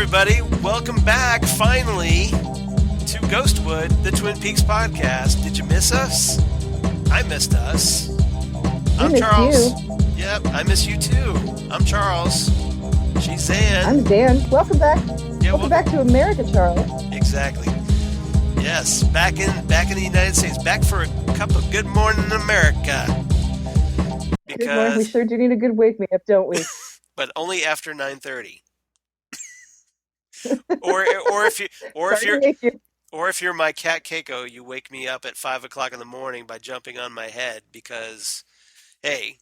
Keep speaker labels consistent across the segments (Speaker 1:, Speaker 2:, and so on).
Speaker 1: everybody. Welcome back, finally, to Ghostwood, the Twin Peaks podcast. Did you miss us? I missed us. I'm Charles.
Speaker 2: You.
Speaker 1: Yep, I miss you too. I'm Charles. She's Xan.
Speaker 2: I'm Dan. Welcome back. Welcome back to America, Charles.
Speaker 1: Exactly. Yes, back in the United States. Back for a cup of Good Morning America.
Speaker 2: Good morning. We sure do need a good wake me up, don't we?
Speaker 1: But only after 9:30. or if you're my cat Keiko, you wake me up at 5 o'clock in the morning by jumping on my head because, hey,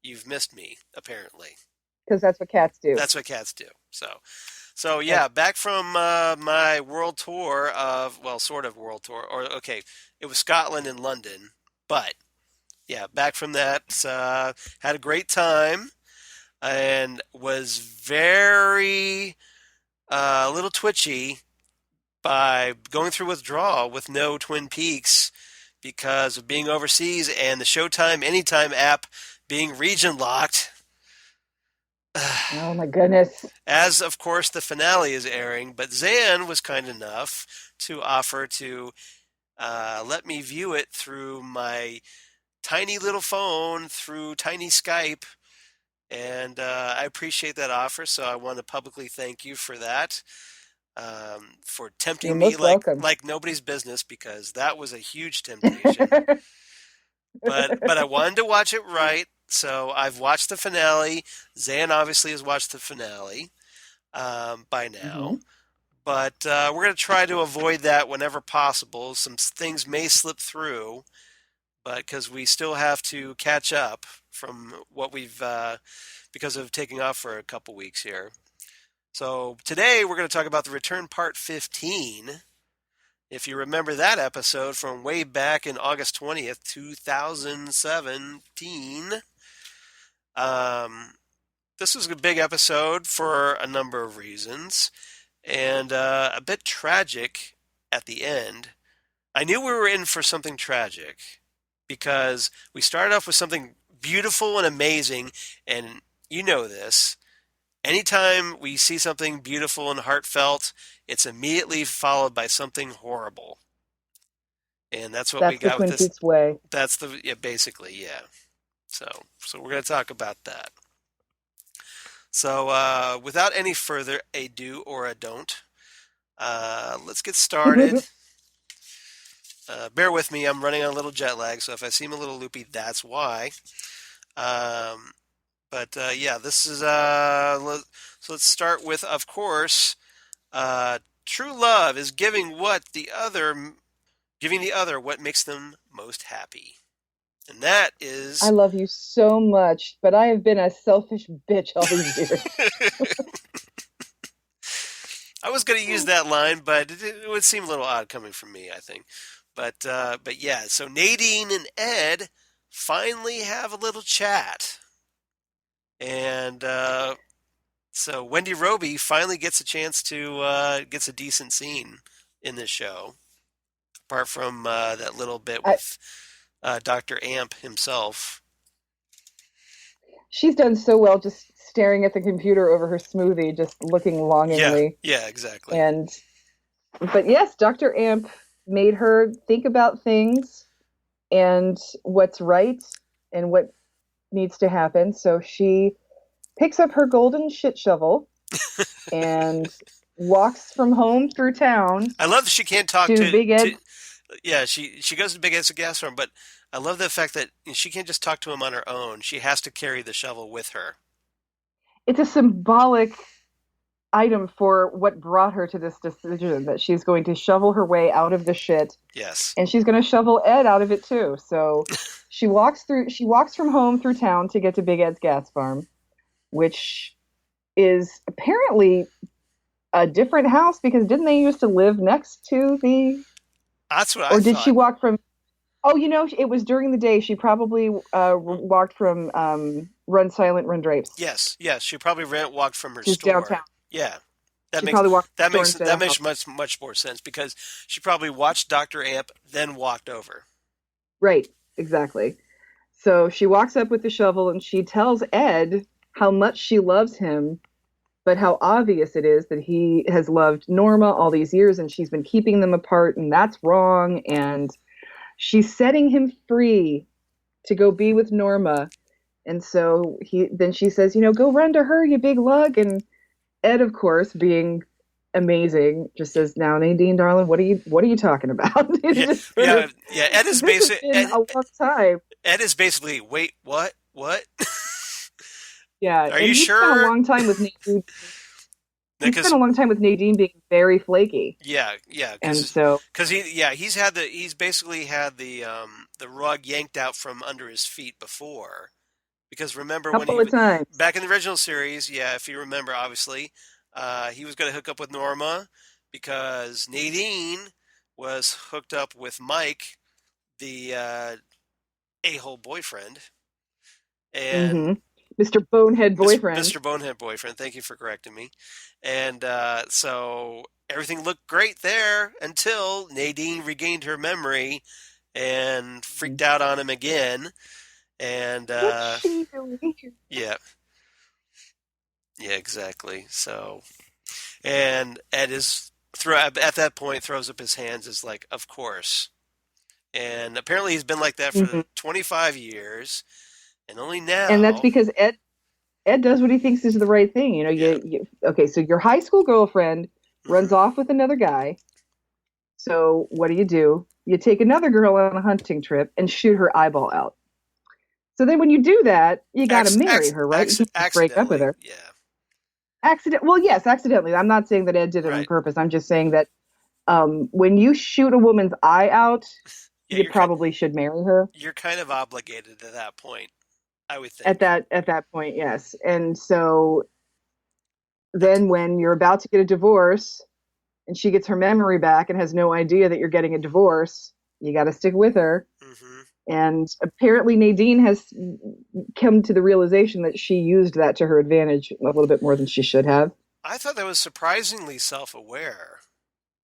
Speaker 1: you've missed me apparently.
Speaker 2: Because that's what cats do.
Speaker 1: That's what cats do. So yeah, back from my world tour sort of world tour, it was Scotland and London, but yeah, back from that, had a great time and was very a little twitchy by going through withdrawal with no Twin Peaks because of being overseas and the Showtime Anytime app being region locked.
Speaker 2: Oh my goodness.
Speaker 1: As of course the finale is airing, but Xan was kind enough to offer to let me view it through my tiny little phone, through tiny Skype. And I appreciate that offer, so I want to publicly thank you for that, for tempting me like nobody's business, because that was a huge temptation. but I wanted to watch it right, so I've watched the finale. Xan obviously has watched the finale by now. Mm-hmm. But we're going to try to avoid that whenever possible. Some things may slip through, but because we still have to catch up from what we've because of taking off for a couple weeks here. So today we're going to talk about The Return Part 15. If you remember that episode from way back in August 20th, 2017. This was a big episode for a number of reasons, and a bit tragic at the end. I knew we were in for something tragic, because we started off with something beautiful and amazing, and you know this. Anytime we see something beautiful and heartfelt, it's immediately followed by something horrible. And that's what we got with this.
Speaker 2: That's the Twin Peaks way.
Speaker 1: That's basically, yeah. So we're going to talk about that. So without any further ado or a don't, let's get started. Bear with me, I'm running on a little jet lag, so if I seem a little loopy, that's why. This is so let's start with, of course, true love is giving the other what makes them most happy. And that is,
Speaker 2: I love you so much, but I have been a selfish bitch all these years.
Speaker 1: I was going to use that line, but it would seem a little odd coming from me, I think. But yeah, so Nadine and Ed finally have a little chat. And so Wendy Robie finally gets a chance to gets a decent scene in this show, apart from that little bit with Dr. Amp himself.
Speaker 2: She's done so well just staring at the computer over her smoothie, just looking longingly.
Speaker 1: Yeah, exactly.
Speaker 2: But yes, Dr. Amp made her think about things and what's right and what needs to happen. So she picks up her golden shit shovel and walks from home through town.
Speaker 1: I love that she can't talk to
Speaker 2: Big Ed.
Speaker 1: She goes to Big Ed's gas farm, but I love the fact that she can't just talk to him on her own. She has to carry the shovel with her.
Speaker 2: It's a symbolic item for what brought her to this decision, that she's going to shovel her way out of the shit.
Speaker 1: Yes.
Speaker 2: And she's going to shovel Ed out of it too. So she walks from home through town to get to Big Ed's gas farm, which is apparently a different house, because didn't they used to live next to the...
Speaker 1: That's what I thought.
Speaker 2: Or did she walk from... Oh, it was during the day. She probably walked from Run Silent, Run Drapes.
Speaker 1: Yes. She probably walked from her
Speaker 2: She's
Speaker 1: store.
Speaker 2: Downtown.
Speaker 1: Yeah.
Speaker 2: That makes
Speaker 1: much more sense, because she probably watched Dr. Amp, then walked over.
Speaker 2: Right, exactly. So she walks up with the shovel and she tells Ed how much she loves him, but how obvious it is that he has loved Norma all these years and she's been keeping them apart, and that's wrong. And she's setting him free to go be with Norma. And so she says, go run to her, you big lug. And Ed, of course, being amazing, just says, "Now, Nadine, darling, what are you talking about?"
Speaker 1: Yeah, yeah. Ed is
Speaker 2: This has been a long time.
Speaker 1: Ed is basically, wait, what?
Speaker 2: Yeah,
Speaker 1: Are
Speaker 2: and
Speaker 1: you
Speaker 2: he spent a
Speaker 1: sure?
Speaker 2: long time with Nadine. He
Speaker 1: Because
Speaker 2: spent a long time with Nadine being very flaky,
Speaker 1: yeah,
Speaker 2: and so
Speaker 1: he's basically had the rug yanked out from under his feet before. Because remember
Speaker 2: a
Speaker 1: when
Speaker 2: couple of times.
Speaker 1: back in the original series, yeah, if you remember, obviously, he was going to hook up with Norma because Nadine was hooked up with Mike, the a-hole boyfriend, and
Speaker 2: Mm-hmm. Mr. Bonehead boyfriend.
Speaker 1: Mr. Bonehead boyfriend. Thank you for correcting me. And so everything looked great there until Nadine regained her memory and freaked out on him again. And
Speaker 2: What's she doing?
Speaker 1: yeah, yeah, exactly. So, and Ed is at that point throws up his hands, is like, of course. And apparently he's been like that
Speaker 2: Mm-hmm.
Speaker 1: for 25 years, and only
Speaker 2: And that's
Speaker 1: now,
Speaker 2: because Ed does what he thinks is the right thing.
Speaker 1: yeah.
Speaker 2: Okay, so your high school girlfriend runs
Speaker 1: Hmm.
Speaker 2: off with another guy. So what do? You take another girl on a hunting trip and shoot her eyeball out. So then when you do that, you got to marry her, right? You can't just break up with
Speaker 1: Accidentally,
Speaker 2: her.
Speaker 1: yeah,
Speaker 2: Well, yes, accidentally. I'm not saying that Ed did it on
Speaker 1: right.
Speaker 2: purpose. I'm just saying that when you shoot a woman's eye out,
Speaker 1: Yeah,
Speaker 2: you probably should marry her
Speaker 1: you're kind of obligated at that point, I would
Speaker 2: at
Speaker 1: think.
Speaker 2: that point. Yes, and so
Speaker 1: But
Speaker 2: then when you're about to get a divorce and she gets her memory back and has no idea that you're getting a divorce, you got to stick with her.
Speaker 1: hmm
Speaker 2: And apparently Nadine has come to the realization that she used that to her advantage a little bit more than she should have.
Speaker 1: I thought that was surprisingly self-aware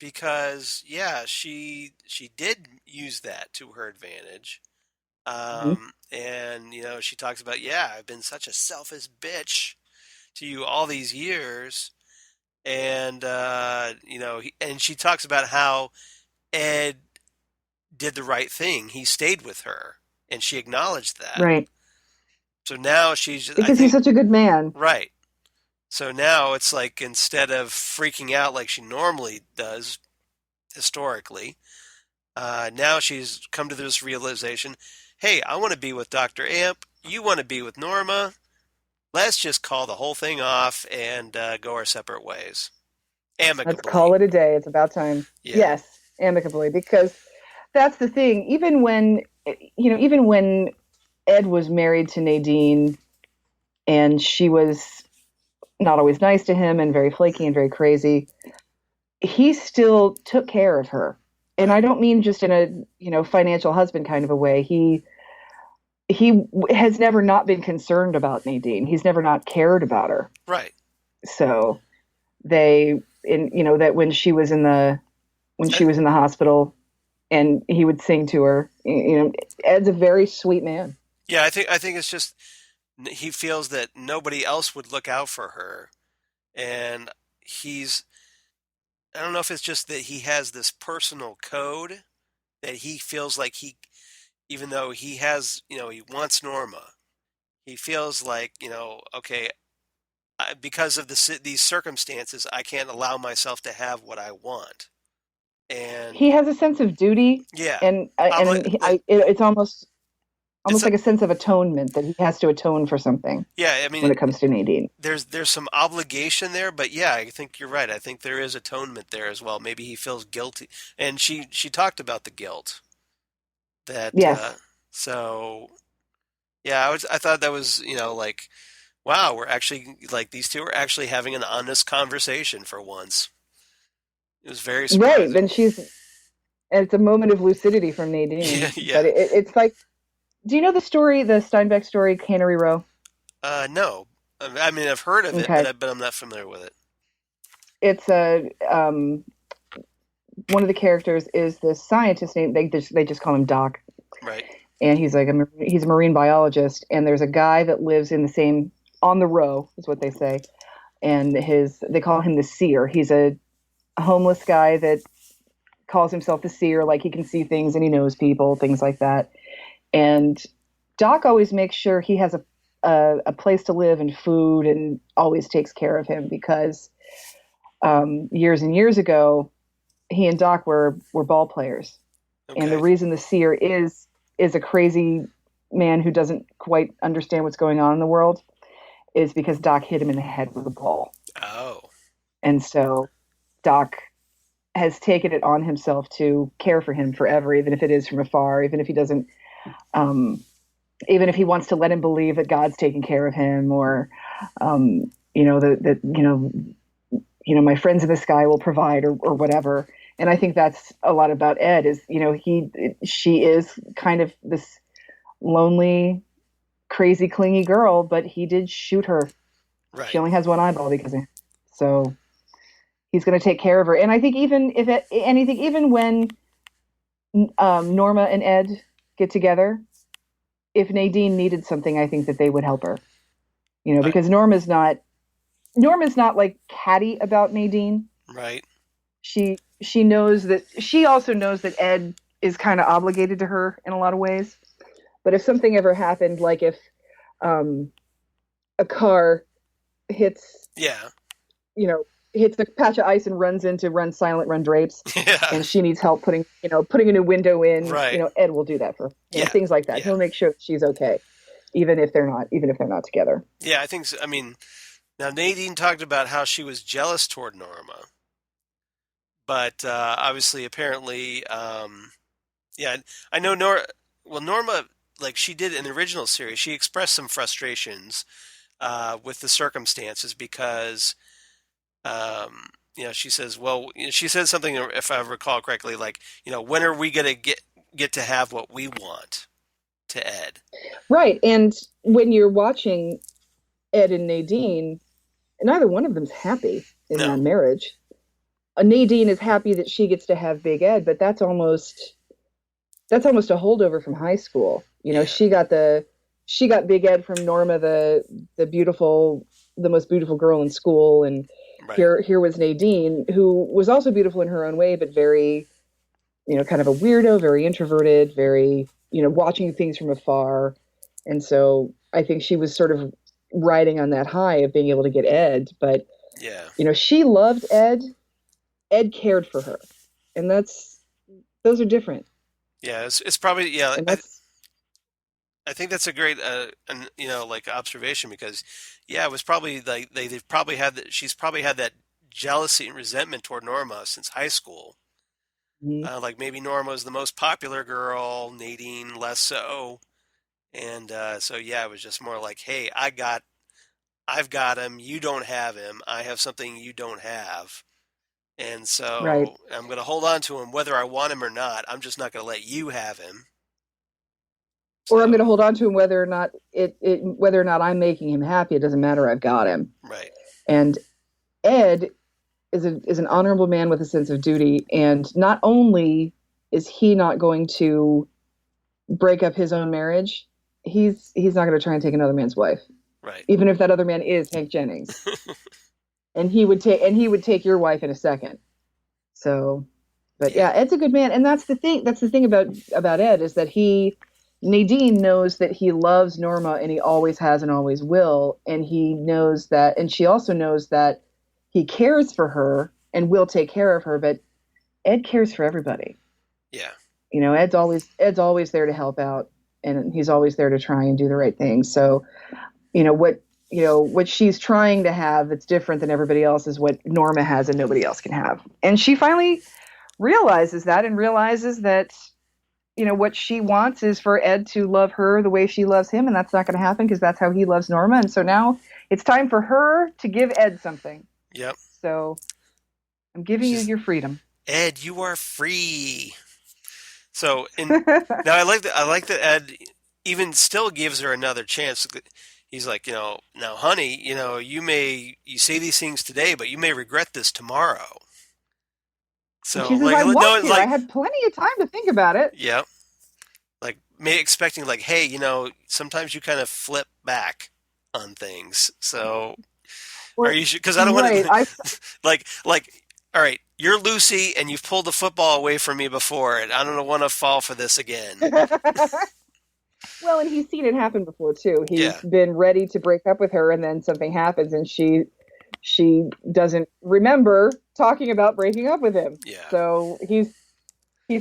Speaker 1: because yeah, she did use that to her advantage.
Speaker 2: Mhm.
Speaker 1: And she talks about, yeah, I've been such a selfish bitch to you all these years, and and she talks about how Ed did the right thing. He stayed with her, and she acknowledged that.
Speaker 2: Right.
Speaker 1: So now she's, I
Speaker 2: Because he's
Speaker 1: think,
Speaker 2: such a good man.
Speaker 1: right. So now it's like instead of freaking out like she normally does historically, now she's come to this realization, hey, I want to be with Dr. Amp. You want to be with Norma. Let's just call the whole thing off and go our separate ways.
Speaker 2: Let's call
Speaker 1: Amicably.
Speaker 2: it a day. It's about time.
Speaker 1: Yeah.
Speaker 2: Yes, amicably, because that's the thing. Even when Ed was married to Nadine and she was not always nice to him and very flaky and very crazy, he still took care of her. And I
Speaker 1: Right.
Speaker 2: don't mean just in a, financial husband kind of a way. He has never not been concerned about Nadine. He's never not cared about her.
Speaker 1: Right.
Speaker 2: So that when she was in the hospital and he would sing to her, Ed's a very sweet man.
Speaker 1: Yeah, I think it's just he feels that nobody else would look out for her, and he's I don't know if it's just that he has this personal code that he feels like even though he has, he wants Norma, he feels like, okay, because of these circumstances, I can't allow myself to have what I want. And
Speaker 2: He has a sense of duty,
Speaker 1: yeah,
Speaker 2: it's
Speaker 1: it's
Speaker 2: almost like a sense of atonement that he has to atone for something
Speaker 1: yeah, I
Speaker 2: when
Speaker 1: mean,
Speaker 2: it comes to Nadine.
Speaker 1: there's some obligation there, but yeah, I think you're right. I think there is atonement there as well. Maybe he feels guilty, and she talked about the guilt that
Speaker 2: Yes.
Speaker 1: so yeah, I thought that was, like, wow, we're actually like these two are actually having an honest conversation for once. It was very
Speaker 2: Right.
Speaker 1: surprising.
Speaker 2: Then it's a moment of lucidity from Nadine.
Speaker 1: Yeah,
Speaker 2: But
Speaker 1: yeah.
Speaker 2: it's like, do you know the Steinbeck story, Cannery Row?
Speaker 1: No, I mean I've heard of it,
Speaker 2: Okay.
Speaker 1: but I'm not familiar with it.
Speaker 2: It's one of the characters is this scientist named, they just call him Doc.
Speaker 1: Right.
Speaker 2: And he's a marine biologist. And there's a guy that lives in the same, on the row is what they say, and they call him the seer. He's a homeless guy that calls himself the seer, like he can see things and he knows people, things like that. And Doc always makes sure he has a place to live and food, and always takes care of him because years and years ago, he and Doc were ball players, and the
Speaker 1: Okay.
Speaker 2: reason the seer is a crazy man who doesn't quite understand what's going on in the world is because Doc hit him in the head with a ball,
Speaker 1: Oh.
Speaker 2: and so Doc has taken it on himself to care for him forever, even if it is from afar, even if he doesn't, um, even if he wants to let him believe that God's taking care of him, or that my friends in the sky will provide, or whatever. And I think that's a lot about Ed is, she is kind of this lonely, crazy, clingy girl, but he did shoot her. She
Speaker 1: Right.
Speaker 2: only has one eyeball because of him. So he's going to take care of her. And I think even if anything, even when Norma and Ed get together, if Nadine needed something, I think that they would help her.
Speaker 1: I,
Speaker 2: Because Norma's not like catty about Nadine.
Speaker 1: right.
Speaker 2: She knows that she also knows that Ed is kind of obligated to her in a lot of ways. But if something ever happened, like if um, a car hits,
Speaker 1: Yeah.
Speaker 2: you know, hits a patch of ice and run silent, run drapes,
Speaker 1: Yeah.
Speaker 2: and she needs help putting a new window in,
Speaker 1: Right.
Speaker 2: Ed will do that for her.
Speaker 1: Yeah.
Speaker 2: Things like that.
Speaker 1: Yeah.
Speaker 2: He'll make sure that she's okay, even if they're not together.
Speaker 1: Yeah, I think so. I mean, now Nadine talked about how she was jealous toward Norma, but obviously, apparently, yeah, I know Norma, like she did in the original series, she expressed some frustrations with the circumstances because, she says, well, she says something, if I recall correctly, like, when are we gonna get to have what we want to Ed?
Speaker 2: Right. And when you're watching Ed and Nadine, neither one of them's happy in
Speaker 1: No.
Speaker 2: that marriage. Nadine is happy that she gets to have Big Ed, but that's almost a holdover from high school.
Speaker 1: Yeah.
Speaker 2: She got Big Ed from Norma, the most beautiful girl in school, and
Speaker 1: Right.
Speaker 2: here was Nadine, who was also beautiful in her own way, but very, kind of a weirdo, very introverted, very, watching things from afar. And so I think she was sort of riding on that high of being able to get Ed, but
Speaker 1: Yeah.
Speaker 2: she loved Ed. Ed cared for her, and those are different,
Speaker 1: Yeah. It's probably yeah.
Speaker 2: and
Speaker 1: I
Speaker 2: that's
Speaker 1: I think that's a great like observation because yeah, it was probably like they've probably had that she's probably had that jealousy and resentment toward Norma since high school.
Speaker 2: mhm.
Speaker 1: Like maybe Norma was the most popular girl, Nadine less so, and so yeah, it was just more like, hey, I've got him, you don't have him, I have something you don't have, and
Speaker 2: Right.
Speaker 1: so I'm going to hold on to him whether I want him or not. I'm just not going to let you have him.
Speaker 2: Or I'm going to
Speaker 1: So
Speaker 2: hold on to him whether or not I'm making him happy. It doesn't matter. I've got him.
Speaker 1: right,
Speaker 2: And Ed is an honorable man with a sense of duty, and not only is he not going to break up his own marriage, he's not going to try and take another man's wife,
Speaker 1: right,
Speaker 2: even if that other man is Hank Jennings, and he would take your wife in a second. So, but
Speaker 1: yeah,
Speaker 2: yeah, Ed's a good man, and that's the thing. That's the thing about Ed is that Nadine knows that he loves Norma, and he always has and always will, and he knows that, and she also knows that he cares for her and will take care of her. But Ed cares for everybody.
Speaker 1: yeah,
Speaker 2: Ed's always there to help out, and he's always there to try and do the right thing. So, what she's trying to have that's different than everybody else is what Norma has and nobody else can have. And she finally realizes that, and realizes that what she wants is for Ed to love her the way she loves him, and that's not going to happen because that's how he loves Norma. And so now it's time for her to give Ed something.
Speaker 1: yep.
Speaker 2: So I'm giving you
Speaker 1: She's
Speaker 2: your freedom.
Speaker 1: Ed, you are free. So in now I like that Ed even still gives her another chance. He's like, now honey, you say these things today, but you may regret this tomorrow.
Speaker 2: And
Speaker 1: So
Speaker 2: she says,
Speaker 1: like
Speaker 2: I want
Speaker 1: no
Speaker 2: to. I
Speaker 1: like
Speaker 2: had plenty of time to think about it.
Speaker 1: yeah, like may expecting like, hey, sometimes you kind of flip back on things. So Are
Speaker 2: Or
Speaker 1: you sure? Because I don't want
Speaker 2: right.
Speaker 1: to like. All right, you're Lucy, and you've pulled the football away from me before, and I don't want to fall for this again.
Speaker 2: Well, and he's seen it happen before too. He's
Speaker 1: Yeah,
Speaker 2: been ready to break up with her, and then something happens, and she doesn't remember talking about breaking up with him.
Speaker 1: yeah.
Speaker 2: So he's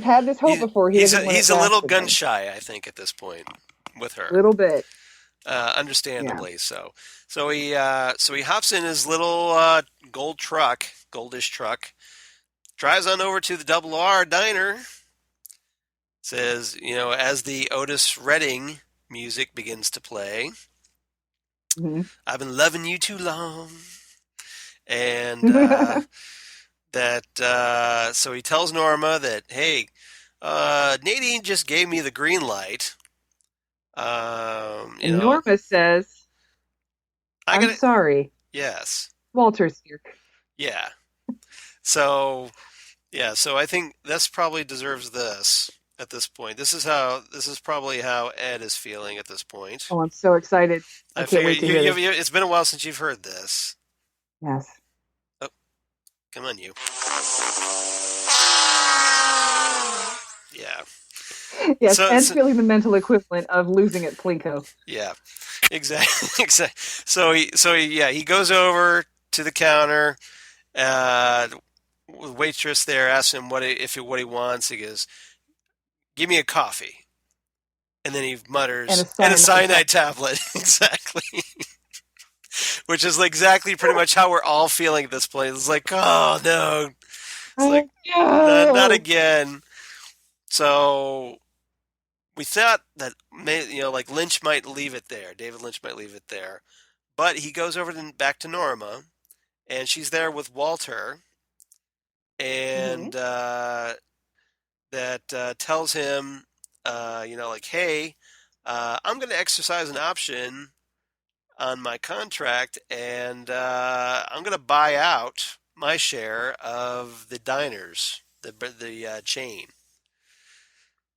Speaker 2: had this hope before. He doesn't want it
Speaker 1: He's a little
Speaker 2: dashed
Speaker 1: gun
Speaker 2: again.
Speaker 1: shy, I think, at this point with her.
Speaker 2: Little bit, yeah.
Speaker 1: Understandably so. So he hops in his little goldish truck, drives on over to the Double R Diner. Says, as the Otis Redding music begins to play,
Speaker 2: Hmm.
Speaker 1: I've been loving you too long, and so he tells Norma that, hey, Nadine just gave me the green light.
Speaker 2: And Norma says,
Speaker 1: I
Speaker 2: "I'm
Speaker 1: gotta,
Speaker 2: sorry,
Speaker 1: yes,
Speaker 2: Walter's here."
Speaker 1: yeah. So, yeah, so I think this probably deserves this at this point. This is probably how Ed is feeling at this point.
Speaker 2: Oh, I'm so excited! I
Speaker 1: I
Speaker 2: can't
Speaker 1: figure
Speaker 2: wait to hear this.
Speaker 1: it's been a while since you've heard this.
Speaker 2: Yes,
Speaker 1: Oh, come on, you. Yeah.
Speaker 2: yes. Ed's
Speaker 1: So
Speaker 2: feeling the mental equivalent of losing at Plinko.
Speaker 1: yeah, exactly. Exactly. So he goes over to the counter. The waitress there asks him what he wants. He goes, "Give me a coffee," and then he
Speaker 2: And
Speaker 1: mutters,
Speaker 2: a
Speaker 1: "And a
Speaker 2: cyanide
Speaker 1: cyanide tablet." Exactly. Which is exactly pretty much how we're all feeling at this point. It's like, oh no, it's like
Speaker 2: oh
Speaker 1: not
Speaker 2: no!
Speaker 1: again. So we thought that like Lynch might leave it there. David Lynch might leave it there, but he goes over back to Norma, and she's there with Walter,
Speaker 2: Hmm.
Speaker 1: and that tells him, like, hey, I'm going to exercise an option on my contract, and I'm going to buy out my share of the diners, the chain.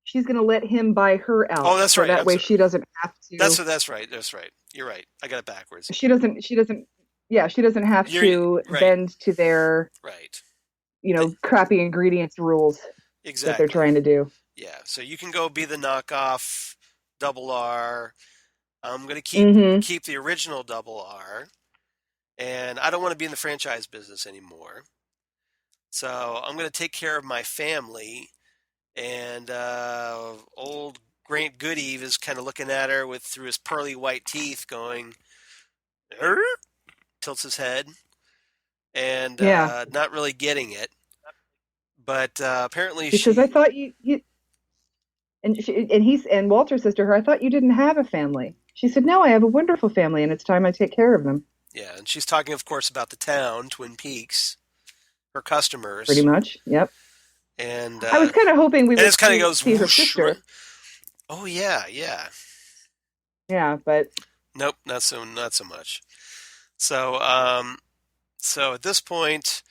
Speaker 2: She's going to let him buy her
Speaker 1: Oh,
Speaker 2: out,
Speaker 1: that's
Speaker 2: so
Speaker 1: right.
Speaker 2: that
Speaker 1: I'm
Speaker 2: way
Speaker 1: sorry.
Speaker 2: she doesn't have to.
Speaker 1: That's right. That's right. You're right. I got it backwards.
Speaker 2: She doesn't. Yeah, she doesn't have
Speaker 1: You're
Speaker 2: to
Speaker 1: right.
Speaker 2: bend to their
Speaker 1: Right.
Speaker 2: crappy ingredients rules that they're
Speaker 1: Exactly.
Speaker 2: trying to do.
Speaker 1: Yeah. So you can go be the knockoff double R. I'm gonna
Speaker 2: Hmm.
Speaker 1: keep the original double R, and I don't want to be in the franchise business anymore. So I'm gonna take care of my family. And old Grant Goodeve is kind of looking at her through his pearly white teeth, going, "Er?" Tilts his head, and
Speaker 2: Yeah,
Speaker 1: not really getting it. But apparently
Speaker 2: she says, "I
Speaker 1: she,
Speaker 2: thought you." And Walter says to her, "I thought you didn't have a family." She said, "No, I have a wonderful family, and it's time I take care of them."
Speaker 1: yeah, and she's talking, of course, about the town, Twin Peaks, her
Speaker 2: Pretty
Speaker 1: customers,
Speaker 2: much. Yep.
Speaker 1: and
Speaker 2: I was kind of hoping we
Speaker 1: and
Speaker 2: would
Speaker 1: it kind of goes
Speaker 2: see her
Speaker 1: whoosh.
Speaker 2: sister.
Speaker 1: Oh yeah, yeah.
Speaker 2: Yeah, but
Speaker 1: Nope, not so much. So so at this point,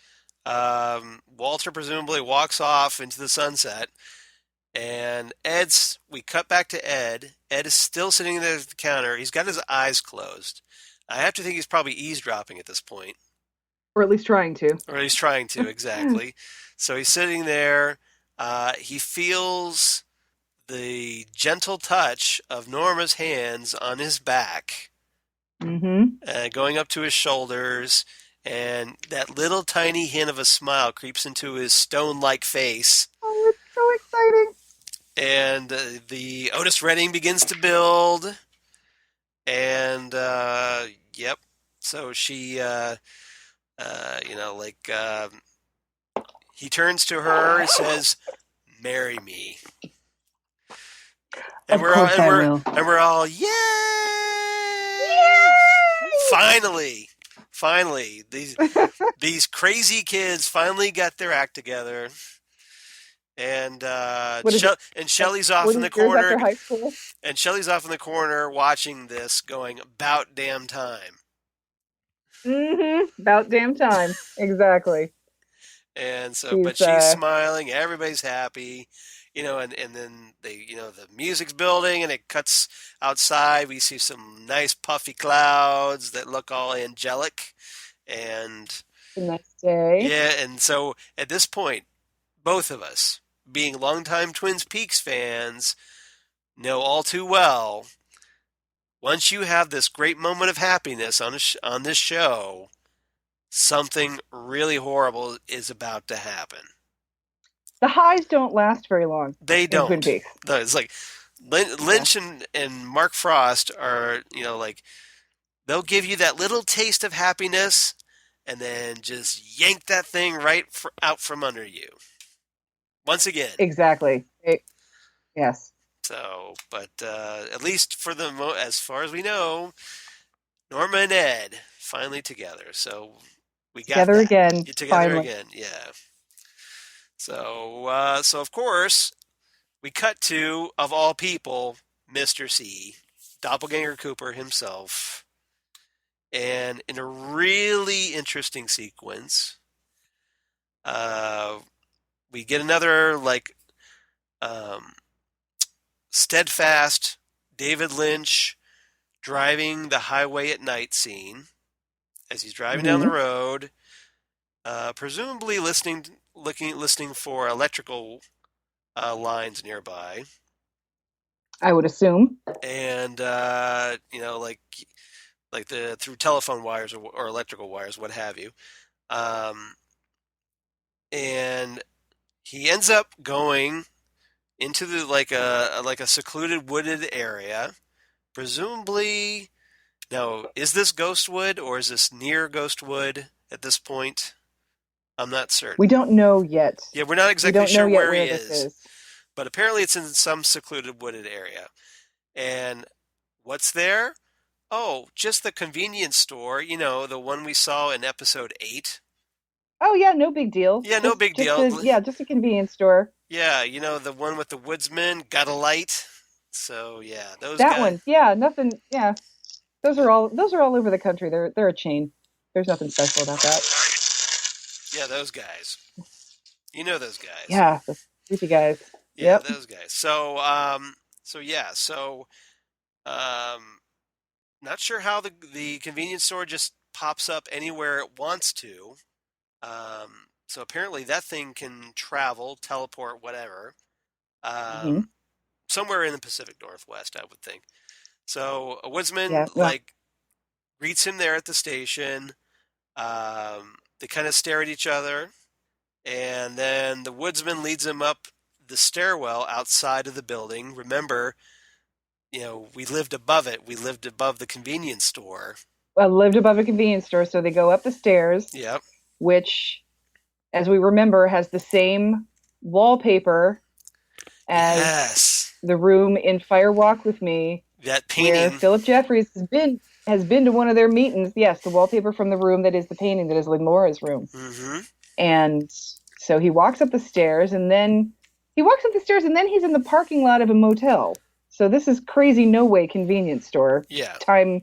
Speaker 1: Walter presumably walks off into the sunset, and we cut back to Ed. Ed is still sitting there at the counter. He's got his eyes closed. I have to think he's probably eavesdropping at this point,
Speaker 2: or at least trying to.
Speaker 1: or he's trying to, exactly. So he's sitting there. He feels the gentle touch of Norma's hands on his back,
Speaker 2: Hmm.
Speaker 1: going up to his shoulders, and that little tiny hint of a smile creeps into his stone-like face.
Speaker 2: Oh, it's so exciting.
Speaker 1: And the Otis Redding begins to build, and yep. So she, like he turns to her and says, "Marry me," and
Speaker 2: Of course I will.
Speaker 1: we're all, yay! Finally, finally, these crazy kids finally got their act together. And
Speaker 2: What is it?
Speaker 1: Shelley's off in
Speaker 2: 40
Speaker 1: the
Speaker 2: years
Speaker 1: corner,
Speaker 2: after high school?
Speaker 1: watching this, going, "About damn time."
Speaker 2: About damn time. Exactly.
Speaker 1: And so, but
Speaker 2: She's
Speaker 1: she's smiling, everybody's happy, and then the music's building, and it cuts outside. We see some nice puffy clouds that look all angelic, And
Speaker 2: The next day.
Speaker 1: yeah, and so at this point, both of us, being longtime Twin Peaks fans, know all too well once you have this great moment of happiness on this show, something really horrible is about to happen.
Speaker 2: The highs don't last very long
Speaker 1: They
Speaker 2: in Twin
Speaker 1: don't.
Speaker 2: Peaks.
Speaker 1: It's like
Speaker 2: Yeah.
Speaker 1: Lynch and Mark Frost are, like they'll give you that little taste of happiness and then just yank that thing out from under you once again.
Speaker 2: Exactly. Yes.
Speaker 1: So, but at least as far as we know, Norma and Ed finally together. So we got
Speaker 2: Together
Speaker 1: that.
Speaker 2: again,
Speaker 1: Get together
Speaker 2: finally.
Speaker 1: again, yeah. So of course we cut to, of all people, Mr. C, Doppelganger Cooper himself, and in a really interesting sequence, uh, we get another um, steadfast David Lynch driving the highway at night scene as he's driving down the
Speaker 2: Hmm.
Speaker 1: road, presumably listening for electrical lines nearby,
Speaker 2: I would assume.
Speaker 1: and like the through telephone wires or electrical wires, what have you. Um, and he ends up going into the like a secluded wooded area, presumably. Now, is this Ghostwood or is this near Ghostwood at this point? I'm not
Speaker 2: We
Speaker 1: certain.
Speaker 2: don't know yet.
Speaker 1: Yeah, we're not
Speaker 2: We
Speaker 1: exactly
Speaker 2: don't know
Speaker 1: sure
Speaker 2: yet
Speaker 1: where he
Speaker 2: where this
Speaker 1: is,
Speaker 2: is.
Speaker 1: but apparently it's in some secluded wooded area. And what's there? Oh, just the convenience store, the one we saw in episode 8.
Speaker 2: Oh yeah, no big deal.
Speaker 1: Yeah, no
Speaker 2: Just
Speaker 1: big
Speaker 2: just
Speaker 1: deal.
Speaker 2: a yeah, just a convenience store.
Speaker 1: Yeah, the one with the woodsman, got a light. So, yeah, those
Speaker 2: That
Speaker 1: guys.
Speaker 2: one. Yeah, nothing. Yeah. Those are all over the country. They're a chain. There's nothing special about that.
Speaker 1: Yeah, those guys. You know those guys.
Speaker 2: Yeah, the creepy guys.
Speaker 1: Yeah,
Speaker 2: Yep.
Speaker 1: those guys. So, not sure how the convenience store just pops up anywhere it wants to. So apparently that thing can travel, teleport, whatever.
Speaker 2: Hmm.
Speaker 1: Um, Somewhere in the Pacific Northwest, I would think. So a woodsman
Speaker 2: Yeah. Well,
Speaker 1: greets him there at the station. They kind of stare at each other, and then the woodsman leads him up the stairwell outside of the building. Remember, we lived above it. We lived above the convenience store.
Speaker 2: I lived above a convenience store, so they go up the stairs,
Speaker 1: Yep.
Speaker 2: which, as we remember, has the same wallpaper as
Speaker 1: Yes.
Speaker 2: the room in Fire Walk with Me,
Speaker 1: That
Speaker 2: where
Speaker 1: painting.
Speaker 2: Philip Jeffries has been to one of their meetings. Yes, the wallpaper from the room that is the painting that is Lynn Mora's room.
Speaker 1: Mm-hmm.
Speaker 2: And so he walks up the stairs, and then he's in the parking lot of a motel. So this is crazy no way convenience store.
Speaker 1: Yeah.
Speaker 2: Time,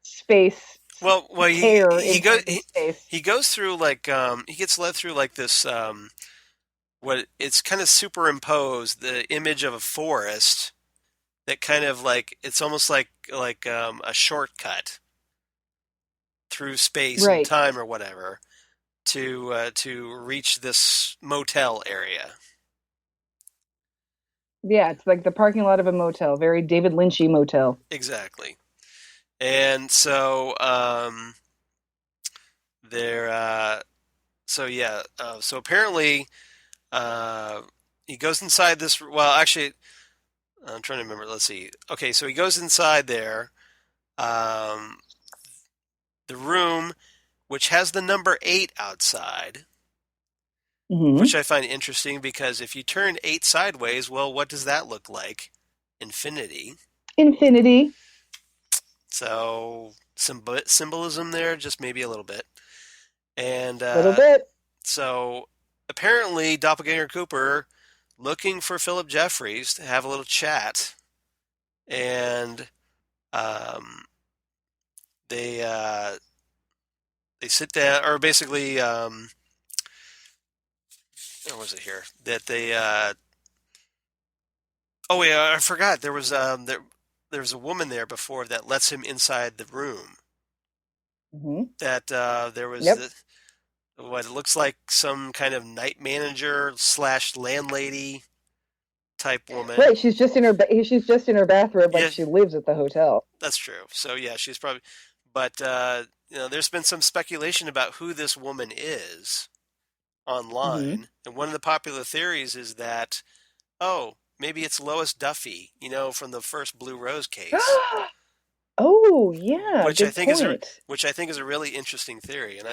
Speaker 2: space,
Speaker 1: Well,
Speaker 2: care
Speaker 1: he
Speaker 2: in
Speaker 1: goes
Speaker 2: time and space.
Speaker 1: he goes through he gets led through like this what it's kind of superimposed the image of a forest that kind of like it's almost like a shortcut through space and
Speaker 2: Right.
Speaker 1: time or whatever to reach this motel area.
Speaker 2: Yeah, it's like the parking lot of a motel, very David Lynchy motel.
Speaker 1: Exactly. And so there so apparently uh he goes inside this, well, actually I'm trying to remember. Let's see. Okay, so he goes inside there, um, the room, which has the number 8 outside, which
Speaker 2: Hmm.
Speaker 1: I find interesting because if you turn 8 sideways, well, what does that look like? Infinity.
Speaker 2: Infinity.
Speaker 1: So symbolism there, just maybe a little bit. And
Speaker 2: Little bit.
Speaker 1: so apparently, Doppelganger Cooper looking for Philip Jeffries to have a little chat, and um, they they sit down, or basically, what was it here? That they, oh yeah, I forgot. There was a woman there before that lets him inside the room.
Speaker 2: Hmm.
Speaker 1: that there was
Speaker 2: Yep.
Speaker 1: what it looks like some kind of night manager slash landlady type woman.
Speaker 2: Right. She's just in her bathrobe, like
Speaker 1: Yeah,
Speaker 2: she lives at the hotel.
Speaker 1: that's true. So yeah, she's probably. But there's been some speculation about who this woman is
Speaker 2: Hmm.
Speaker 1: online, and one of the popular theories is that maybe it's Lois Duffy, from the first Blue Rose case,
Speaker 2: Oh, yeah.
Speaker 1: which I
Speaker 2: Good
Speaker 1: think is a
Speaker 2: point.
Speaker 1: which I think is a really interesting theory, and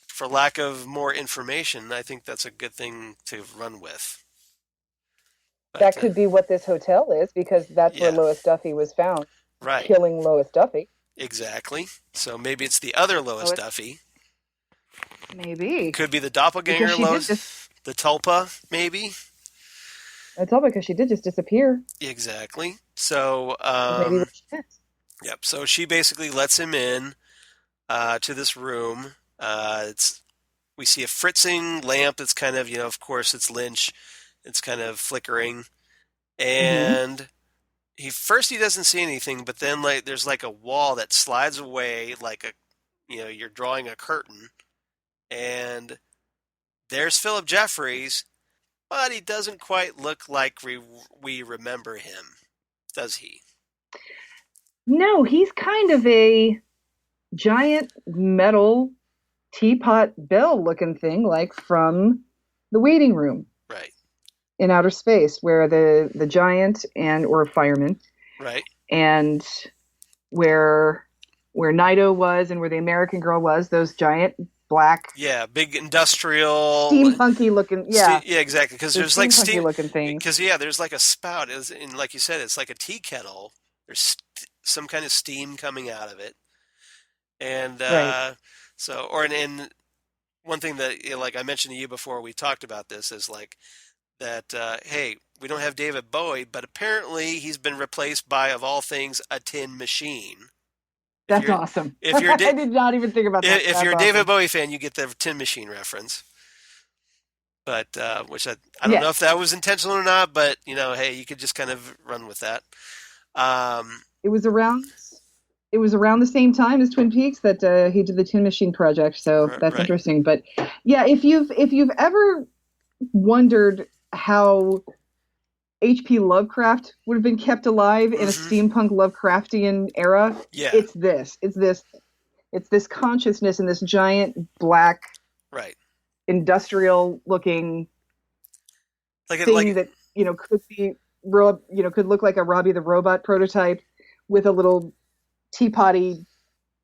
Speaker 1: for lack of more information, I think that's a good thing to run with. But
Speaker 2: That could be what this hotel is, because that's where
Speaker 1: yeah,
Speaker 2: Lois Duffy was found,
Speaker 1: right,
Speaker 2: killing Lois Duffy.
Speaker 1: exactly. So maybe it's the other Lois
Speaker 2: Lois,
Speaker 1: Duffy.
Speaker 2: maybe.
Speaker 1: Could be the
Speaker 2: Because
Speaker 1: doppelganger
Speaker 2: she did just,
Speaker 1: Lois, the tulpa, maybe.
Speaker 2: I told her, because she did just disappear.
Speaker 1: Exactly. So,
Speaker 2: Or maybe
Speaker 1: yep. So she basically lets him in to this room. It's We see a fritzing lamp that's kind of, of course, it's Lynch. It's kind of flickering,
Speaker 2: hmm
Speaker 1: and he doesn't see anything, but then like there's like a wall that slides away, like you're drawing a curtain, and there's Philip Jeffries, but he doesn't quite look like we remember him, does he?
Speaker 2: No, he's kind of a giant metal teapot bell looking thing, like from the waiting room
Speaker 1: Right.
Speaker 2: in outer space, where the giant and or fireman,
Speaker 1: Right.
Speaker 2: and where Nido was and where the American Girl was, those giant black
Speaker 1: Yeah, big industrial.
Speaker 2: steampunky looking, yeah,
Speaker 1: Yeah, exactly. Because
Speaker 2: those
Speaker 1: there's like
Speaker 2: steampunky
Speaker 1: steam.
Speaker 2: looking things.
Speaker 1: Because yeah, there's like a spout, and like you said, it's like a tea kettle. There's some kind of steam coming out of it, and
Speaker 2: Right.
Speaker 1: and one thing that like I mentioned to you before we talked about this is like that. Hey, we don't have David Bowie, but apparently he's been replaced by, of all things, a tin machine. If
Speaker 2: That's
Speaker 1: you're
Speaker 2: awesome.
Speaker 1: if you're
Speaker 2: I did not even think about that.
Speaker 1: if
Speaker 2: That's
Speaker 1: you're a David
Speaker 2: awesome.
Speaker 1: Bowie fan, you get the tin machine reference. But which I don't know if
Speaker 2: Yes.
Speaker 1: that was intentional or not, but hey, you could just kind of run with that. Um,
Speaker 2: It was around it was around the same time as Twin Peaks that he did the Tin Machine project, so that's
Speaker 1: right.
Speaker 2: interesting. But yeah, if you've ever wondered how H.P. Lovecraft would have been kept alive in a
Speaker 1: Hmm.
Speaker 2: steampunk Lovecraftian era,
Speaker 1: Yeah.
Speaker 2: it's this. It's this consciousness in this giant black
Speaker 1: Right.
Speaker 2: industrial looking
Speaker 1: Like
Speaker 2: thing that could be could look like a Robbie the Robot prototype with a little teapotty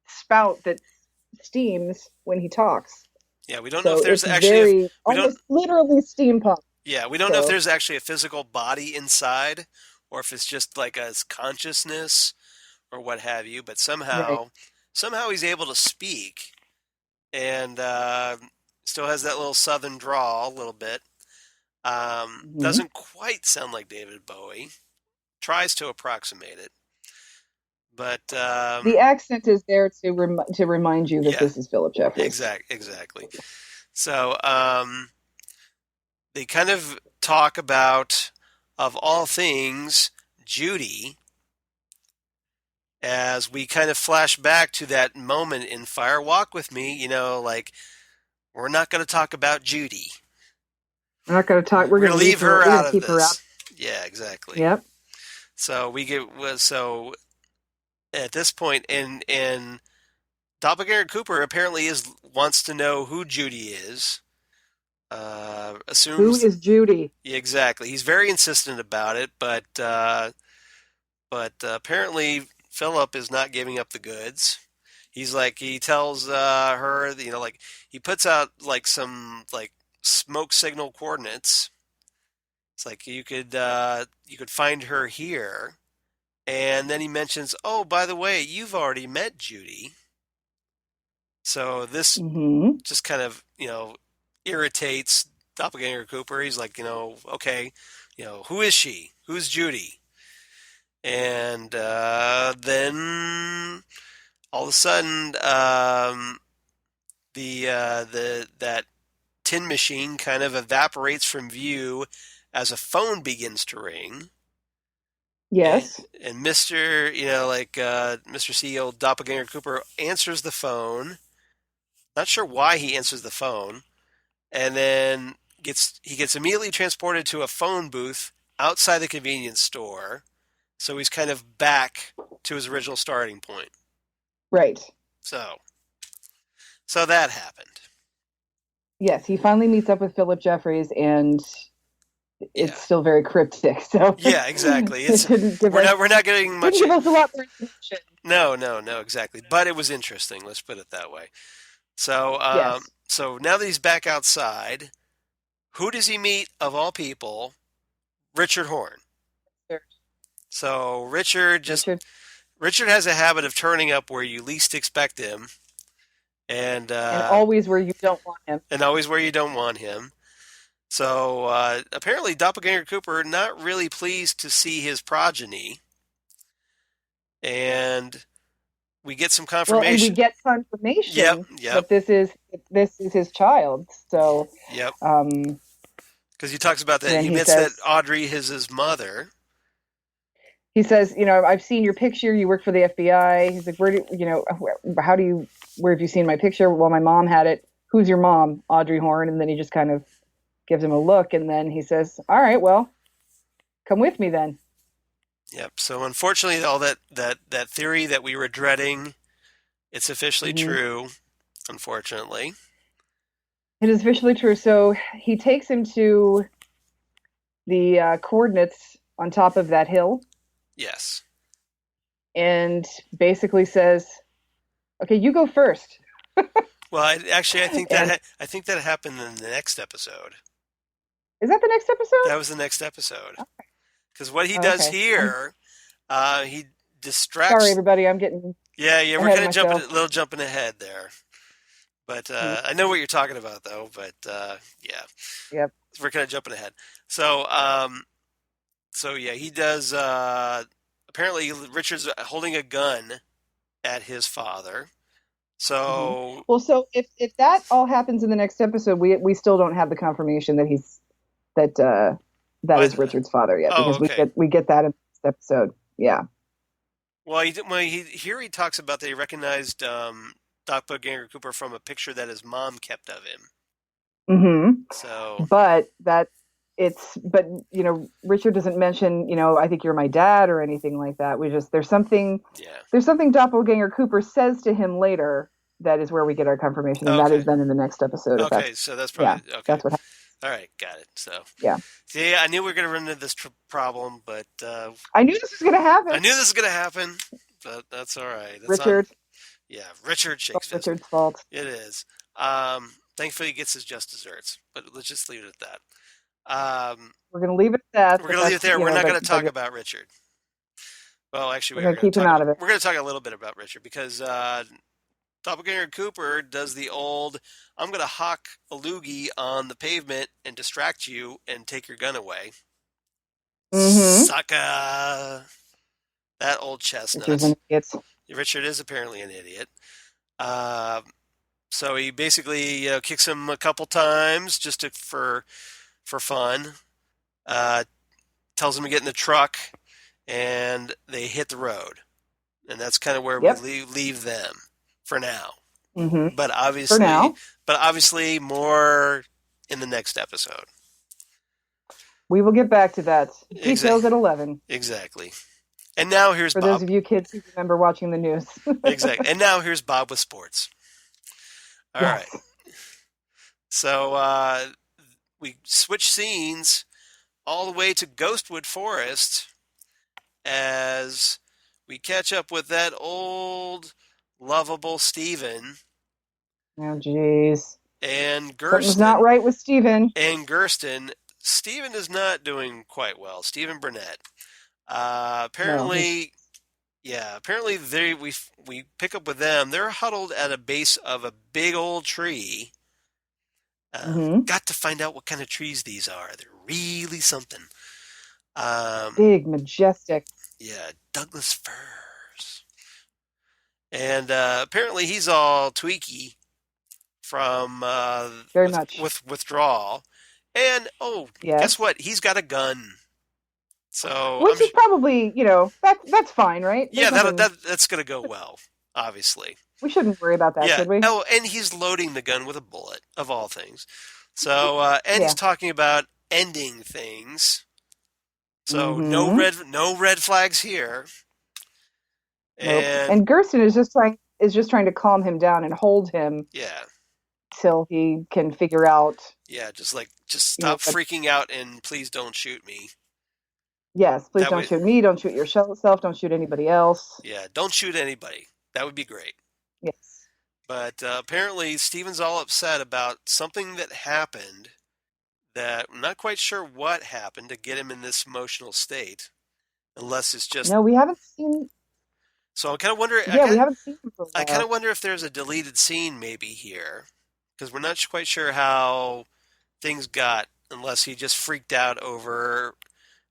Speaker 2: spout that steams when he talks.
Speaker 1: yeah. We don't know if
Speaker 2: So
Speaker 1: there's
Speaker 2: it's
Speaker 1: actually
Speaker 2: very
Speaker 1: we don't
Speaker 2: almost literally steampunk.
Speaker 1: we don't know if
Speaker 2: So
Speaker 1: there's actually a physical body inside, or if it's just like a consciousness or what have you. But
Speaker 2: right.
Speaker 1: somehow he's able to speak, and still has that little southern drawl a little bit.
Speaker 2: Hmm.
Speaker 1: Doesn't quite sound like David Bowie. Tries to approximate it, but
Speaker 2: The accent is there to remind you that
Speaker 1: yeah,
Speaker 2: this is Philip Jeffries.
Speaker 1: exactly. So they kind of talk about, of all things, Judy, as we kind of flash back to that moment in Fire Walk with Me. Like, we're not going to talk about Judy.
Speaker 2: We're not going to talk.
Speaker 1: We're going to leave her
Speaker 2: We're going
Speaker 1: out
Speaker 2: to
Speaker 1: of
Speaker 2: keep her out.
Speaker 1: this. Yeah, exactly.
Speaker 2: Yep.
Speaker 1: So so at this point, in Doppelganger Cooper apparently wants to know who Judy is.
Speaker 2: Who
Speaker 1: Assumes.
Speaker 2: is Judy?
Speaker 1: Yeah, exactly. He's very insistent about it, but apparently Philip is not giving up the goods. He tells her, like he puts out like some like smoke signal coordinates. It's like you could find her here, and then he mentions, oh, by the way, you've already met Judy. So this
Speaker 2: Hmm.
Speaker 1: just kind of irritates Doppelganger Cooper. He's like, okay, who is she? Who's Judy? And then all of a sudden, the that tin machine kind of evaporates from view as a phone begins to ring. And,
Speaker 2: Yes.
Speaker 1: and Mr. Mr. CEO Doppelganger Cooper answers the phone. Not sure why he answers the phone, and then gets immediately transported to a phone booth outside the convenience store. So he's kind of back to his original starting point.
Speaker 2: Right.
Speaker 1: So, so that happened.
Speaker 2: Yes, he finally meets up with Philip Jeffries, and
Speaker 1: Yeah.
Speaker 2: it's still very cryptic. So
Speaker 1: Yeah, exactly.
Speaker 2: it
Speaker 1: We're not getting much.
Speaker 2: didn't give us a lot more information.
Speaker 1: No, exactly. But it was interesting. Let's put it that way. So,
Speaker 2: Yes.
Speaker 1: so now that he's back outside, who does he meet of all people? Richard Horn. So
Speaker 2: Richard,
Speaker 1: Richard has a habit of turning up where you least expect him, and
Speaker 2: and always where you don't want him.
Speaker 1: always where you don't want him. So apparently, Doppelganger Cooper not really pleased to see his progeny, and we get some
Speaker 2: Well, and we
Speaker 1: confirmation.
Speaker 2: get
Speaker 1: Yep,
Speaker 2: confirmation
Speaker 1: yep,
Speaker 2: that this is his child. So,
Speaker 1: yep.
Speaker 2: um,
Speaker 1: Because he talks about that.
Speaker 2: when
Speaker 1: He
Speaker 2: he
Speaker 1: admits that
Speaker 2: says
Speaker 1: Audrey is his mother.
Speaker 2: I've seen your picture. You work for the FBI. He's like, where have you seen my picture? Well, my mom had it. Who's your mom? Audrey Horn. And then he just kind of gives him a look, and then he says, all right, well, come with me then.
Speaker 1: Yep. So unfortunately, all that theory that we were dreading, it's officially
Speaker 2: Mm-hmm.
Speaker 1: true. Unfortunately.
Speaker 2: It is officially true. So he takes him to the coordinates on top of that hill
Speaker 1: Yes.
Speaker 2: and basically says, okay, you go first.
Speaker 1: Well, I think
Speaker 2: And
Speaker 1: I think that happened in the next episode.
Speaker 2: is that the next episode?
Speaker 1: That was the next episode. Because what he
Speaker 2: Oh,
Speaker 1: does
Speaker 2: okay.
Speaker 1: here, he
Speaker 2: Sorry,
Speaker 1: distracts.
Speaker 2: everybody. I'm getting
Speaker 1: Yeah, we're
Speaker 2: ahead
Speaker 1: kind
Speaker 2: of
Speaker 1: of jumping
Speaker 2: myself.
Speaker 1: a little jumping ahead there. But I know what you're talking about, though. But yeah,
Speaker 2: Yep.
Speaker 1: we're kind of jumping ahead. So, so yeah, he does. Apparently, Richard's holding a gun at his father.
Speaker 2: Mm-hmm.
Speaker 1: So,
Speaker 2: Well, so if that all happens in the next episode, we still don't have the confirmation that that
Speaker 1: but
Speaker 2: is Richard's father yet,
Speaker 1: oh,
Speaker 2: because
Speaker 1: okay.
Speaker 2: we get that in the next episode. Yeah.
Speaker 1: Well, he talks about that he recognized Doppelganger Cooper from a picture that his mom kept of him.
Speaker 2: Mm-hmm.
Speaker 1: So,
Speaker 2: But Richard doesn't mention, I think you're my dad or anything like that. There's something
Speaker 1: yeah.
Speaker 2: Doppelganger Cooper says to him later that is where we get our confirmation, and that
Speaker 1: Okay.
Speaker 2: is then in the next episode.
Speaker 1: Okay, so that's probably okay.
Speaker 2: That's what happens.
Speaker 1: All right, got it. So,
Speaker 2: Yeah.
Speaker 1: see, I knew we were going to run into this problem, but
Speaker 2: I knew this was going to happen.
Speaker 1: I knew this was going to happen, but that's all right.
Speaker 2: Richard.
Speaker 1: Yeah, Richard
Speaker 2: It's all
Speaker 1: Shakespeare.
Speaker 2: Richard's fault.
Speaker 1: It is. Thankfully, he gets his just desserts, but let's just leave it at that.
Speaker 2: We're going to leave it at that.
Speaker 1: We're going to leave it there. We're not going to talk about Richard. Well, actually,
Speaker 2: we're going to keep him out of it.
Speaker 1: We're going to talk a little bit about Richard because Doppelganger Cooper does the old, I'm going to hawk a loogie on the pavement and distract you and take your gun away.
Speaker 2: Mm-hmm.
Speaker 1: Sucker. That old chestnut. Richard is apparently an idiot. So he basically kicks him a couple times just for fun. Tells him to get in the truck, and they hit the road. And that's kind of where we leave them for now.
Speaker 2: Mm-hmm.
Speaker 1: But obviously more in the next episode.
Speaker 2: We will get back to that. Details at 11.
Speaker 1: Exactly. And now here's
Speaker 2: Bob. For those of you kids who remember watching the news.
Speaker 1: Exactly. And now here's Bob with sports. All right. So we switch scenes all the way to Ghostwood Forest as we catch up with that old, lovable Stephen.
Speaker 2: Oh, jeez.
Speaker 1: And Gersten.
Speaker 2: Something's not right with Stephen.
Speaker 1: And Gersten. Stephen is not doing quite well. Stephen Burnett. Apparently, we pick up with them. They're huddled at a base of a big old tree. Got to find out what kind of trees these are. They're really something.
Speaker 2: Big, majestic.
Speaker 1: Yeah, Douglas firs. And apparently he's all tweaky from
Speaker 2: very much
Speaker 1: with withdrawal. And guess what? He's got a gun. So
Speaker 2: Which is probably, that's fine, right?
Speaker 1: yeah, that's gonna go well, obviously.
Speaker 2: We shouldn't worry about that,
Speaker 1: Yeah.
Speaker 2: should we?
Speaker 1: Oh, and he's loading the gun with a bullet, of all things. So, and he's
Speaker 2: Yeah.
Speaker 1: talking about ending things. So
Speaker 2: Mm-hmm.
Speaker 1: no red flags here.
Speaker 2: Nope.
Speaker 1: And
Speaker 2: And Gersten is just trying to calm him down and hold him
Speaker 1: yeah,
Speaker 2: till he can figure out,
Speaker 1: yeah, just stop
Speaker 2: what.
Speaker 1: freaking out and please don't shoot me.
Speaker 2: Yes, please
Speaker 1: That
Speaker 2: don't
Speaker 1: would,
Speaker 2: shoot me. Don't shoot yourself. Don't shoot anybody else.
Speaker 1: yeah, don't shoot anybody. That would be great.
Speaker 2: Yes.
Speaker 1: But apparently, Steven's all upset about something that happened that I'm not quite sure what happened to get him in this emotional state, unless it's just.
Speaker 2: No, we haven't seen.
Speaker 1: So I kind of wonder.
Speaker 2: Yeah, we haven't seen him for a
Speaker 1: I kind
Speaker 2: while.
Speaker 1: of wonder if there's a deleted scene maybe here, because we're not quite sure how things got, unless he just freaked out over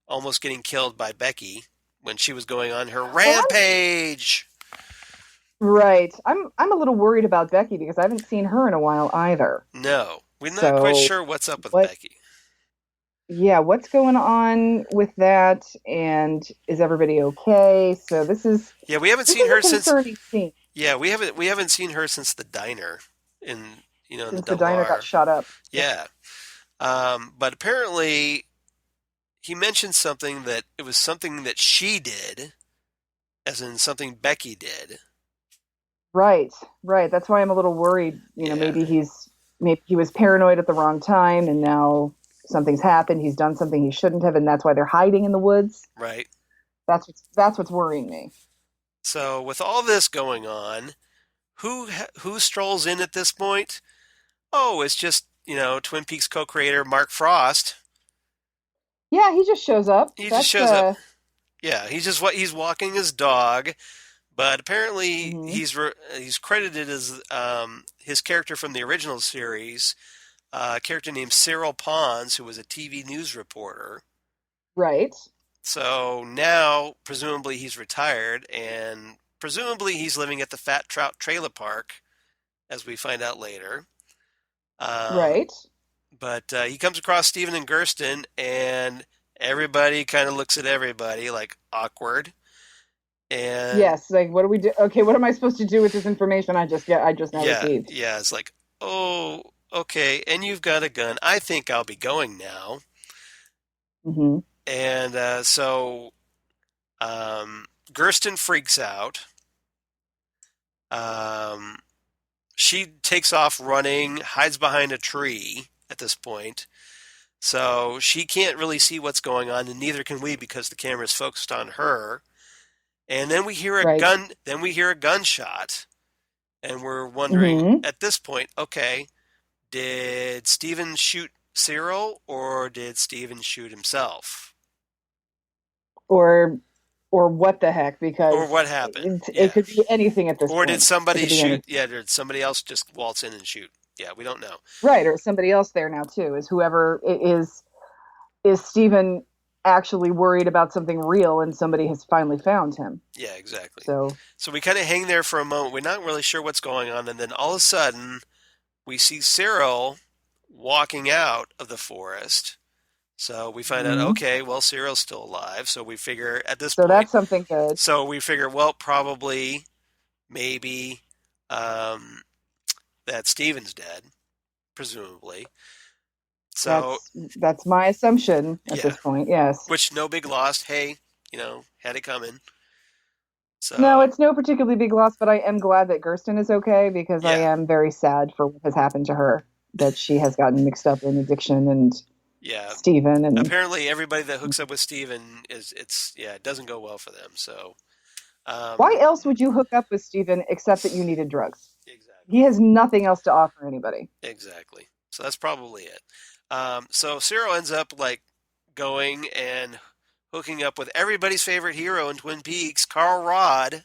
Speaker 1: almost getting killed by Becky when she was going on her
Speaker 2: Well,
Speaker 1: rampage.
Speaker 2: right. I'm a little worried about Becky because I haven't seen her in a while either.
Speaker 1: No, we're not quite
Speaker 2: So
Speaker 1: sure what's up with
Speaker 2: what?
Speaker 1: Becky.
Speaker 2: Yeah, what's going on with that? And is everybody okay? So this is
Speaker 1: Yeah, we haven't
Speaker 2: this
Speaker 1: seen
Speaker 2: is a
Speaker 1: her since.
Speaker 2: concerning scene
Speaker 1: Yeah, we haven't seen her since the diner in in the
Speaker 2: since the
Speaker 1: double
Speaker 2: diner got
Speaker 1: R.
Speaker 2: shot up. Yeah.
Speaker 1: Yeah, but apparently he mentioned something that it was something that she did, as in something Becky did.
Speaker 2: Right, right. That's why I'm a little worried.
Speaker 1: Yeah,
Speaker 2: Maybe he was paranoid at the wrong time, and now something's happened. He's done something he shouldn't have, and that's why they're hiding in the woods.
Speaker 1: right.
Speaker 2: That's what's worrying me.
Speaker 1: So with all this going on, who strolls in at this point? Oh, it's just Twin Peaks co-creator Mark Frost.
Speaker 2: Yeah, he just shows up.
Speaker 1: He just
Speaker 2: That's
Speaker 1: shows up. Yeah, he's walking his dog, but apparently
Speaker 2: mhm.
Speaker 1: he's credited as his character from the original series, a character named Cyril Pons, who was a TV news reporter.
Speaker 2: Right,
Speaker 1: So now, presumably, he's retired, and presumably he's living at the Fat Trout Trailer Park, as we find out later. Um,
Speaker 2: right.
Speaker 1: but he comes across Steven and Gersten, and everybody kind of looks at everybody like awkward. And
Speaker 2: Yes, like what do we do? Okay, what am I supposed to do with this information I just now
Speaker 1: yeah,
Speaker 2: received?
Speaker 1: yeah, it's like, oh, okay, and you've got a gun. I think I'll be going now.
Speaker 2: Hmm.
Speaker 1: And so Gersten freaks out. Um, she takes off running, hides behind a tree at this point. So she can't really see what's going on, and neither can we because the camera's focused on her. And then we hear a
Speaker 2: Right.
Speaker 1: gun. Then we hear a gunshot, and we're wondering
Speaker 2: Hmm.
Speaker 1: at this point, okay, did Steven shoot Cyril or did Steven shoot himself?
Speaker 2: Or or what the heck?
Speaker 1: Or
Speaker 2: Because
Speaker 1: what happened?
Speaker 2: it
Speaker 1: Yeah.
Speaker 2: could be anything at this
Speaker 1: Or did
Speaker 2: point. It
Speaker 1: somebody
Speaker 2: could be
Speaker 1: shoot?
Speaker 2: anything.
Speaker 1: Yeah, did somebody else just waltz in and shoot? Yeah, we don't know.
Speaker 2: Right, or somebody else there now too. Is whoever is Stephen actually worried about something real and somebody has finally found him.
Speaker 1: Yeah, exactly.
Speaker 2: So
Speaker 1: So we kind of hang there for a moment. We're not really sure what's going on, and then all of a sudden, we see Cyril walking out of the forest. So we find out,
Speaker 2: mhm.
Speaker 1: okay, well, Cyril's still alive. So we figure at this
Speaker 2: So
Speaker 1: point,
Speaker 2: that's something good.
Speaker 1: well, probably, maybe, um, that Steven's dead, presumably. So
Speaker 2: That's my assumption at
Speaker 1: yeah,
Speaker 2: this point. Yes.
Speaker 1: which no big loss. Hey, had it coming.
Speaker 2: No,
Speaker 1: So
Speaker 2: it's no particularly big loss, but I am glad that Gersten is okay because I
Speaker 1: yeah,
Speaker 2: am very sad for what has happened to her, that she has gotten mixed up in addiction and
Speaker 1: yeah.
Speaker 2: Stephen and
Speaker 1: Apparently, everybody that hooks up with Steven it doesn't go well for them. So
Speaker 2: why
Speaker 1: um,
Speaker 2: else would you hook up with Stephen except that you needed drugs? He
Speaker 1: exactly,
Speaker 2: has nothing else to offer anybody.
Speaker 1: exactly. So that's probably it. So Cyril ends up like going and hooking up with everybody's favorite hero in Twin Peaks, Carl Rod,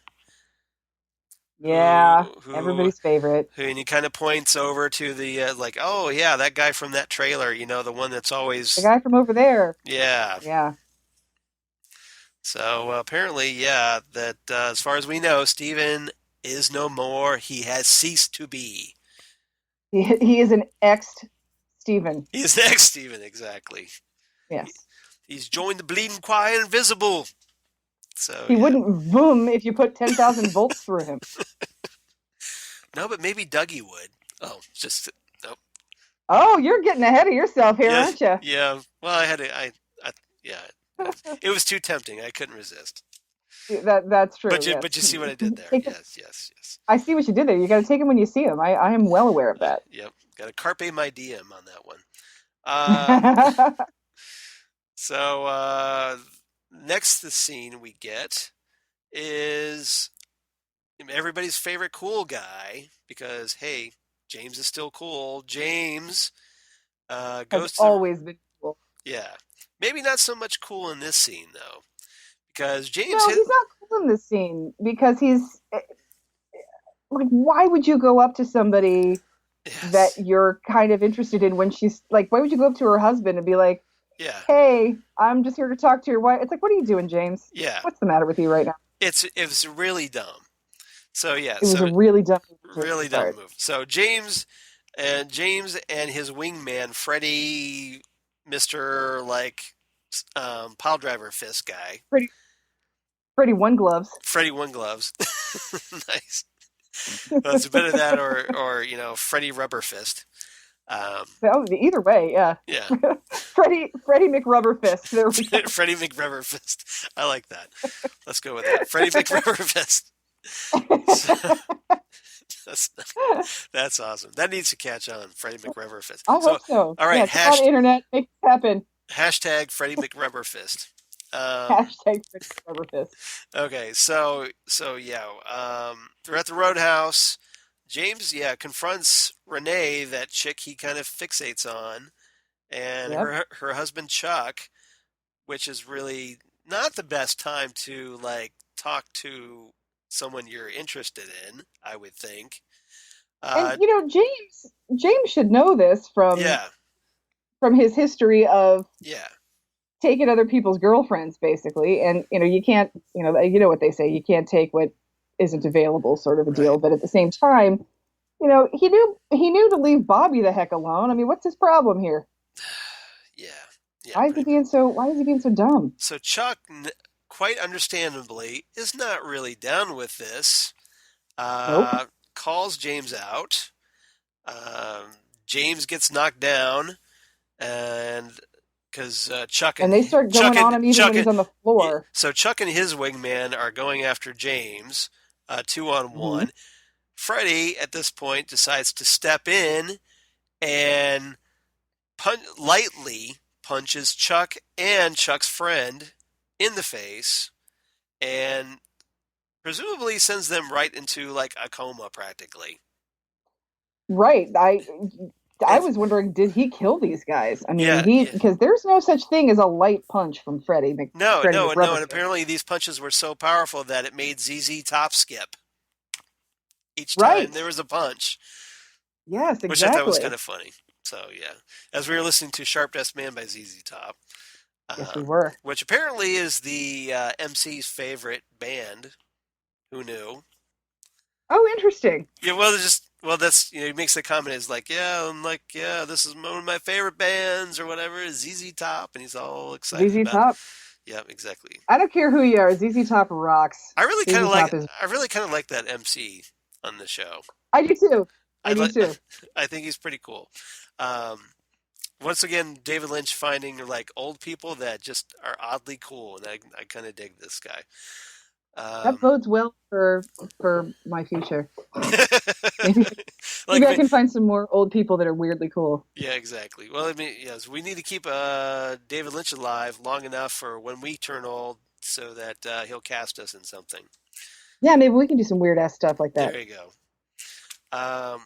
Speaker 2: Yeah,
Speaker 1: who
Speaker 2: everybody's favorite.
Speaker 1: and he kind of points over to the like, oh yeah, that guy from that trailer, the one that's
Speaker 2: The
Speaker 1: always
Speaker 2: guy from over there.
Speaker 1: yeah.
Speaker 2: Yeah.
Speaker 1: So apparently, yeah, that as far as we know, Steven is no more. He has ceased to be.
Speaker 2: He is an ex Stephen.
Speaker 1: He's next, Steven, exactly.
Speaker 2: Yes.
Speaker 1: He's joined the bleeding choir invisible. So
Speaker 2: He
Speaker 1: yeah.
Speaker 2: wouldn't boom if you put 10,000 volts through him.
Speaker 1: No, but maybe Dougie would. Oh, just nope.
Speaker 2: Oh, you're getting ahead of yourself here,
Speaker 1: Yeah,
Speaker 2: aren't you?
Speaker 1: yeah. Well, I had to. I yeah. It was too tempting. I couldn't resist.
Speaker 2: That's true. Yes.
Speaker 1: But you see what I did there.
Speaker 2: Take him.
Speaker 1: Yes, yes, yes.
Speaker 2: I see what you did there. You got to take him when you see him. I am well aware of that.
Speaker 1: Yep. Got a carpe my diem on that one. Um, so next the scene we get is everybody's favorite cool guy because hey, James is still cool. James
Speaker 2: Has
Speaker 1: goes to the
Speaker 2: always been cool.
Speaker 1: yeah. Maybe not so much cool in this scene though, because James
Speaker 2: No,
Speaker 1: hit
Speaker 2: he's not cool in this scene because he's like, why would you go up to somebody that
Speaker 1: yes,
Speaker 2: you're kind of interested in when she's like, why would you go up to her husband and be like,
Speaker 1: yeah,
Speaker 2: hey, I'm just here to talk to your wife? It's like, what are you doing, James?
Speaker 1: yeah.
Speaker 2: What's the matter with you right now?
Speaker 1: It was really dumb. So yeah,
Speaker 2: It was a really dumb
Speaker 1: really dumb
Speaker 2: part.
Speaker 1: move. So James and his wingman Freddie, Mister pile driver fist guy,
Speaker 2: Pretty, pretty one gloves.
Speaker 1: Freddie One Gloves, nice. Well, it's a bit of that, or Freddie Rubber Fist. Um,
Speaker 2: Oh, either way, yeah.
Speaker 1: yeah,
Speaker 2: Freddie McRubberfist. There we go.
Speaker 1: Freddie McRubber Fist. I like that. Let's go with that. Freddie McRubber Fist. So, that's that's awesome. That needs to catch on. Freddie McRubber Fist.
Speaker 2: I
Speaker 1: So
Speaker 2: hope so.
Speaker 1: all right,
Speaker 2: Yeah, come on, internet, make it happen.
Speaker 1: hashtag Freddie McRubber Fist.
Speaker 2: Hashtag Freddie McRubberfist.
Speaker 1: Okay, so yeah, they're at the roadhouse. James, yeah, confronts Renee, that chick he kind of fixates on, and
Speaker 2: Yep.
Speaker 1: her husband Chuck, which is really not the best time to like talk to someone you're interested in, I would think.
Speaker 2: And
Speaker 1: Uh,
Speaker 2: James should know this
Speaker 1: yeah,
Speaker 2: from his history of
Speaker 1: yeah,
Speaker 2: taking other people's girlfriends, basically. And you can't, you know what they say, you can't take what isn't available, sort of a
Speaker 1: right,
Speaker 2: deal. But at the same time, he knew to leave Bobby the heck alone. I mean, what's his problem here?
Speaker 1: yeah, yeah,
Speaker 2: Why is he
Speaker 1: pretty.
Speaker 2: being so why is he being so dumb?
Speaker 1: So Chuck, quite understandably, is not really down with this.
Speaker 2: Nope.
Speaker 1: Calls James out. Um, James gets knocked down, and because
Speaker 2: And they start going on him even when he's on the floor.
Speaker 1: So Chuck and his wingman are going after James, 2-on-1.
Speaker 2: Hmm.
Speaker 1: Freddie at this point decides to step in and lightly punches Chuck and Chuck's friend in the face, and presumably sends them right into like a coma practically.
Speaker 2: Right. I
Speaker 1: And
Speaker 2: was wondering, did he kill these guys? I mean,
Speaker 1: yeah,
Speaker 2: he
Speaker 1: yeah.
Speaker 2: because there's no such thing as a light punch from
Speaker 1: No,
Speaker 2: Freddie
Speaker 1: no, no, and
Speaker 2: McRubberfist.
Speaker 1: apparently these punches were so powerful that it made ZZ Top skip each time
Speaker 2: Right.
Speaker 1: there was a punch,
Speaker 2: Yes,
Speaker 1: which I thought was kind
Speaker 2: exactly.
Speaker 1: of funny. So yeah, as we were listening to "Sharp Dressed Man" by ZZ Top,
Speaker 2: Yes, we were.
Speaker 1: which apparently is the MC's favorite band. Who knew?
Speaker 2: Oh, interesting.
Speaker 1: Yeah, that's he makes the comment is like, yeah, I'm like, yeah, this is one of my favorite bands or whatever is ZZ Top, and he's all excited
Speaker 2: ZZ
Speaker 1: about it.
Speaker 2: Top.
Speaker 1: Yeah, exactly.
Speaker 2: I don't care who you are. ZZ Top rocks.
Speaker 1: I really kind
Speaker 2: ZZ
Speaker 1: of like
Speaker 2: Top is.
Speaker 1: I really kind of like that MC on the show.
Speaker 2: I do too. I
Speaker 1: I
Speaker 2: do
Speaker 1: like
Speaker 2: too.
Speaker 1: I think he's pretty cool. Um, once again, David Lynch finding like old people that just are oddly cool, and I kind of dig this guy.
Speaker 2: That
Speaker 1: Um,
Speaker 2: bodes well for my future. Maybe
Speaker 1: like
Speaker 2: maybe I can find some more old people that are weirdly cool.
Speaker 1: yeah, exactly. Well, I mean, yes, we need to keep David Lynch alive long enough for when we turn old, so that he'll cast us in something.
Speaker 2: Yeah, maybe we can do some weird ass stuff like that.
Speaker 1: There you go. Um,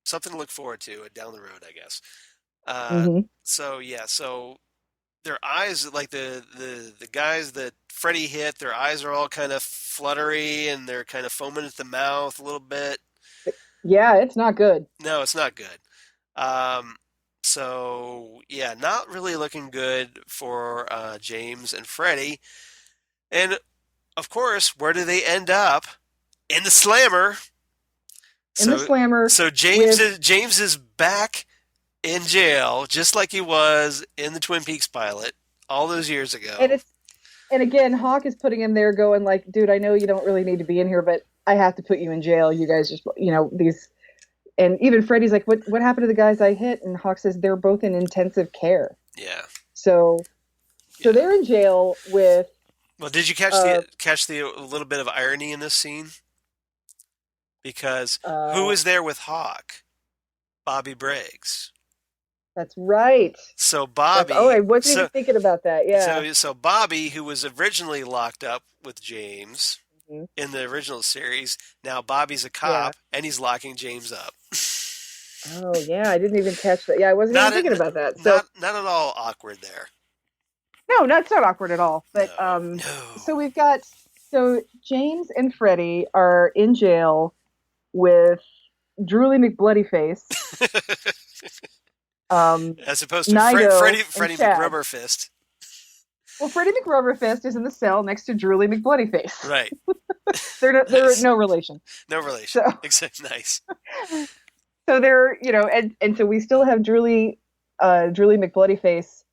Speaker 1: something to look forward to down the road, I guess.
Speaker 2: Hmm.
Speaker 1: So yeah, so their eyes, like the guys that Freddy hit, their eyes are all kind of fluttery and they're kind of foaming at the mouth a little bit.
Speaker 2: Yeah, it's not good.
Speaker 1: No, it's not good. Um, so yeah, not really looking good for James and Freddy. And of course, where do they end up? In the slammer.
Speaker 2: In the
Speaker 1: So
Speaker 2: slammer
Speaker 1: so
Speaker 2: with
Speaker 1: James is back in jail, just like he was in the Twin Peaks pilot, all those years ago.
Speaker 2: And again, Hawk is putting him there going like, dude, I know you don't really need to be in here, but I have to put you in jail. You guys just, these, and even Freddy's like, what happened to the guys I hit? And Hawk says they're both in intensive care.
Speaker 1: Yeah.
Speaker 2: So they're in jail with.
Speaker 1: Well, did you catch the little bit of irony in this scene? Because who is there with Hawk? Bobby Briggs.
Speaker 2: That's right.
Speaker 1: So Bobby.
Speaker 2: I wasn't even thinking about that. Yeah.
Speaker 1: So Bobby, who was originally locked up with James in the original series, now Bobby's a cop and he's locking James up.
Speaker 2: Oh yeah, I didn't even catch that. Yeah, I wasn't even thinking about that. So
Speaker 1: not at all awkward there.
Speaker 2: No, that's not awkward at all. But
Speaker 1: No.
Speaker 2: So James and Freddie are in jail with Drooly McBloodyface.
Speaker 1: As opposed to Freddie McRubberfist.
Speaker 2: Well, Freddie McRubberfist is in the cell next to Drooly McBloodyface.
Speaker 1: Right.
Speaker 2: They're no relation.
Speaker 1: No relation. So, except nice.
Speaker 2: So they're, and so we still have Drooly McBloodyface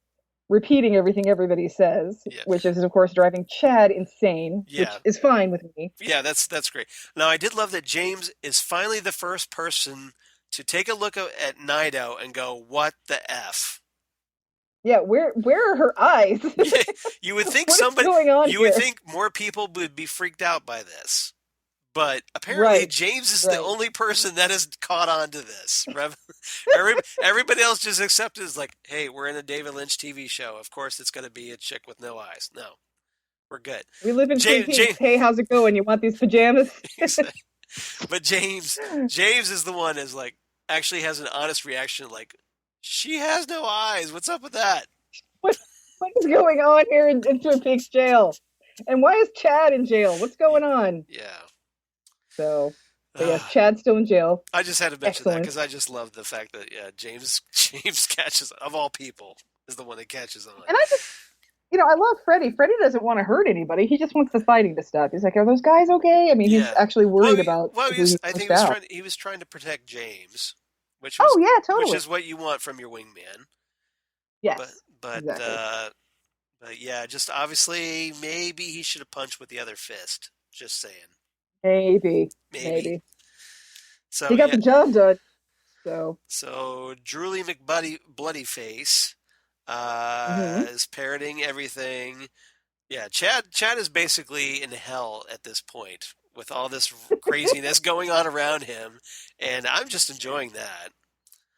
Speaker 2: repeating everything everybody says, which is, of course, driving Chad insane, which is fine with me.
Speaker 1: Yeah, that's great. Now, I did love that James is finally the first person to take a look at Nido and go, what the F?
Speaker 2: Yeah, where are her eyes?
Speaker 1: You would think would think more people would be freaked out by this. But apparently James is the only person that has caught on to this. Everybody else just accepted as like, hey, we're in a David Lynch TV show. Of course it's going to be a chick with no eyes. No, we're good.
Speaker 2: We live in Twin Peaks. Hey, how's it going? You want these pajamas?
Speaker 1: But James is the one is like, actually has an honest reaction like, she has no eyes. What's up with that?
Speaker 2: What is going on here in Twin Peaks jail? And why is Chad in jail? What's going on?
Speaker 1: Yeah.
Speaker 2: So, yes, Chad's still in jail.
Speaker 1: I just had to mention that because I just love the fact that James catches, of all people, is the one that catches on.
Speaker 2: And I just, I love Freddie. Freddie doesn't want to hurt anybody. He just wants the fighting to stop. He's like, are those guys okay? I mean, he's actually worried about.
Speaker 1: Well, I think he was trying to protect James, which was, totally. Which is what you want from your wingman.
Speaker 2: Yes,
Speaker 1: but
Speaker 2: exactly.
Speaker 1: but yeah, just obviously maybe he should have punched with the other fist. Just saying.
Speaker 2: Maybe.
Speaker 1: So
Speaker 2: he got the job done.
Speaker 1: So Drooly McBloodyface is parroting everything. Yeah, Chad is basically in hell at this point with all this craziness going on around him, and I'm just enjoying that.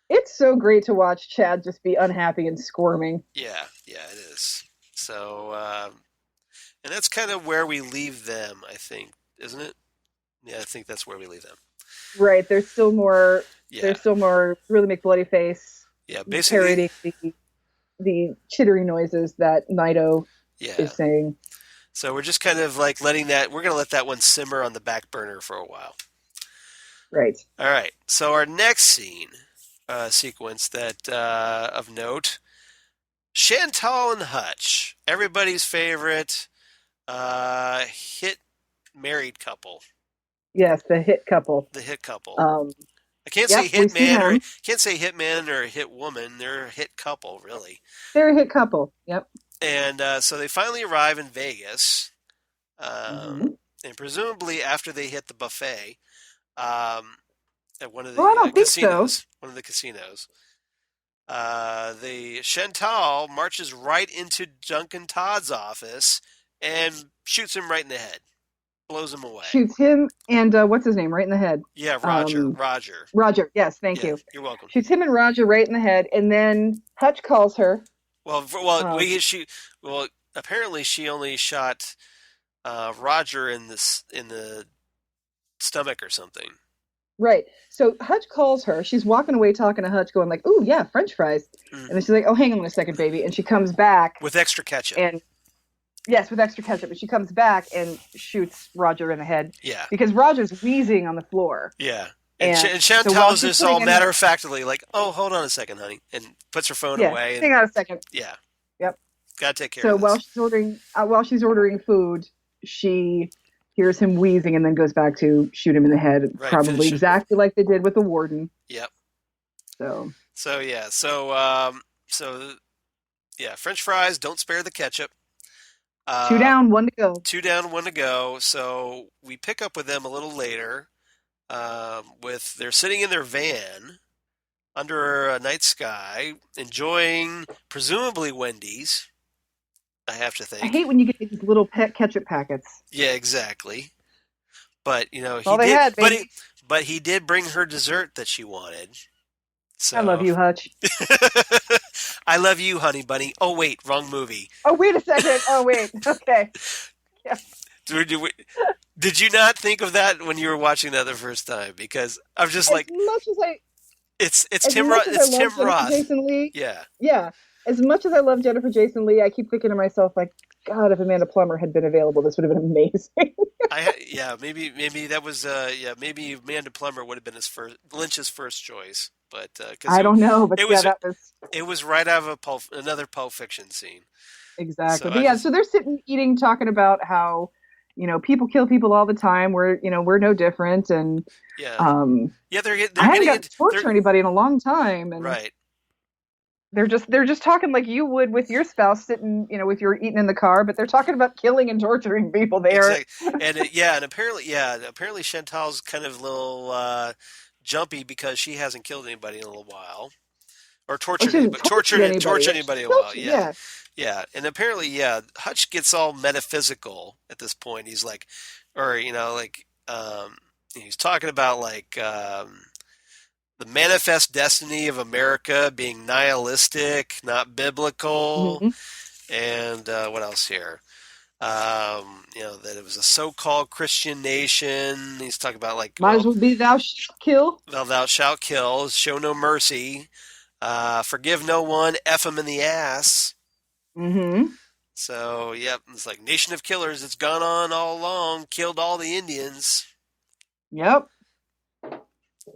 Speaker 2: It's so great to watch Chad just be unhappy and squirming.
Speaker 1: Yeah, it is. So, and that's kind of where we leave them, I think, isn't it? Yeah, I think that's where we leave them.
Speaker 2: Right. There's still more. Yeah. There's still more Really McBloodyface.
Speaker 1: Yeah, basically
Speaker 2: parroting the chittering noises that Nido is saying.
Speaker 1: So we're just kind of like we're going to let that one simmer on the back burner for a while.
Speaker 2: Right.
Speaker 1: All right. So our next sequence that of note, Chantal and Hutch, everybody's favorite hit married couple.
Speaker 2: Yes, the hit couple.
Speaker 1: The hit couple. I can't say hitman or hit woman. They're a hit couple, really.
Speaker 2: They're a hit couple. Yep.
Speaker 1: And so they finally arrive in Vegas, and presumably after they hit the buffet at one of the casinos. So. One of the casinos. The Chantal marches right into Duncan Todd's office and shoots him right in the head. Blows him away.
Speaker 2: Shoots him and what's his name? Right in the head.
Speaker 1: Yeah, Roger.
Speaker 2: Roger. Yes, thank you.
Speaker 1: You're welcome.
Speaker 2: Shoots him and Roger right in the head, and then Hutch calls her.
Speaker 1: Apparently she only shot Roger in the stomach or something.
Speaker 2: Right. So Hutch calls her. She's walking away talking to Hutch, going like, "Ooh, yeah, French fries." And then she's like, "Oh, hang on a second, baby." And she comes back
Speaker 1: with extra ketchup.
Speaker 2: And yes, with extra ketchup. But she comes back and shoots Roger in the head.
Speaker 1: Yeah.
Speaker 2: Because Roger's wheezing on the floor.
Speaker 1: Yeah. And Chantal is just all matter-of-factly like, "Oh, hold on a second, honey," and puts her phone away.
Speaker 2: Hang on a second.
Speaker 1: Yeah.
Speaker 2: Yep.
Speaker 1: Gotta take care of
Speaker 2: this. So while she's ordering food, she hears him wheezing and then goes back to shoot him in the head, probably exactly like they did with the warden.
Speaker 1: Yep.
Speaker 2: So
Speaker 1: Yeah, French fries, don't spare the ketchup.
Speaker 2: Two
Speaker 1: Uh,
Speaker 2: down, one to go.
Speaker 1: two down, one to go. So we pick up with them a little later. With they're sitting in their van under a night sky, enjoying presumably Wendy's. I have to
Speaker 2: I
Speaker 1: think.
Speaker 2: hate when you get these little pet ketchup packets.
Speaker 1: Yeah, exactly. But
Speaker 2: That's all they had, baby.
Speaker 1: but he did bring her dessert that she wanted.
Speaker 2: I love
Speaker 1: So
Speaker 2: you, Hutch.
Speaker 1: I love you, honey bunny. Oh wait, wrong movie.
Speaker 2: Oh, wait a second. Oh, wait. Okay. Yeah.
Speaker 1: Did you not think of that when you were watching that the first time? Because I'm just
Speaker 2: As
Speaker 1: like,
Speaker 2: much as I
Speaker 1: it's
Speaker 2: as
Speaker 1: Tim
Speaker 2: much
Speaker 1: Roth.
Speaker 2: as I
Speaker 1: It's
Speaker 2: love
Speaker 1: Tim
Speaker 2: Jennifer
Speaker 1: Roth.
Speaker 2: Jason Leigh,
Speaker 1: Yeah.
Speaker 2: yeah, as much as I love Jennifer Jason Leigh, I keep thinking to myself, like, God, if Amanda Plummer had been available, this would have been amazing.
Speaker 1: Yeah, maybe that was maybe Amanda Plummer would have been his first Lynch's first choice, but because
Speaker 2: I don't know, but
Speaker 1: it
Speaker 2: yeah,
Speaker 1: was
Speaker 2: that was
Speaker 1: it was right out of another Pulp Fiction scene.
Speaker 2: exactly.
Speaker 1: So
Speaker 2: But
Speaker 1: I
Speaker 2: yeah,
Speaker 1: just
Speaker 2: so they're sitting eating, talking about how, people kill people all the time. We're no different, and
Speaker 1: yeah
Speaker 2: um,
Speaker 1: yeah
Speaker 2: I
Speaker 1: they're
Speaker 2: haven't
Speaker 1: getting
Speaker 2: got to
Speaker 1: it they're
Speaker 2: torture anybody in a long time, and
Speaker 1: right
Speaker 2: they're just talking like you would with your spouse sitting, with your eating in the car, but they're talking about killing and torturing people there.
Speaker 1: exactly and apparently Chantal's kind of a little jumpy because she hasn't killed anybody in a little while or
Speaker 2: Oh, she hasn't tortured anybody.
Speaker 1: tortured
Speaker 2: Yeah, she's
Speaker 1: anybody in a while.
Speaker 2: tortured.
Speaker 1: Yeah,
Speaker 2: Yeah.
Speaker 1: yeah, and apparently, yeah, Hutch gets all metaphysical at this point. He's like, or he's talking about like the manifest destiny of America being nihilistic, not biblical,
Speaker 2: Hmm.
Speaker 1: and what else here? That it was a so-called Christian nation. He's talking about like,
Speaker 2: Might as well be thou shalt kill.
Speaker 1: thou shalt kill, show no mercy, forgive no one, F him in the ass.
Speaker 2: Hmm.
Speaker 1: So, yep, it's like nation of killers. It's gone on all along, killed all the Indians.
Speaker 2: Yep.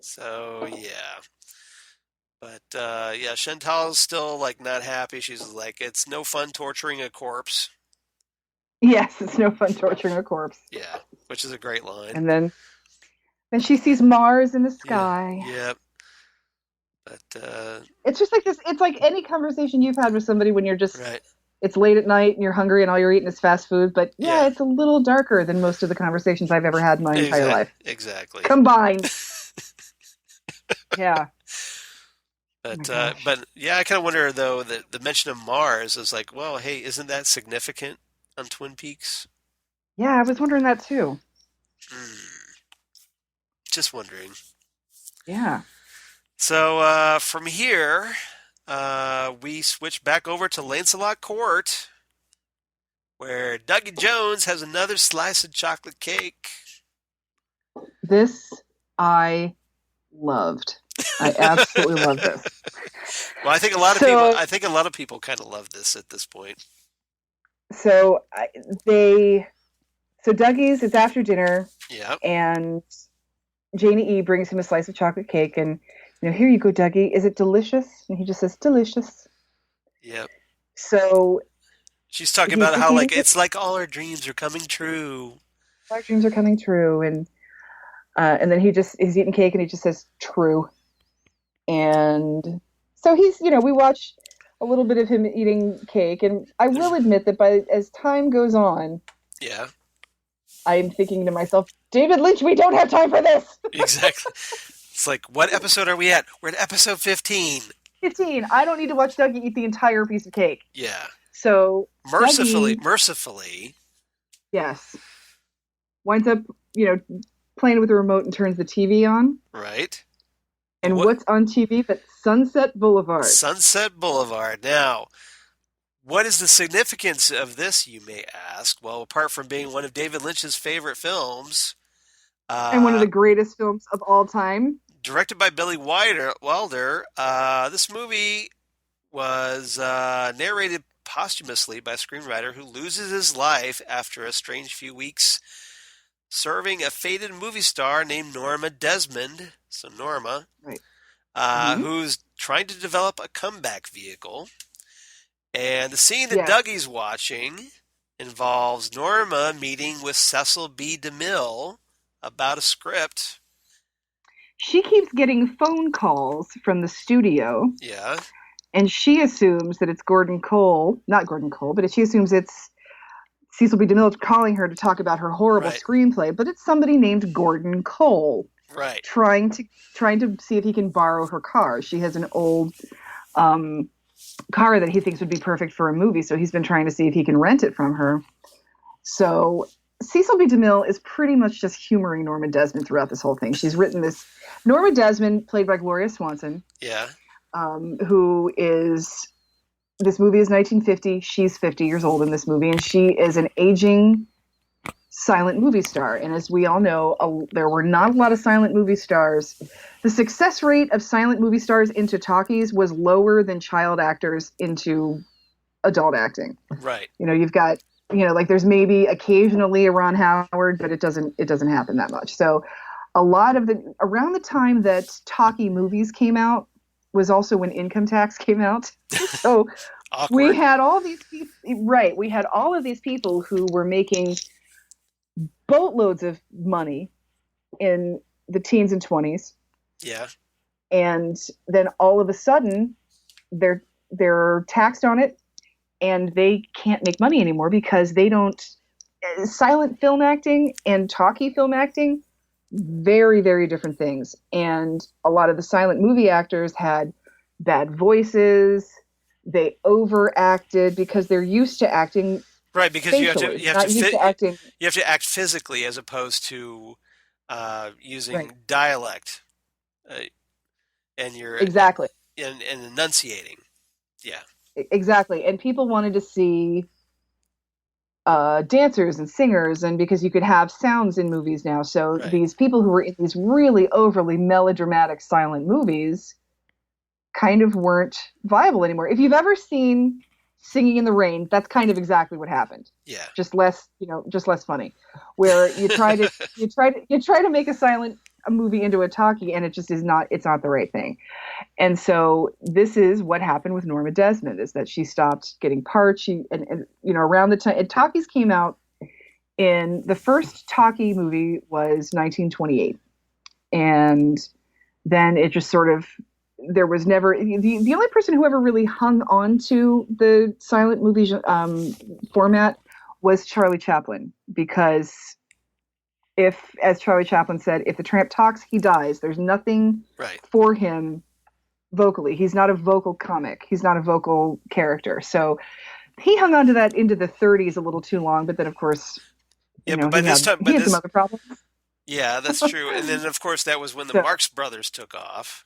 Speaker 1: So, yeah. But, yeah, Chantal's still, like, not happy. She's like, it's no fun torturing a corpse.
Speaker 2: Yes, it's no fun torturing a corpse.
Speaker 1: Yeah, which is a great line.
Speaker 2: And then she sees Mars in the
Speaker 1: Yeah,
Speaker 2: sky.
Speaker 1: yeah. But,
Speaker 2: It's just like this. It's like any conversation you've had with somebody when you're just,
Speaker 1: right.
Speaker 2: it's late at night and you're hungry and all you're eating is fast food. But yeah,
Speaker 1: Yeah.
Speaker 2: it's a little darker than most of the conversations I've ever had in my entire life.
Speaker 1: Exactly.
Speaker 2: Combined. Yeah.
Speaker 1: But yeah, I kind of wonder though that the mention of Mars is like, well, hey, isn't that significant on Twin Peaks?
Speaker 2: Yeah, I was wondering that too.
Speaker 1: Just wondering.
Speaker 2: Yeah.
Speaker 1: So from here, we switch back over to Lancelot Court, where Dougie Jones has another slice of chocolate cake.
Speaker 2: This I loved. I absolutely love this.
Speaker 1: Well, I think a lot of people kind of love this at this point.
Speaker 2: So Dougie's, it's after dinner.
Speaker 1: Yeah.
Speaker 2: And Janie E brings him a slice of chocolate cake, and here you go, Dougie. Is it delicious? And he just says, delicious.
Speaker 1: Yep.
Speaker 2: So
Speaker 1: she's talking about how like it's like all our dreams are coming true.
Speaker 2: Our dreams are coming true, and then he's eating cake, and he just says true. And so he's, we watch a little bit of him eating cake, and I will admit that as time goes on,
Speaker 1: yeah,
Speaker 2: I'm thinking to myself, David Lynch, we don't have time for this.
Speaker 1: Exactly. It's like, what episode are we at? We're at episode 15.
Speaker 2: 15. I don't need to watch Dougie eat the entire piece of cake.
Speaker 1: Yeah.
Speaker 2: So
Speaker 1: mercifully,
Speaker 2: yes, winds up, playing with the remote and turns the TV on.
Speaker 1: Right.
Speaker 2: And what's on TV but Sunset Boulevard?
Speaker 1: Sunset Boulevard. Now, what is the significance of this, you may ask? Well, apart from being one of David Lynch's favorite films.
Speaker 2: And one of the greatest films of all time.
Speaker 1: Directed by Billy Wilder, this movie was narrated posthumously by a screenwriter who loses his life after a strange few weeks serving a faded movie star named Norma Desmond. So Norma,
Speaker 2: right.
Speaker 1: Who's trying to develop a comeback vehicle. And the scene that Dougie's watching involves Norma meeting with Cecil B. DeMille about a script.
Speaker 2: She keeps getting phone calls from the studio.
Speaker 1: Yeah.
Speaker 2: and she assumes that it's Gordon Cole, not Gordon Cole, but she assumes it's Cecil B. DeMille calling her to talk about her horrible
Speaker 1: Right.
Speaker 2: screenplay, but it's somebody named Gordon Cole
Speaker 1: Right.
Speaker 2: trying to see if he can borrow her car. She has an old car that he thinks would be perfect for a movie, so he's been trying to see if he can rent it from her. So Cecil B. DeMille is pretty much just humoring Norma Desmond throughout this whole thing. She's written this Norma Desmond, played by Gloria Swanson,
Speaker 1: Yeah.
Speaker 2: who is, this movie is 1950. She's 50 years old in this movie, and she is an aging silent movie star. And as we all know, there were not a lot of silent movie stars. The success rate of silent movie stars into talkies was lower than child actors into adult acting.
Speaker 1: Right.
Speaker 2: You've got, like there's maybe occasionally a Ron Howard, but it doesn't happen that much. So a lot of around the time that talkie movies came out was also when Income Tax came out. So we had all these people, right? We had all of these people who were making boatloads of money in the teens and 20s.
Speaker 1: Yeah.
Speaker 2: And then all of a sudden they're taxed on it and they can't make money anymore because they don't. Silent film acting and talkie film acting, very, very different things. And a lot of the silent movie actors had bad voices. They overacted because they're used to acting.
Speaker 1: Right, because
Speaker 2: facially,
Speaker 1: you have to act physically as opposed to using
Speaker 2: Right.
Speaker 1: dialect, and you're
Speaker 2: Exactly.
Speaker 1: and enunciating. Yeah.
Speaker 2: Exactly. And people wanted to see dancers and singers, and because you could have sounds in movies now. So
Speaker 1: Right.
Speaker 2: these people who were in these really overly melodramatic silent movies kind of weren't viable anymore. If you've ever seen Singing in the Rain, that's kind of exactly what happened.
Speaker 1: Yeah.
Speaker 2: Just less funny. Where you try to make a movie into a talkie, and it just is not. It's not the right thing. And so this is what happened with Norma Desmond, is that she stopped getting parts. And around the time, and talkies came out, in the first talkie movie was 1928, and then it just sort of, there was never, the only person who ever really hung on to the silent movie format was Charlie Chaplin, because as Charlie Chaplin said, if the tramp talks, he dies. There's nothing
Speaker 1: Right.
Speaker 2: for him vocally. He's not a vocal comic. He's not a vocal character. So he hung on to that into the 30s a little too long, but then of course,
Speaker 1: Yeah,
Speaker 2: he
Speaker 1: but by this
Speaker 2: had,
Speaker 1: time,
Speaker 2: he had some other problems.
Speaker 1: yeah, that's true. And then of course that was when the
Speaker 2: So,
Speaker 1: Marx Brothers took off.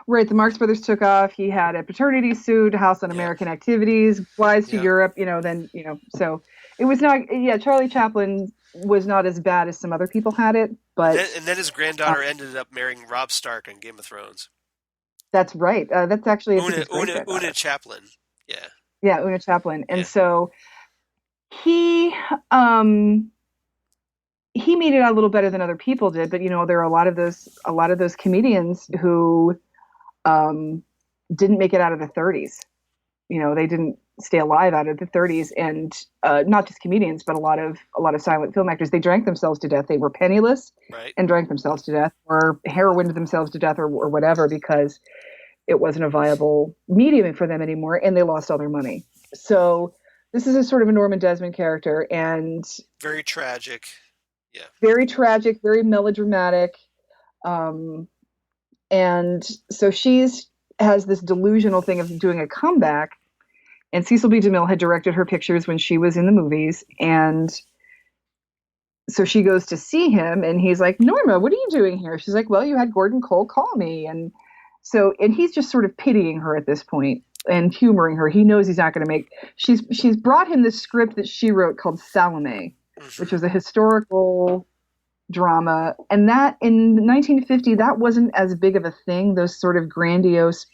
Speaker 2: right, the Marx Brothers took off. He had a paternity suit, House on
Speaker 1: Yeah.
Speaker 2: American Activities, flies to
Speaker 1: Yeah.
Speaker 2: Europe, so it was not, Charlie Chaplin was not as bad as some other people had it, but
Speaker 1: And then his granddaughter ended up marrying Rob Stark on Game of Thrones.
Speaker 2: that's right. That's actually, I think, his great-granddaughter.
Speaker 1: Una Chaplin. Yeah.
Speaker 2: Yeah, Una Chaplin. And
Speaker 1: Yeah.
Speaker 2: so he made it out a little better than other people did, but there are a lot of those comedians who didn't make it out of the 30s. They didn't stay alive out of the 30s, and not just comedians, but a lot of silent film actors. They drank themselves to death. They were penniless,
Speaker 1: Right.
Speaker 2: and drank themselves to death, or heroined themselves to death, or whatever, because it wasn't a viable medium for them anymore, and they lost all their money. So this is a sort of a Norma Desmond character, and
Speaker 1: Very tragic. Yeah.
Speaker 2: very tragic, very melodramatic. And so has this delusional thing of doing a comeback. And Cecil B. DeMille had directed her pictures when she was in the movies. And so she goes to see him, and he's like, "Norma, what are you doing here?" She's like, "Well, you had Gordon Cole call me." And he's just sort of pitying her at this point and humoring her. He knows he's not going to make, she's brought him this script that she wrote called Salome, which was a historical drama. And that in 1950, that wasn't as big of a thing. Those sort of grandiose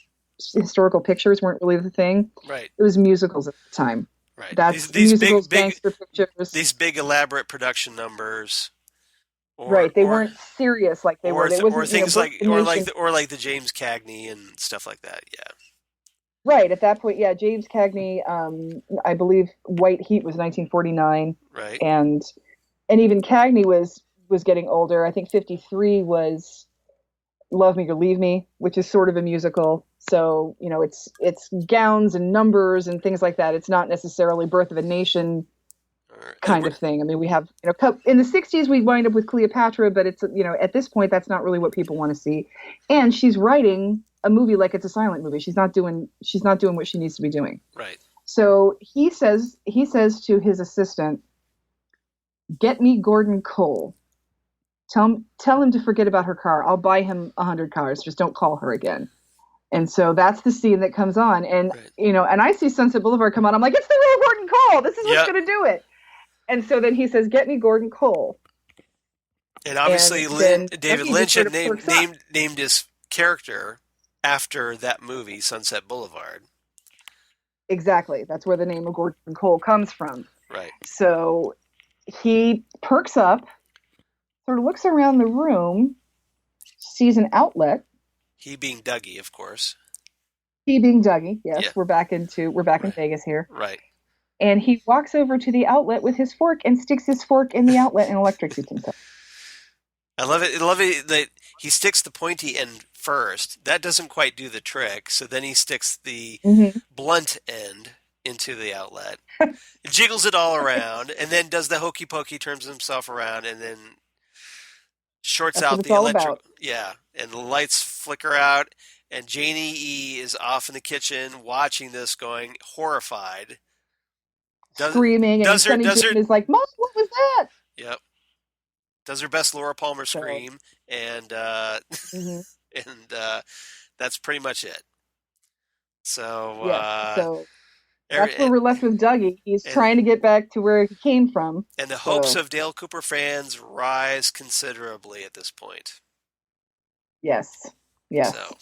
Speaker 2: historical pictures weren't really the thing.
Speaker 1: Right.
Speaker 2: It was musicals at the time.
Speaker 1: Right.
Speaker 2: That's
Speaker 1: these
Speaker 2: musicals,
Speaker 1: big
Speaker 2: gangster pictures.
Speaker 1: these big elaborate production numbers.
Speaker 2: Right. They weren't serious like they were.
Speaker 1: Or things like the James Cagney and stuff like that. Yeah.
Speaker 2: Right. At that point, yeah, James Cagney, I believe White Heat was 1949.
Speaker 1: Right.
Speaker 2: And even Cagney was getting older. I think 53 was, Love Me or Leave Me, which is sort of a musical. So, it's gowns and numbers and things like that. It's not necessarily Birth of a Nation kind of thing. I mean, we have, in the 60s, we wind up with Cleopatra, but it's, at this point, that's not really what people want to see. And she's writing a movie like it's a silent movie. She's not doing what she needs to be doing.
Speaker 1: Right.
Speaker 2: So he says to his assistant, "Get me Gordon Cole. Tell him to forget about her car. I'll buy him 100 cars. Just don't call her again." And so that's the scene that comes on. And,
Speaker 1: right.
Speaker 2: And I see Sunset Boulevard come on. I'm like, it's the real Gordon Cole. This is what's going to do it. And so then he says, "Get me Gordon Cole."
Speaker 1: And obviously David Lynch had named his character after that movie, Sunset Boulevard.
Speaker 2: Exactly. That's where the name of Gordon Cole comes from.
Speaker 1: Right.
Speaker 2: So he perks up, sort of looks around the room, sees an outlet.
Speaker 1: He being Dougie, of course.
Speaker 2: He being Dougie, yes.
Speaker 1: Yeah.
Speaker 2: We're back in Vegas here.
Speaker 1: Right.
Speaker 2: And he walks over to the outlet with his fork and sticks his fork in the outlet and electrocutes himself.
Speaker 1: I love it that he sticks the pointy end first. That doesn't quite do the trick. So then he sticks the blunt end into the outlet, jiggles it all around, and then does the hokey pokey, turns himself around, and then shorts out the electric. Yeah, and the lights flicker out, and Janie E is off in the kitchen watching this, going horrified,
Speaker 2: screaming, and Sonny Jim is like, "Mom, what was that?"
Speaker 1: Yep. Does her best Laura Palmer scream, and that's pretty much it. So,
Speaker 2: that's where we're left with Dougie. He's trying to get back to where he came from.
Speaker 1: And the hopes of Dale Cooper fans rise considerably at this point.
Speaker 2: Yes.
Speaker 1: So,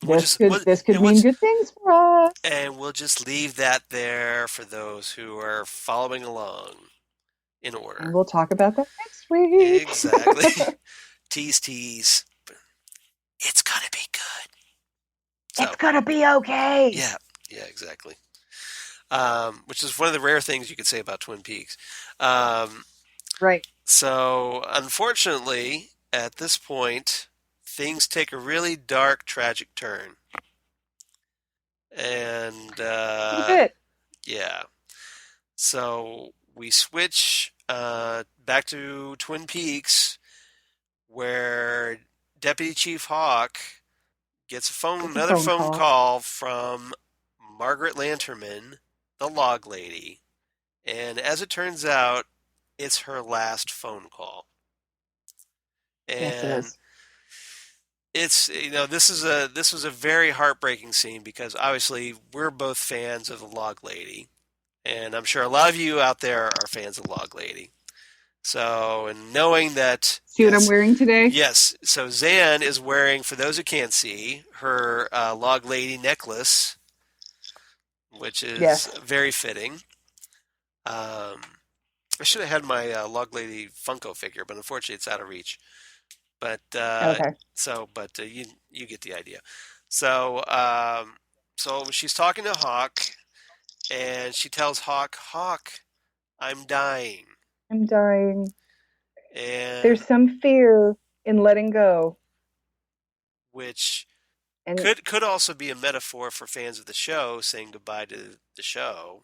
Speaker 2: this could mean good things for us.
Speaker 1: And we'll just leave that there for those who are following along in order.
Speaker 2: And we'll talk about that next week.
Speaker 1: Exactly. tease. It's gonna be good.
Speaker 2: It's gonna be okay.
Speaker 1: Yeah, exactly. Which is one of the rare things you could say about Twin Peaks.
Speaker 2: Right.
Speaker 1: So, unfortunately, at this point, things take a really dark, tragic turn. And, yeah. So, we switch back to Twin Peaks, where Deputy Chief Hawk gets another phone call from Margaret Lanterman, the log lady, and as it turns out, it's her last phone call. And
Speaker 2: yes, it is.
Speaker 1: It's this was a very heartbreaking scene, because obviously we're both fans of the log lady, and I'm sure a lot of you out there are fans of log lady. So, and knowing that...
Speaker 2: See what I'm wearing today?
Speaker 1: Yes. So Xan is wearing, for those who can't see, her log lady necklace, which is very fitting. I should have had my log lady Funko figure, but unfortunately it's out of reach. But you get the idea. So she's talking to Hawk, and she tells Hawk, I'm dying.
Speaker 2: I'm dying.
Speaker 1: And
Speaker 2: there's some fear in letting go,
Speaker 1: which could also be a metaphor for fans of the show saying goodbye to the show,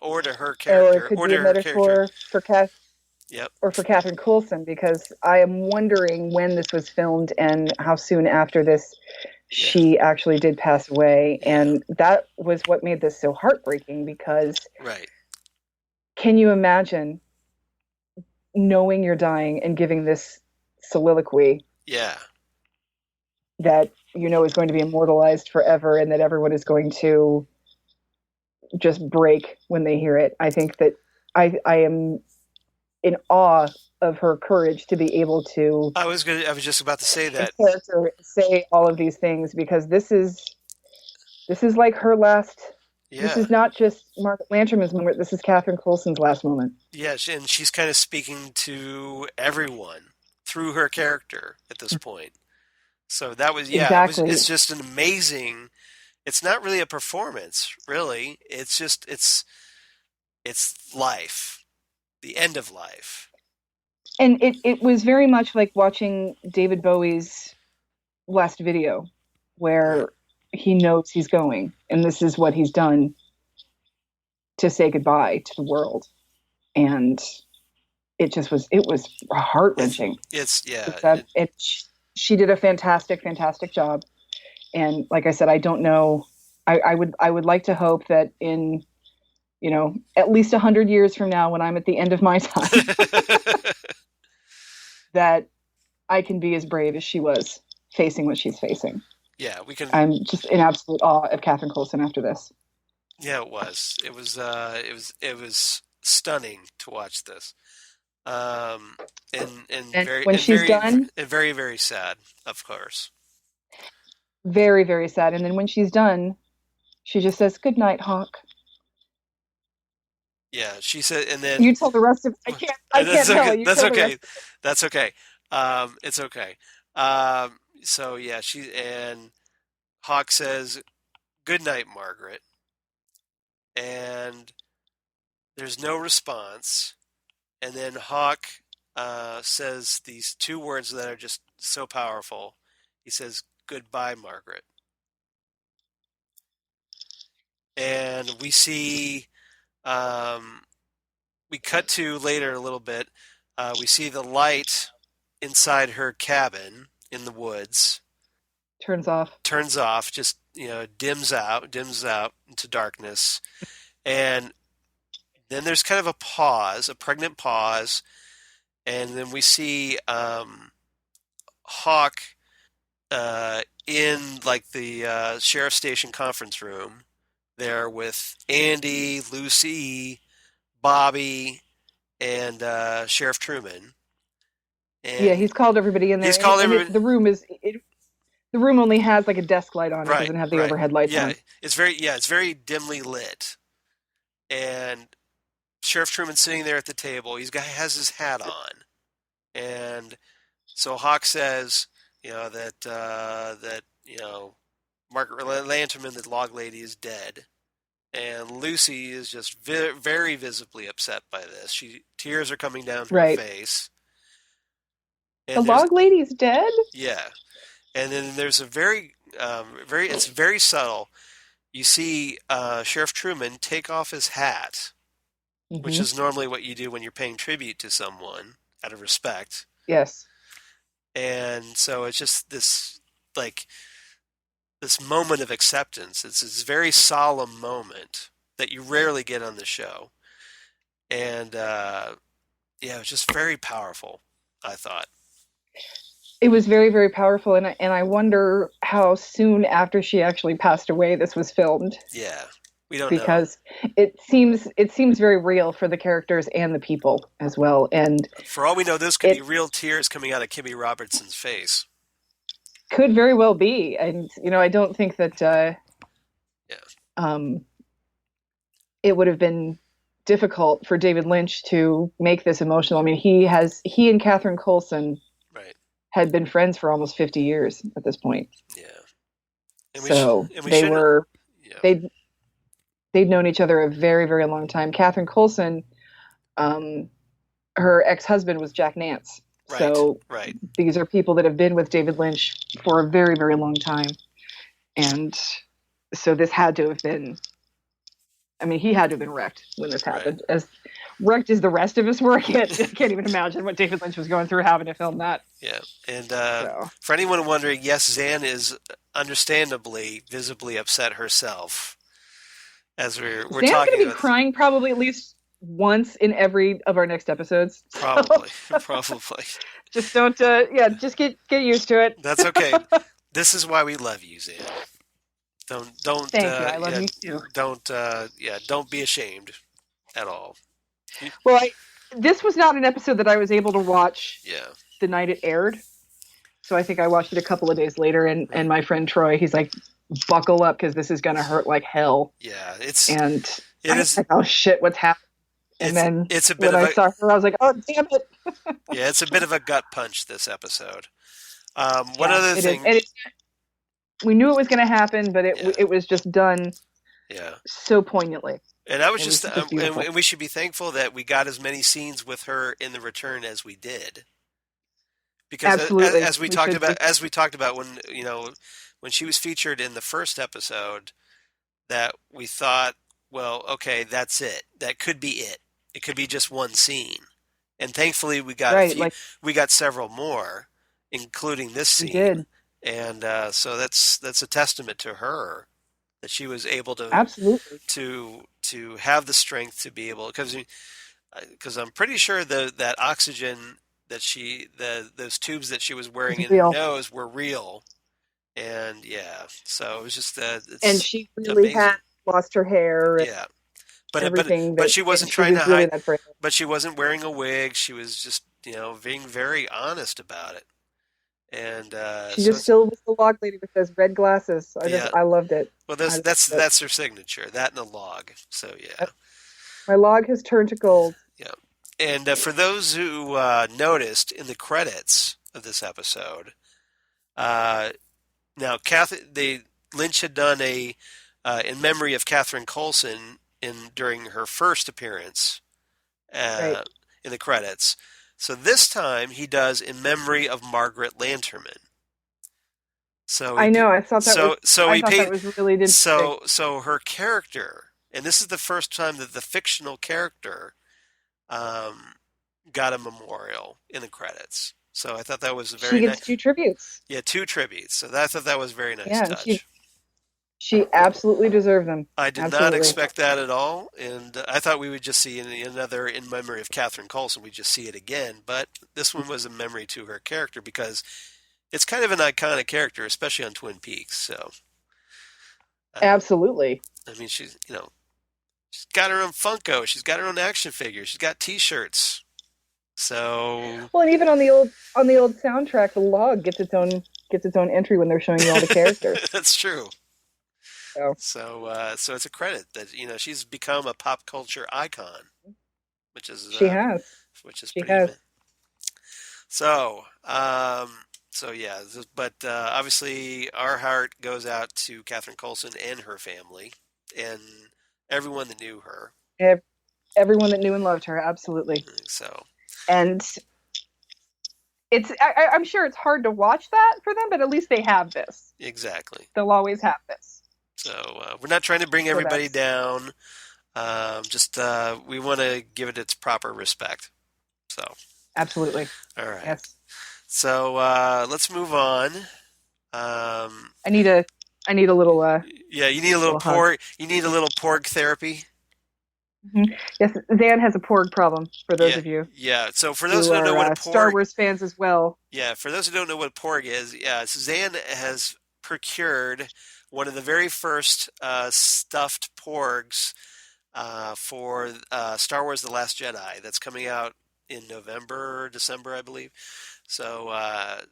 Speaker 1: or to her character,
Speaker 2: or it could be a metaphor for or for Catherine Coulson, because I am wondering when this was filmed and how soon after this she actually did pass away, and that was what made this so heartbreaking. Because can you imagine knowing you're dying and giving this soliloquy?
Speaker 1: Yeah.
Speaker 2: That is going to be immortalized forever, and that everyone is going to just break when they hear it. I think that I am in awe of her courage to be able to.
Speaker 1: I was just about to say that.
Speaker 2: Character say all of these things, because this is like her last. Yeah. This is not just Margaret Lanterman's moment. This is Catherine Coulson's last moment.
Speaker 1: Yes, and she's kind of speaking to everyone through her character at this point. So that was,
Speaker 2: exactly.
Speaker 1: It's just an amazing. It's not really a performance, really. It's just it's life, the end of life.
Speaker 2: And it was very much like watching David Bowie's last video
Speaker 1: Right.
Speaker 2: where he knows he's going, and this is what he's done to say goodbye to the world. And it was heart
Speaker 1: It's
Speaker 2: wrenching.
Speaker 1: it's yeah.
Speaker 2: It's that it she did a fantastic job. And like I said, I don't know. I would like to hope that in, at least 100 years from now, when I'm at the end of my time, that I can be as brave as she was facing what she's facing.
Speaker 1: Yeah, we can.
Speaker 2: I'm just in absolute awe of Catherine Coulson after this.
Speaker 1: Yeah, it was. It was stunning to watch this. Um, and
Speaker 2: And when she's done,
Speaker 1: very very sad, of course.
Speaker 2: very, very sad. And then when she's done, she just says, "Good night, Hawk."
Speaker 1: Yeah, she said, and then
Speaker 2: You tell the rest of I can't
Speaker 1: that's okay.
Speaker 2: tell. You
Speaker 1: That's
Speaker 2: tell the rest.
Speaker 1: okay. That's okay. It's okay. So yeah, and Hawk says, "Good night, Margaret," and there's no response. And then Hawk says these two words that are just so powerful. He says, "Goodbye, Margaret." And um, we cut to later a little bit. We see the light inside her cabin in the woods
Speaker 2: Turns off.
Speaker 1: turns off, just dims out into darkness, and then there's kind of a pause, a pregnant pause, and then we see Hawk in like the sheriff's station conference room there with Andy, Lucy, Bobby, and Sheriff Truman.
Speaker 2: Yeah,
Speaker 1: And
Speaker 2: he's called everybody in there,
Speaker 1: he's called everybody.
Speaker 2: the room only has like a desk light on it. It
Speaker 1: Right,
Speaker 2: doesn't have the
Speaker 1: right.
Speaker 2: overhead lights
Speaker 1: Yeah,
Speaker 2: on.
Speaker 1: it's very dimly lit. And Sheriff Truman's sitting there at the table. Has his hat on. And so Hawk says, that Margaret Lanterman, the log lady, is dead. And Lucy is just very visibly upset by this. Tears are coming down her
Speaker 2: Right.
Speaker 1: face.
Speaker 2: The
Speaker 1: And
Speaker 2: log lady's dead?
Speaker 1: yeah. And then there's a it's very subtle. You see Sheriff Truman take off his hat, which
Speaker 2: Mm-hmm.
Speaker 1: is normally what you do when you're paying tribute to someone out of respect.
Speaker 2: Yes.
Speaker 1: And so it's just like this moment of acceptance. It's this very solemn moment that you rarely get on the show. And yeah, it was just very powerful, I thought.
Speaker 2: It was very, very powerful, and I wonder how soon after she actually passed away this was filmed,
Speaker 1: Yeah, we don't know.
Speaker 2: because it seems very real for the characters and the people as well. And
Speaker 1: For all we know, this could
Speaker 2: it
Speaker 1: be real tears coming out of Kimmy Robertson's face.
Speaker 2: could very well be. And I don't think that
Speaker 1: Yeah,
Speaker 2: um, it would have been difficult for David Lynch to make this emotional. I mean, he and Catherine Coulson
Speaker 1: right.
Speaker 2: had been friends for almost 50 years at this point.
Speaker 1: Yeah, and we
Speaker 2: They
Speaker 1: shouldn't.
Speaker 2: were
Speaker 1: Yeah,
Speaker 2: they'd they'd known each other a very, very long time. Catherine Coulson, um, her ex-husband was Jack Nance.
Speaker 1: right,
Speaker 2: So
Speaker 1: right.
Speaker 2: these are people that have been with David Lynch for a very, very long time. And so this had to have been, I mean, he had to have been wrecked when this happened. As wrecked as the rest of us were, I can't even imagine what David Lynch was going through having to film that.
Speaker 1: Yeah, and
Speaker 2: So.
Speaker 1: for anyone wondering, yes, Xan is understandably visibly upset herself as we're
Speaker 2: Sam's
Speaker 1: talking
Speaker 2: going to be
Speaker 1: about.
Speaker 2: crying probably at least once in every of our next episodes.
Speaker 1: Probably, probably.
Speaker 2: Just don't, just get used to it.
Speaker 1: That's okay. This is why we love you, Xan. Don't.
Speaker 2: Thank you. I love you too.
Speaker 1: Don't be ashamed at all.
Speaker 2: Well, this was not an episode that I was able to watch
Speaker 1: Yeah.
Speaker 2: the night it aired. So I think I watched it a couple of days later, and my friend Troy, he's like, buckle up because this is going to hurt like hell.
Speaker 1: Yeah,
Speaker 2: And
Speaker 1: it
Speaker 2: I was
Speaker 1: is.
Speaker 2: like, oh shit, what's happening? And then
Speaker 1: It's a bit
Speaker 2: when
Speaker 1: of
Speaker 2: I saw her, I was like, oh, damn it.
Speaker 1: yeah, it's a bit of a gut punch, this episode. One
Speaker 2: Yeah,
Speaker 1: other
Speaker 2: it
Speaker 1: thing.
Speaker 2: is. And we knew it was going to happen, but it was just done
Speaker 1: Yeah.
Speaker 2: so poignantly.
Speaker 1: And I was
Speaker 2: It was
Speaker 1: just,
Speaker 2: just beautiful.
Speaker 1: and we should be thankful that we got as many scenes with her in the return as we did, because
Speaker 2: Absolutely.
Speaker 1: as we
Speaker 2: We
Speaker 1: talked
Speaker 2: should
Speaker 1: about
Speaker 2: be.
Speaker 1: when when she was featured in the first episode, that we thought, well, okay, that's it. That could be it. It could be just one scene. And thankfully
Speaker 2: Right. Like
Speaker 1: we got several more, including this
Speaker 2: we
Speaker 1: scene.
Speaker 2: did.
Speaker 1: And so that's a testament to her that she was able
Speaker 2: Absolutely.
Speaker 1: to have the strength to be able, because I'm pretty sure that oxygen that those tubes that she was
Speaker 2: It's
Speaker 1: wearing in her
Speaker 2: real.
Speaker 1: nose were real. And yeah, so it was just
Speaker 2: And
Speaker 1: it's
Speaker 2: she really had
Speaker 1: amazing.
Speaker 2: lost her hair and
Speaker 1: Yeah,
Speaker 2: everything,
Speaker 1: but
Speaker 2: but
Speaker 1: she
Speaker 2: and
Speaker 1: wasn't
Speaker 2: she
Speaker 1: trying to
Speaker 2: was really
Speaker 1: hide.
Speaker 2: that frail.
Speaker 1: But she wasn't wearing a wig. She was just being very honest about it. And
Speaker 2: She
Speaker 1: so
Speaker 2: just
Speaker 1: it's
Speaker 2: still was the log lady with those red glasses.
Speaker 1: yeah.
Speaker 2: I loved it.
Speaker 1: Well,
Speaker 2: I loved it.
Speaker 1: that's her signature. That and a log. So yeah,
Speaker 2: Yep. My log has turned to gold.
Speaker 1: yeah. And for those who noticed in the credits of this episode, uh, now Lynch had done a in memory of Catherine Coulson during her first appearance
Speaker 2: Right.
Speaker 1: uh, in the credits. So this time he does in memory of Margaret Lanterman. So he
Speaker 2: I
Speaker 1: did,
Speaker 2: know. I
Speaker 1: he
Speaker 2: thought that
Speaker 1: paid
Speaker 2: was really interesting.
Speaker 1: so her character, and this is the first time that the fictional character um, got a memorial in the credits. So I thought that was a
Speaker 2: She
Speaker 1: very nice,
Speaker 2: gets two tributes.
Speaker 1: yeah, two tributes. So I thought that was a very nice
Speaker 2: Yeah, and
Speaker 1: touch.
Speaker 2: she absolutely deserved them.
Speaker 1: I did not
Speaker 2: Absolutely.
Speaker 1: expect that at all, and I thought we would just see another in memory of Catherine Coulson. We just see it again, but this one was a memory to her character because it's kind of an iconic character, especially on Twin Peaks. So, um,
Speaker 2: Absolutely.
Speaker 1: I mean, she's got her own Funko, she's got her own action figure, she's got T-shirts. So
Speaker 2: Well, and even on the old soundtrack, the log gets its own entry when they're showing you all the characters.
Speaker 1: that's true.
Speaker 2: So
Speaker 1: So it's a credit that she's become a pop culture icon, which is
Speaker 2: she has. She
Speaker 1: pretty
Speaker 2: has.
Speaker 1: amazing. So, so yeah, but obviously our heart goes out to Catherine Coulson and her family and everyone that knew her.
Speaker 2: Everyone that knew and loved her, absolutely.
Speaker 1: So,
Speaker 2: And I'm sure it's hard to watch that for them, but at least they have this.
Speaker 1: exactly.
Speaker 2: They'll always have this.
Speaker 1: So we're not trying to bring
Speaker 2: So
Speaker 1: everybody
Speaker 2: that's
Speaker 1: down. Just we want to give it its proper respect. So,
Speaker 2: absolutely.
Speaker 1: all right.
Speaker 2: Yes.
Speaker 1: So let's move on.
Speaker 2: I need a little
Speaker 1: Yeah, you need a little
Speaker 2: little hug.
Speaker 1: porg. You need a little porg therapy.
Speaker 2: Mhm. Yes, Xan has a porg problem, for those
Speaker 1: Yeah,
Speaker 2: of you
Speaker 1: yeah. So for those
Speaker 2: who
Speaker 1: who don't know
Speaker 2: are
Speaker 1: what a
Speaker 2: Star
Speaker 1: porg,
Speaker 2: Wars fans as well.
Speaker 1: yeah, for those who don't know what a porg is, yeah, Suzanne has procured one of the very first stuffed porgs for Star Wars: The Last Jedi. That's coming out in November or December, I believe. So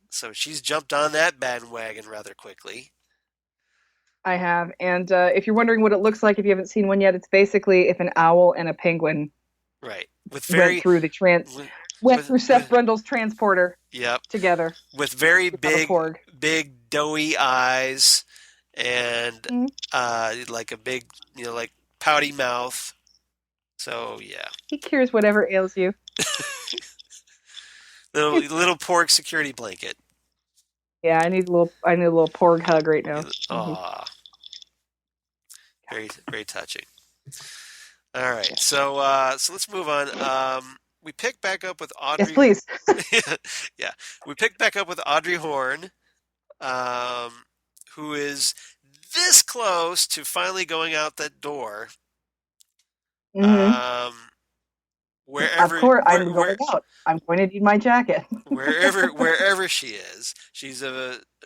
Speaker 1: so she's jumped on that bandwagon rather quickly.
Speaker 2: I have, and if you're wondering what it looks like, if you haven't seen one yet, it's basically if an owl and a penguin
Speaker 1: Right. With
Speaker 2: went
Speaker 1: very
Speaker 2: through
Speaker 1: with,
Speaker 2: went through Seth
Speaker 1: with
Speaker 2: Brundle's transporter
Speaker 1: yep,
Speaker 2: together.
Speaker 1: with very
Speaker 2: You've got a porg.
Speaker 1: big doughy eyes and
Speaker 2: Mhm.
Speaker 1: like a big, like pouty mouth. So yeah,
Speaker 2: He cures whatever ails you.
Speaker 1: little pork security blanket.
Speaker 2: Yeah, I need a little porg hug right now.
Speaker 1: Aw, very touching. All right,
Speaker 2: Yeah.
Speaker 1: so let's move on. We pick back up with
Speaker 2: Yes,
Speaker 1: Audrey.
Speaker 2: please.
Speaker 1: Yeah, we picked back up with Audrey Horne, um, who is this close to finally going out that door.
Speaker 2: Hmm.
Speaker 1: Um,
Speaker 2: Of
Speaker 1: wherever
Speaker 2: course, I'm going out. I'm going to need my jacket.
Speaker 1: wherever she is, she's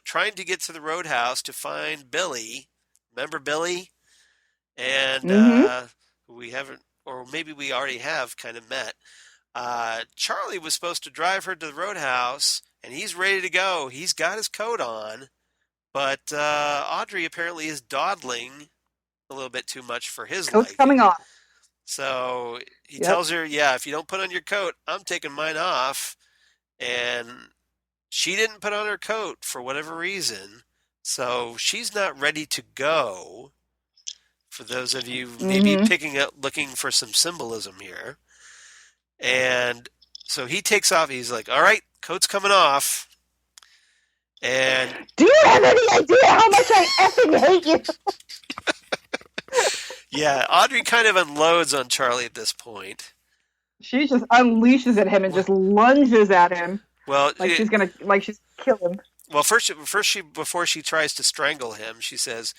Speaker 1: trying to get to the roadhouse to find Billy. Remember Billy? And
Speaker 2: Hmm.
Speaker 1: we haven't, or maybe we already have, kind of met. Charlie was supposed to drive her to the roadhouse, and he's ready to go. He's got his coat on, but Audrey apparently is dawdling a little bit too much for his
Speaker 2: Coat's
Speaker 1: liking.
Speaker 2: coming off.
Speaker 1: So he
Speaker 2: Yep.
Speaker 1: tells her, "Yeah, if you don't put on your coat, I'm taking mine off." And she didn't put on her coat for whatever reason, so she's not ready to go. For those of you maybe
Speaker 2: Hmm.
Speaker 1: looking for some symbolism here. And so he takes off. He's like, "All right, coat's coming off. And
Speaker 2: do you have any idea how much I effing hate you?
Speaker 1: yeah, Audrey kind of unloads on Charlie at this point.
Speaker 2: She just unleashes at him and just lunges at him.
Speaker 1: Well,
Speaker 2: she's gonna kill him.
Speaker 1: Well, before she tries to strangle him, she says,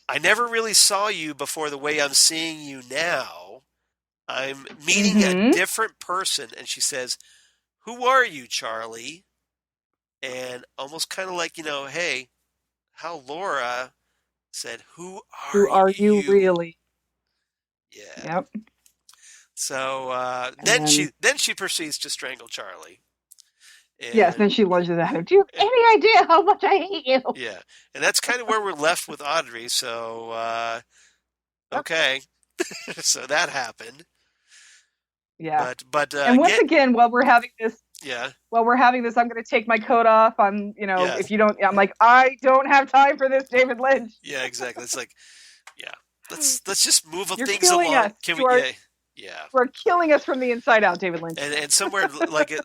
Speaker 1: "I never really saw you before the way I'm seeing you now. I'm meeting a different person." And she says, "Who are you, Charlie?" And almost kind of like, hey, how Laura said, "Who are
Speaker 2: you really?"
Speaker 1: Yeah.
Speaker 2: Yep.
Speaker 1: So then she proceeds to strangle Charlie.
Speaker 2: And, yes, then she lunges at him. Do you have any idea how much I hate you?
Speaker 1: Yeah, and that's kind of where we're left with Audrey. So okay, so that happened.
Speaker 2: Yeah,
Speaker 1: but
Speaker 2: and once again, while we're having this, I'm going to take my coat off. If you don't, I'm like, I don't have time for this, David Lynch.
Speaker 1: Yeah, exactly. It's like, let's just move things
Speaker 2: along.
Speaker 1: Us. Can we? Yeah.
Speaker 2: We're killing us from the inside out, David Lynch.
Speaker 1: And somewhere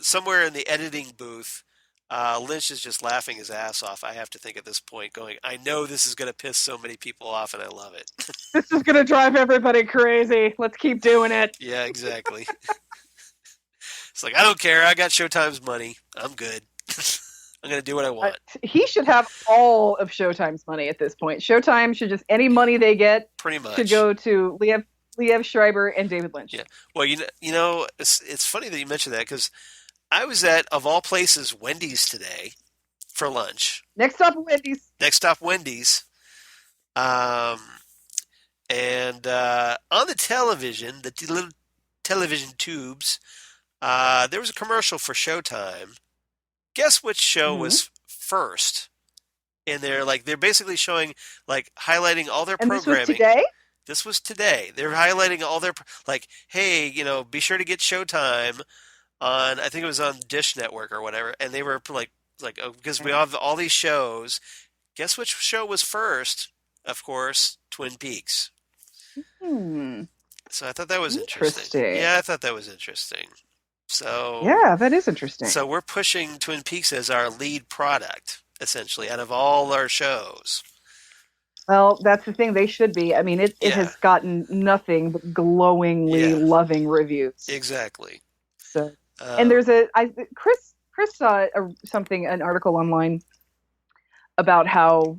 Speaker 1: somewhere in the editing booth, Lynch is just laughing his ass off. I have to think at this point, going, I know this is going to piss so many people off, and I love it.
Speaker 2: This is going to drive everybody crazy. Let's keep doing it.
Speaker 1: Yeah, exactly. It's like, I don't care. I got Showtime's money. I'm good. I'm going to do what I want.
Speaker 2: He should have all of Showtime's money at this point. Showtime should just, any money they get,
Speaker 1: pretty much,
Speaker 2: should go to Liev Schreiber and David Lynch.
Speaker 1: Yeah. Well, it's funny that you mentioned that, because I was at, of all places, Wendy's today for lunch.
Speaker 2: Next stop, Wendy's.
Speaker 1: And on the television, the little television tubes, there was a commercial for Showtime. Guess which show was first? And they're basically showing, highlighting all their programming.
Speaker 2: This was today?
Speaker 1: This was today. They're highlighting all their, hey, be sure to get Showtime on, I think it was on Dish Network or whatever. And they were because we have all these shows. Guess which show was first? Of course, Twin Peaks. So I thought that was interesting. Yeah, I thought that was interesting. So
Speaker 2: yeah, that is interesting.
Speaker 1: So we're pushing Twin Peaks as our lead product, essentially, out of all our shows.
Speaker 2: Well, that's the thing. They should be. I mean, it has gotten nothing but glowingly loving reviews.
Speaker 1: Exactly.
Speaker 2: So, and there's Chris saw an article online about how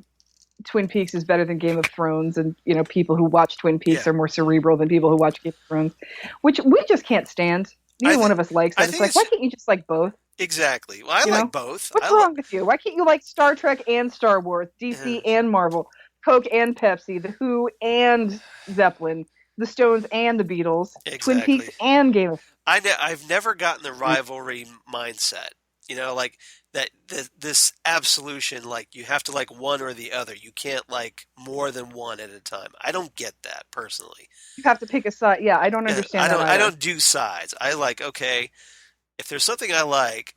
Speaker 2: Twin Peaks is better than Game of Thrones, and people who watch Twin Peaks are more cerebral than people who watch Game of Thrones, which we just can't stand. Neither one of us likes it. It's like, why can't you just like both?
Speaker 1: Exactly. Well, I like both.
Speaker 2: What's wrong with you? Why can't you like Star Trek and Star Wars, DC and Marvel, Coke and Pepsi, The Who and Zeppelin, The Stones and the Beatles, Twin Peaks and Game of Thrones?
Speaker 1: I've never gotten the rivalry mindset. This absolution, you have to like one or the other. You can't like more than one at a time. I don't get that personally.
Speaker 2: You have to pick a side. Yeah, I don't understand that.
Speaker 1: I don't do sides. I okay, if there's something I like,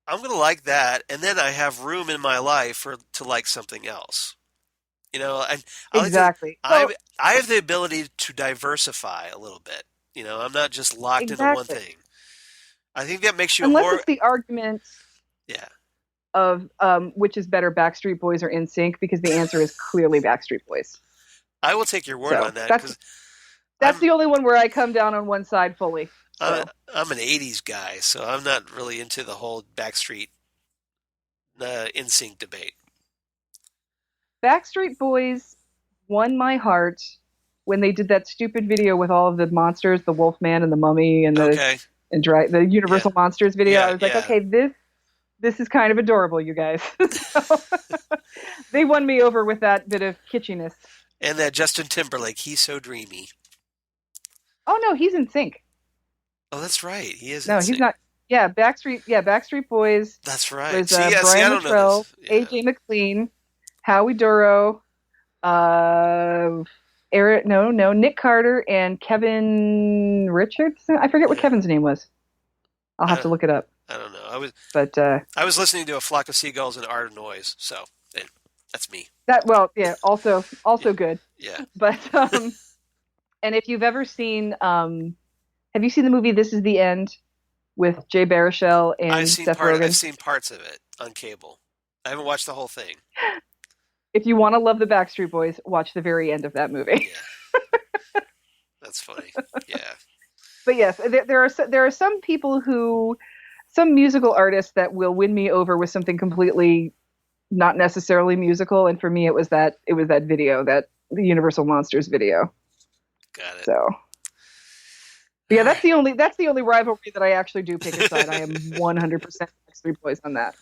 Speaker 1: I'm going to like that, and then I have room in my life to like something else. And
Speaker 2: exactly.
Speaker 1: I have the ability to diversify a little bit. I'm not just locked into one thing. I think that makes you
Speaker 2: unless it's the argument.
Speaker 1: Yeah.
Speaker 2: Of which is better, Backstreet Boys or NSYNC, because the answer is clearly Backstreet Boys.
Speaker 1: I will take your word on that.
Speaker 2: That's the only one where I come down on one side fully. So.
Speaker 1: I'm an 80s guy, so I'm not really into the whole Backstreet NSYNC debate.
Speaker 2: Backstreet Boys won my heart when they did that stupid video with all of the monsters, the Wolfman and the Mummy and the Universal Monsters video. I was like, okay, this is kind of adorable, you guys. So, they won me over with that bit of kitschiness.
Speaker 1: And that Justin Timberlake, he's so dreamy.
Speaker 2: Oh no, he's in sync.
Speaker 1: Oh, that's right. He is.
Speaker 2: No, he's not. Yeah, Backstreet Boys.
Speaker 1: That's right.
Speaker 2: Was, Brian Luttrell, AJ McLean, Howie Duro, Nick Carter, and Kevin Richards. I forget what Kevin's name was. I'll have to look it up.
Speaker 1: I don't know.
Speaker 2: I
Speaker 1: was listening to A Flock of Seagulls and Art of Noise, so that's me.
Speaker 2: Also good.
Speaker 1: Yeah.
Speaker 2: But and if you've ever seen, have you seen the movie This Is the End? with Jay Baruchel and Seth
Speaker 1: I've
Speaker 2: Rogen.
Speaker 1: seen parts of it on cable. I haven't watched the whole thing.
Speaker 2: If you want to love the Backstreet Boys, watch the very end of that movie.
Speaker 1: Yeah, that's funny. Yeah.
Speaker 2: But yes, there are some people some musical artists that will win me over with something completely not necessarily musical, and for me it was that video, that the Universal Monsters video.
Speaker 1: Got it.
Speaker 2: So yeah, that's the only rivalry that I actually do pick a side. I am 100% Backstreet Boys on that.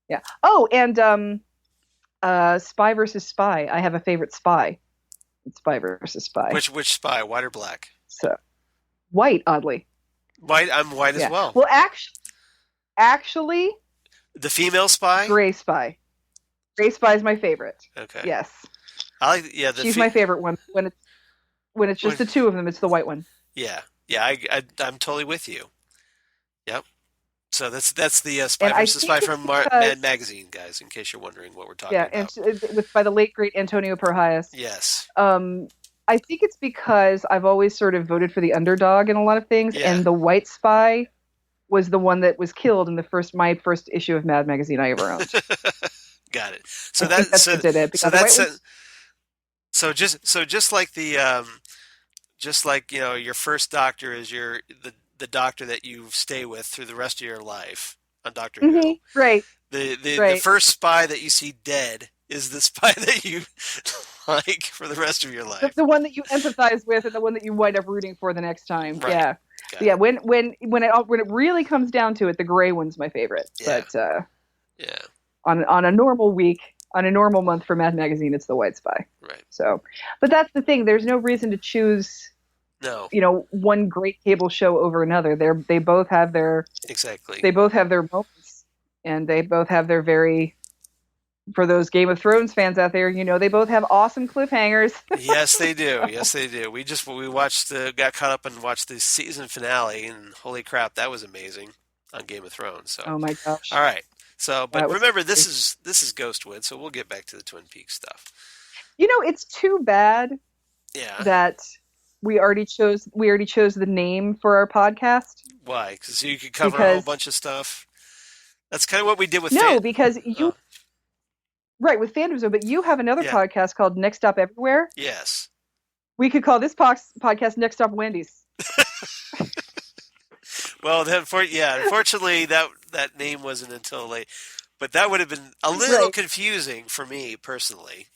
Speaker 2: Yeah. Oh, and Spy versus Spy. I have a favorite spy. It's Spy versus Spy.
Speaker 1: Which spy, white or black?
Speaker 2: So white, oddly.
Speaker 1: White. I'm white as well.
Speaker 2: Well, actually,
Speaker 1: the female spy.
Speaker 2: Gray Spy. Gray Spy is my favorite.
Speaker 1: Okay.
Speaker 2: Yes.
Speaker 1: I like. Yeah.
Speaker 2: She's my favorite one. When it's just the two of them, it's the white one.
Speaker 1: Yeah. Yeah. I'm totally with you. Yep. So that's the Spy versus Spy from Mad Magazine, guys. In case you're wondering what we're talking about.
Speaker 2: Yeah, and by the late great Antonio Perhias.
Speaker 1: Yes.
Speaker 2: I think it's because I've always sort of voted for the underdog in a lot of things, and the white spy was the one that was killed in my first issue of Mad Magazine I ever owned.
Speaker 1: Got it. So that's what did it. Just like just like your first doctor is the doctor that you stay with through the rest of your life on Doctor Who.
Speaker 2: Right.
Speaker 1: The first spy that you see dead is the spy that you like for the rest of your life.
Speaker 2: The one that you empathize with, and the one that you wind up rooting for the next time.
Speaker 1: Right.
Speaker 2: Yeah. Yeah. When it really comes down to it, the gray one's my favorite.
Speaker 1: Yeah.
Speaker 2: But on a normal week, on a normal month for Mad Magazine, it's the white spy.
Speaker 1: Right.
Speaker 2: So, but that's the thing. There's no reason to choose.
Speaker 1: No.
Speaker 2: One great cable show over another. They both have their They both have their moments, and they both have their for those Game of Thrones fans out there, they both have awesome cliffhangers.
Speaker 1: Yes, they do. Yes, they do. We watched got caught up and watched the season finale, and holy crap, that was amazing on Game of Thrones. So.
Speaker 2: Oh my gosh.
Speaker 1: All right. So, but remember, this is Ghostwood, so we'll get back to the Twin Peaks stuff.
Speaker 2: It's too bad.
Speaker 1: Yeah.
Speaker 2: That we already chose the name for our podcast.
Speaker 1: Why? Because you could cover a whole bunch of stuff. That's kind of what we did with
Speaker 2: because you. Right, with Fandom Zone, but you have another podcast called Next Stop Everywhere.
Speaker 1: Yes.
Speaker 2: We could call this podcast Next Stop Wendy's.
Speaker 1: Well, unfortunately, that name wasn't until late. But that would have been a little confusing for me, personally.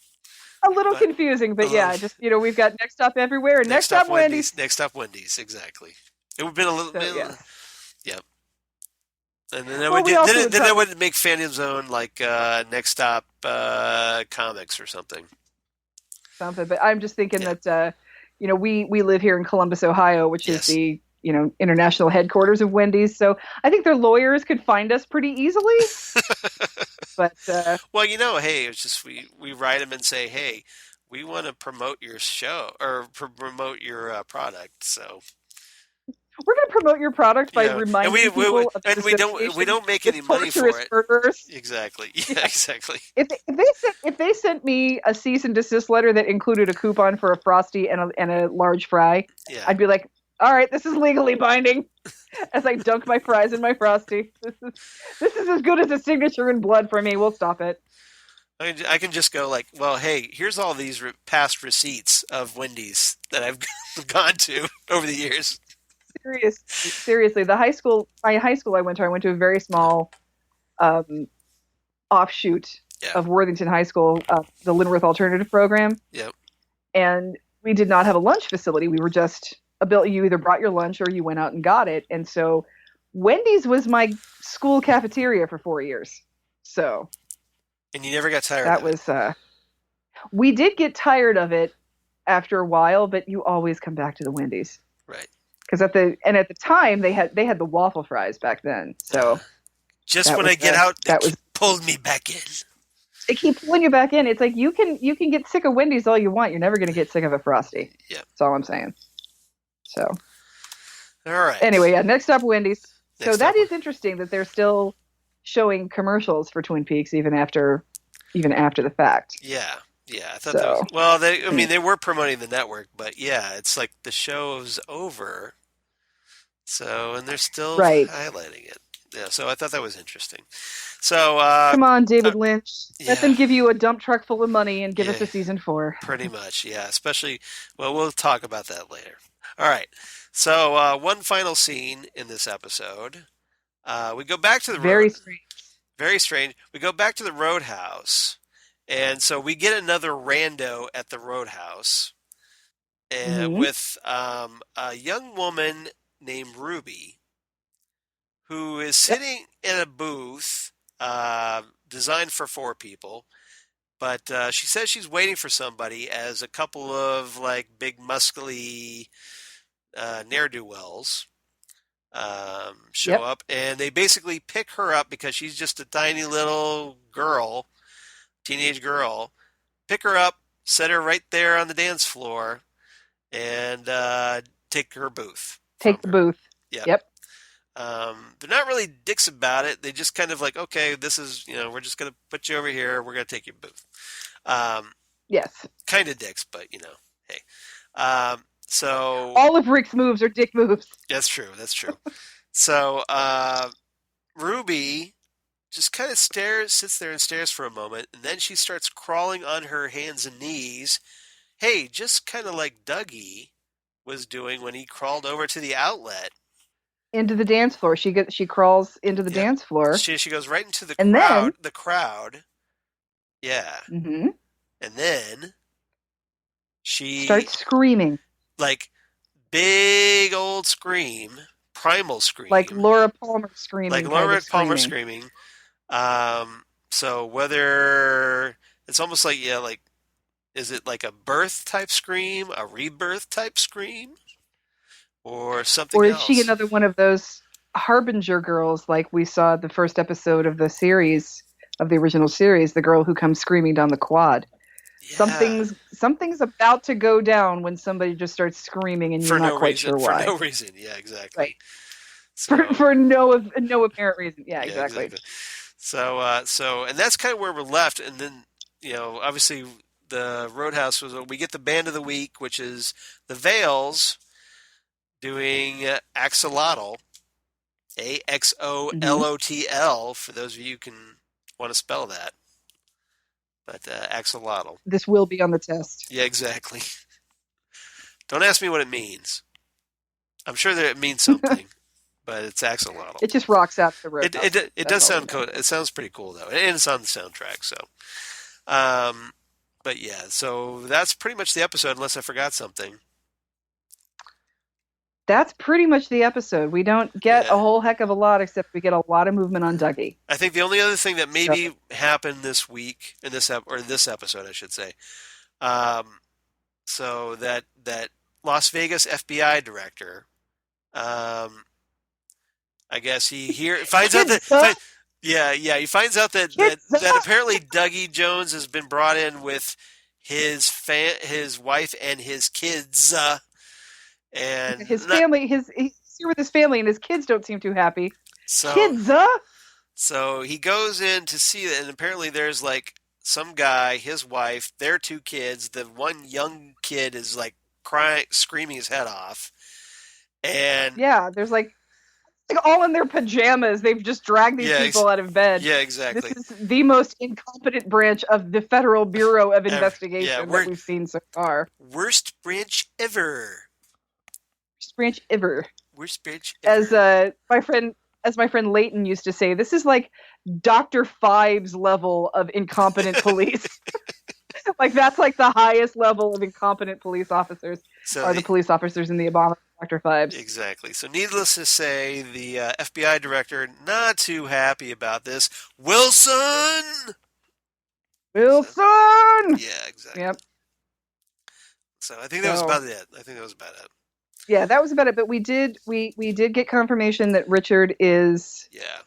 Speaker 2: A little confusing, but just, we've got Next Stop Everywhere and Next Stop Wendy's.
Speaker 1: Next Stop Wendy's, exactly. It would have been a little bit... Yep. And then that would make Fandom Zone like Next Stop Comics or something.
Speaker 2: But I'm just thinking that we live here in Columbus, Ohio, which is the international headquarters of Wendy's. So I think their lawyers could find us pretty easily. But
Speaker 1: well, hey, it's just we write them and say, hey, we want to promote your show or promote your product, so.
Speaker 2: We're going to promote your product by reminding people of the
Speaker 1: we don't make any money for it.
Speaker 2: Murderers.
Speaker 1: Exactly. Yeah, exactly.
Speaker 2: If they sent me a cease and desist letter that included a coupon for a Frosty and a large fry, I'd be like, all right, this is legally binding. As I dunk my fries in my Frosty, this is as good as a signature in blood for me. We'll stop it.
Speaker 1: I can just go like, well, hey, here's all these past receipts of Wendy's that I've gone to over the years.
Speaker 2: Seriously, my high school I went to a very small offshoot of Worthington High School, the Linworth Alternative Program.
Speaker 1: Yep.
Speaker 2: And we did not have a lunch facility. We were just you either brought your lunch or you went out and got it. And so Wendy's was my school cafeteria for 4 years. So.
Speaker 1: And you never got tired of it?
Speaker 2: That was, we did get tired of it after a while, but you always come back to the Wendy's.
Speaker 1: Right.
Speaker 2: Because at the time they had the waffle fries back then. So.
Speaker 1: Just when I get out, they pulled me back in.
Speaker 2: They keep pulling you back in. It's like you can get sick of Wendy's all you want. You're never going to get sick of a Frosty.
Speaker 1: Yeah.
Speaker 2: That's all I'm saying. So.
Speaker 1: All right.
Speaker 2: Anyway, next up, Wendy's. So that is interesting that they're still showing commercials for Twin Peaks even after the fact.
Speaker 1: Yeah. Yeah. I thought that was, well, they were promoting the network, but yeah, it's like the show's over. So, and they're still
Speaker 2: Right.
Speaker 1: highlighting it. Yeah, so I thought that was interesting. So,
Speaker 2: Come on, David Lynch. Let
Speaker 1: yeah,
Speaker 2: them give you a dump truck full of money and give us
Speaker 1: yeah,
Speaker 2: a season 4.
Speaker 1: pretty much. Yeah, especially, well, we'll talk about that later. All right. So, one final scene in this episode. We go back to the road.
Speaker 2: Very strange.
Speaker 1: Very strange. We go back to the roadhouse, and so we get another rando at the roadhouse, and
Speaker 2: Hmm.
Speaker 1: with a young woman named Ruby, who is
Speaker 2: Yep.
Speaker 1: sitting in a booth designed for 4 people. But she says she's waiting for somebody as a couple of like big muscly ne'er-do-wells show
Speaker 2: Yep.
Speaker 1: up, and they basically pick her up because she's just a tiny little girl, teenage girl. Pick her up, set her right there on the dance floor, and take her booth from
Speaker 2: Take the
Speaker 1: her.
Speaker 2: booth.
Speaker 1: Yep.
Speaker 2: Yep.
Speaker 1: They're not really dicks about it. They just kind of like, okay, this is, we're just going to put you over here. We're going to take your booth. Um,
Speaker 2: Yes.
Speaker 1: Kind of dicks, but hey. So
Speaker 2: All of Rick's moves are dick moves.
Speaker 1: that's true. That's true. So Ruby just kind of sits there and stares for a moment, and then she starts crawling on her hands and knees. Hey, just kind of like Dougie was doing when he crawled over to the outlet.
Speaker 2: Into the dance floor. She crawls into the
Speaker 1: Yeah.
Speaker 2: dance floor.
Speaker 1: She goes right into the
Speaker 2: And
Speaker 1: crowd.
Speaker 2: then
Speaker 1: The crowd. Yeah.
Speaker 2: mm-hmm,
Speaker 1: And then she
Speaker 2: starts screaming.
Speaker 1: like big old scream, primal scream,
Speaker 2: Like Laura Palmer screaming.
Speaker 1: like Laura Palmer screaming. So whether it's almost like like is it like a birth type scream, a rebirth type scream, or something
Speaker 2: Or is she
Speaker 1: else?
Speaker 2: another one of those harbinger girls like we saw the first episode of the series, of the original series, the girl who comes screaming down the quad?
Speaker 1: Yeah,
Speaker 2: Something's about to go down when somebody just starts screaming and
Speaker 1: for
Speaker 2: you're not
Speaker 1: no
Speaker 2: quite
Speaker 1: reason.
Speaker 2: sure
Speaker 1: For
Speaker 2: why.
Speaker 1: no reason. Yeah, exactly.
Speaker 2: Right.
Speaker 1: So
Speaker 2: For no apparent reason. Yeah,
Speaker 1: yeah,
Speaker 2: exactly.
Speaker 1: exactly. So and that's kind of where we're left. And then obviously the Roadhouse was. We get the band of the week, which is the Veils doing Axolotl,
Speaker 2: Hmm.
Speaker 1: Axolotl. For those of you who can want to spell that, but Axolotl.
Speaker 2: This will be on the test.
Speaker 1: Yeah, exactly. Don't ask me what it means. I'm sure that it means something, but it's Axolotl.
Speaker 2: It just rocks out the
Speaker 1: It
Speaker 2: roadhouse.
Speaker 1: it it
Speaker 2: That's
Speaker 1: does
Speaker 2: all we
Speaker 1: sound
Speaker 2: know.
Speaker 1: cool. It sounds pretty cool though, and it's on the soundtrack. So, um, but yeah, so that's pretty much the episode, unless I forgot something.
Speaker 2: That's pretty much the episode. We don't get a
Speaker 1: Yeah,
Speaker 2: whole heck of a lot, except we get a lot of movement on Dougie.
Speaker 1: I think the only other thing that
Speaker 2: So
Speaker 1: maybe happened this week in this episode, I should say, um, so that Las Vegas FBI director, um, I guess he here finds out that.
Speaker 2: kids, huh?
Speaker 1: Yeah, he finds out that
Speaker 2: Kids, huh?
Speaker 1: apparently Dougie Jones has been brought in with his wife and his kids, and
Speaker 2: His
Speaker 1: not,
Speaker 2: family, he's here with his family, and his kids don't seem too happy.
Speaker 1: so
Speaker 2: Kids, huh?
Speaker 1: so he goes in to see that, and apparently there's like some guy, his wife, their 2 kids. The one young kid is like crying, screaming his head off, and
Speaker 2: Yeah, there's like all in their pajamas. They've just dragged these
Speaker 1: yeah,
Speaker 2: people out of bed.
Speaker 1: yeah,
Speaker 2: This
Speaker 1: exactly.
Speaker 2: is the most incompetent branch of the Federal Bureau of
Speaker 1: Yeah,
Speaker 2: Investigation that we've seen so far.
Speaker 1: worst branch ever.
Speaker 2: Worst branch ever.
Speaker 1: Worst branch
Speaker 2: As
Speaker 1: ever.
Speaker 2: my friend Leighton used to say, this is like Dr. Fives level of incompetent police. Like that's like the highest level of incompetent police officers
Speaker 1: So
Speaker 2: are the
Speaker 1: the
Speaker 2: police officers in the Obama Dr. Fives.
Speaker 1: Exactly. So, needless to say, the FBI director not too happy about this. Wilson. So,
Speaker 2: Wilson.
Speaker 1: yeah, exactly.
Speaker 2: Yep.
Speaker 1: So, I think that was
Speaker 2: So
Speaker 1: about it. I think that was about it.
Speaker 2: yeah, that was about it. But we did get confirmation that Richard is
Speaker 1: Yeah.